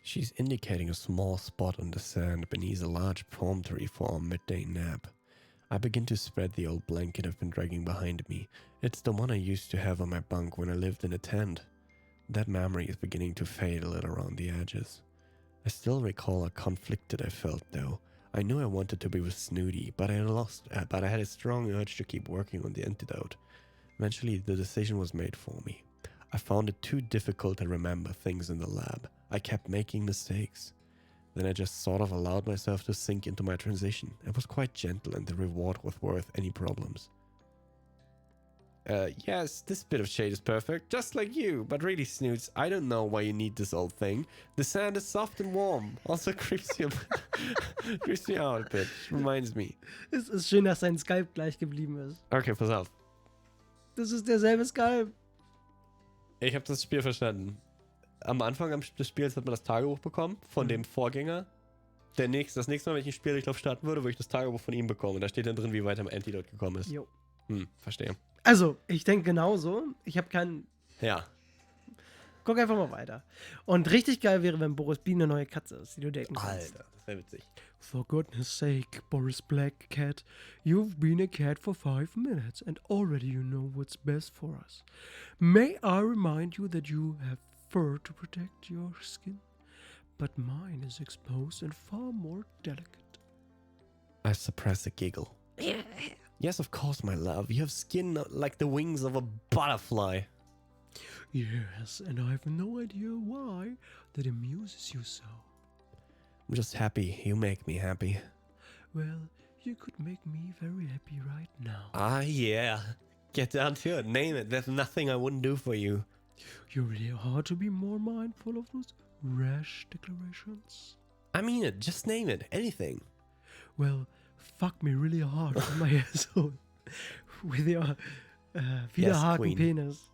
Speaker 1: She's indicating a small spot on the sand beneath a large palm tree for our midday nap. I begin to spread the old blanket I've been dragging behind me. It's the one I used to have on my bunk when I lived in a tent. That memory is beginning to fade a little around the edges. I still recall how conflicted I felt though. I knew I wanted to be with Snooty, but I had a strong urge to keep working on the antidote. Eventually, the decision was made for me. I found it too difficult to remember things in the lab. I kept making mistakes. Then I just sort of allowed myself to sink into my transition. It was quite gentle and the reward was worth any problems. Yes, this bit of shade is perfect, just like you. But really, Snoots, I don't know why you need this old thing. The sand is soft and warm. Also creeps you creeps me out a bit. Reminds me.
Speaker 3: Es ist schön, dass sein Skype gleich geblieben ist.
Speaker 1: Okay, pass auf.
Speaker 3: Das ist derselbe Skype.
Speaker 1: Ich habe das Spiel verstanden. Am Anfang des Spiels hat man das Tagebuch bekommen von dem Vorgänger. Das nächste Mal, wenn ich ein Spiel, ich glaube, starten würde ich das Tagebuch von ihm bekommen. Und da steht dann drin, wie weit er am Antidote gekommen ist.
Speaker 3: Jo.
Speaker 1: Verstehe.
Speaker 3: Also, ich denke genauso. Ich habe keinen...
Speaker 1: Ja.
Speaker 3: Guck einfach mal weiter. Und richtig geil wäre, wenn Boris Bean eine neue Katze ist, die du daten kannst.
Speaker 1: Alter, das wäre witzig.
Speaker 3: For goodness sake, Boris Black Cat, you've been a cat for 5 minutes and already you know what's best for us. May I remind you that you have fur to protect your skin, but mine is exposed and far more delicate.
Speaker 1: I suppress a giggle. Yes, of course, my love. You have skin like the wings of a butterfly.
Speaker 3: Yes, and I have no idea why that amuses you so.
Speaker 1: I'm just happy. You make me happy.
Speaker 3: Well, you could make me very happy right now.
Speaker 1: Ah, yeah. Get down to it. Name it. There's nothing I wouldn't do for you.
Speaker 3: You're really hard to be more mindful of those rash declarations.
Speaker 1: I mean it. Just name it. Anything.
Speaker 3: Well, fuck me really hard with my asshole. With your Widerhaken-Penis.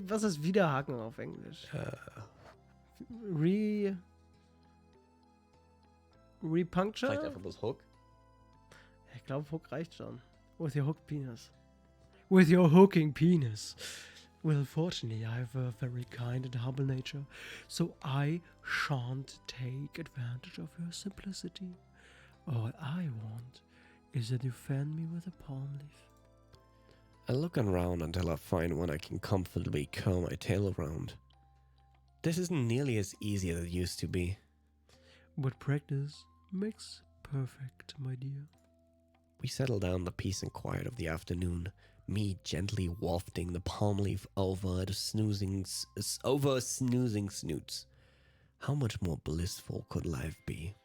Speaker 3: Was ist Widerhaken auf Englisch? Repuncture?
Speaker 1: Vielleicht einfach bloß Hook.
Speaker 3: Ich glaube, Hook reicht schon. With your hooked penis. With your hooking penis. Well, fortunately, I have a very kind and humble nature, so I shan't take advantage of your simplicity. All I want is that you fan me with a palm leaf.
Speaker 1: I look around until I find one I can comfortably curl my tail around. This isn't nearly as easy as it used to be.
Speaker 3: But practice makes perfect, my dear.
Speaker 1: We settle down the peace and quiet of the afternoon, me gently wafting the palm leaf over snoozing snoots. How much more blissful could life be?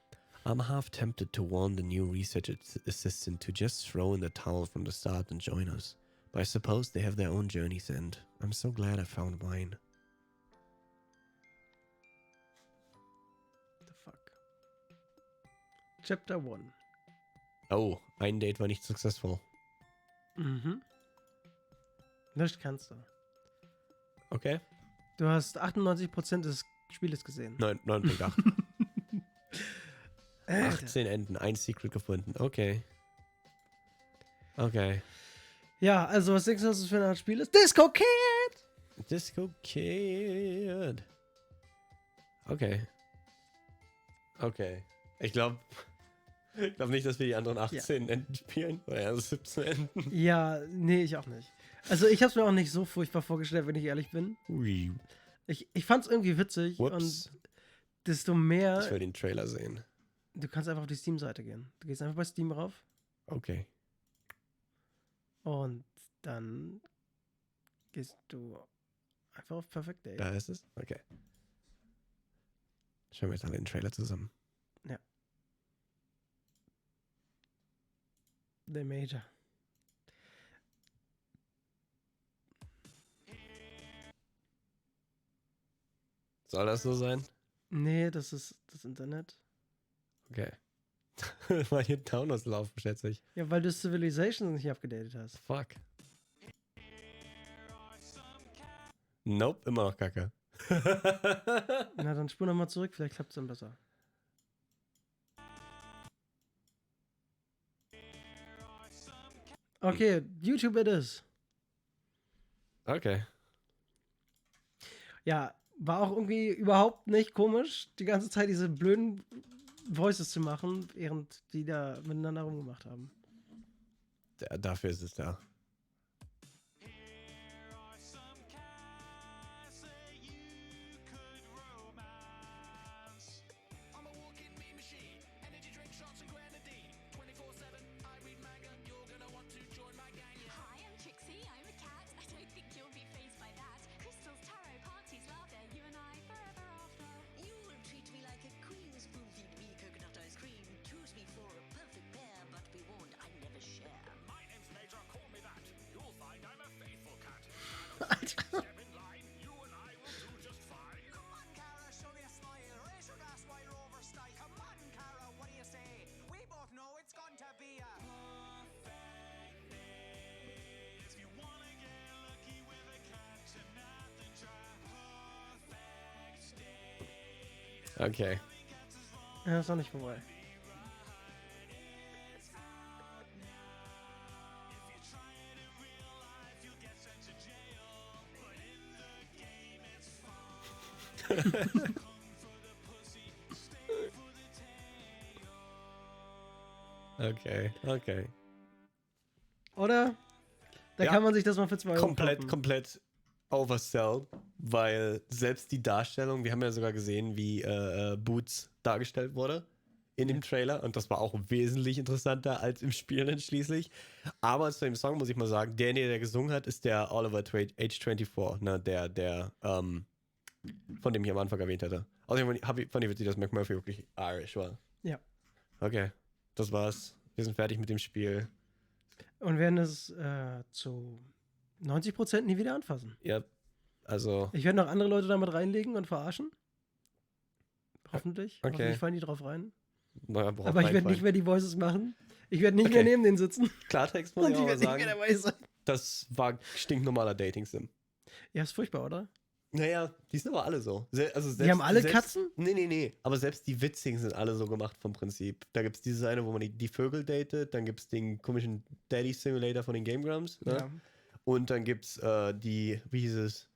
Speaker 1: I'm half tempted to warn the new research assistant to just throw in the towel from the start and join us. But I suppose they have their own journeys, and I'm so glad I found mine.
Speaker 3: The fuck? Chapter 1.
Speaker 1: Oh, ein Date war nicht successful.
Speaker 3: Mhm. Nicht kannst du.
Speaker 1: Okay.
Speaker 3: Du hast 98% des Spieles gesehen.
Speaker 1: 9,8.
Speaker 3: Alter.
Speaker 1: 18 Enden, ein Secret gefunden. Okay. Okay.
Speaker 3: Ja, also was denkst du, was das für eine Art Spiel ist? Disco Kid!
Speaker 1: Disco Kid. Okay. Okay. Ich glaube nicht, dass wir die anderen 18 Enden spielen. Oder ja, 17 Enden.
Speaker 3: Ja, nee, ich auch nicht. Also ich hab's mir auch nicht so furchtbar vorgestellt, wenn ich ehrlich bin.
Speaker 1: Ui.
Speaker 3: Ich fand's irgendwie witzig
Speaker 1: Whoops.
Speaker 3: und desto mehr...
Speaker 1: Ich will den Trailer sehen.
Speaker 3: Du kannst einfach auf die Steam-Seite gehen. Du gehst einfach bei Steam rauf
Speaker 1: Okay.
Speaker 3: und dann gehst du einfach auf Perfect Day.
Speaker 1: Da ist es? Okay. Schauen wir jetzt alle den Trailer zusammen.
Speaker 3: The Major.
Speaker 1: Soll das so sein?
Speaker 3: Nee, das ist das Internet.
Speaker 1: Okay. Weil hier Downloads laufen, schätze ich.
Speaker 3: Ja, weil du Civilization nicht abgedatet hast.
Speaker 1: Fuck. Nope, immer noch kacke.
Speaker 3: Na, dann spur nochmal zurück, vielleicht klappt es dann besser. Okay, YouTube it is.
Speaker 1: Okay.
Speaker 3: Ja, war auch irgendwie überhaupt nicht komisch, die ganze Zeit diese blöden Voices zu machen, während die da miteinander rumgemacht haben.
Speaker 1: Dafür ist es da. Okay.
Speaker 3: Ja, ist noch nicht vorbei.
Speaker 1: Okay.
Speaker 3: Oder? Da
Speaker 1: Ja.
Speaker 3: kann man sich das mal für 2 Euro kaufen.
Speaker 1: Komplett oversell, weil selbst die Darstellung, wir haben ja sogar gesehen, wie Boots dargestellt wurde in dem Trailer und das war auch wesentlich interessanter als im Spiel dann schließlich. Aber zu dem Song muss ich mal sagen, der gesungen hat, ist der Oliver Age 24, ne, der von dem ich am Anfang erwähnt hatte. Außerdem fand ich witzig, dass McMurphy wirklich Irish war.
Speaker 3: Ja.
Speaker 1: Okay, das war's. Wir sind fertig mit dem Spiel.
Speaker 3: Und werden es zu 90% nie wieder anfassen.
Speaker 1: Ja, also...
Speaker 3: Ich werde noch andere Leute damit reinlegen und verarschen. Hoffentlich.
Speaker 1: Okay.
Speaker 3: Hoffentlich fallen die drauf rein.
Speaker 1: Aber
Speaker 3: Aber ich werde nicht mehr die Voices machen. Ich werde nicht mehr neben denen sitzen.
Speaker 1: Klartext muss
Speaker 3: Und
Speaker 1: ich
Speaker 3: ich
Speaker 1: auch mal
Speaker 3: werde nicht
Speaker 1: sagen.
Speaker 3: mehr dabei sein.
Speaker 1: Das war stinknormaler Dating-Sim.
Speaker 3: Ja, ist furchtbar, oder?
Speaker 1: Naja, die sind aber alle so.
Speaker 3: Die haben alle Katzen?
Speaker 1: Nee. Aber selbst die witzigen sind alle so gemacht vom Prinzip. Da gibt es diese eine, wo man die Vögel datet. Dann gibt es den komischen Daddy Simulator von den Game Grumps. Ne?
Speaker 3: Ja.
Speaker 1: Und dann gibt es wie hieß es?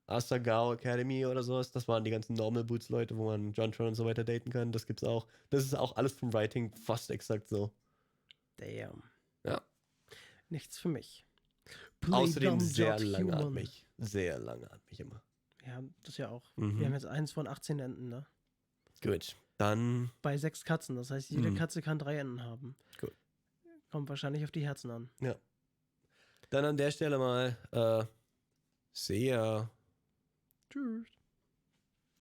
Speaker 1: Asagao Academy oder sowas. Das waren die ganzen Normal Boots Leute, wo man John Tron und so weiter daten kann. Das gibt's auch. Das ist auch alles vom Writing fast exakt so.
Speaker 3: Damn.
Speaker 1: Ja.
Speaker 3: Nichts für mich.
Speaker 1: Außerdem
Speaker 3: dumb,
Speaker 1: sehr
Speaker 3: not
Speaker 1: langatmig. Sehr langatmig immer.
Speaker 3: Ja, das ja auch.
Speaker 1: Mhm.
Speaker 3: Wir haben jetzt 1 von 18 Enden, ne?
Speaker 1: Gut. Dann.
Speaker 3: Bei 6 Katzen. Das heißt, jede Katze kann 3 Enden haben.
Speaker 1: Gut.
Speaker 3: Kommt wahrscheinlich auf die Herzen an.
Speaker 1: Ja. Dann an der Stelle mal sehr.
Speaker 3: Tschüss.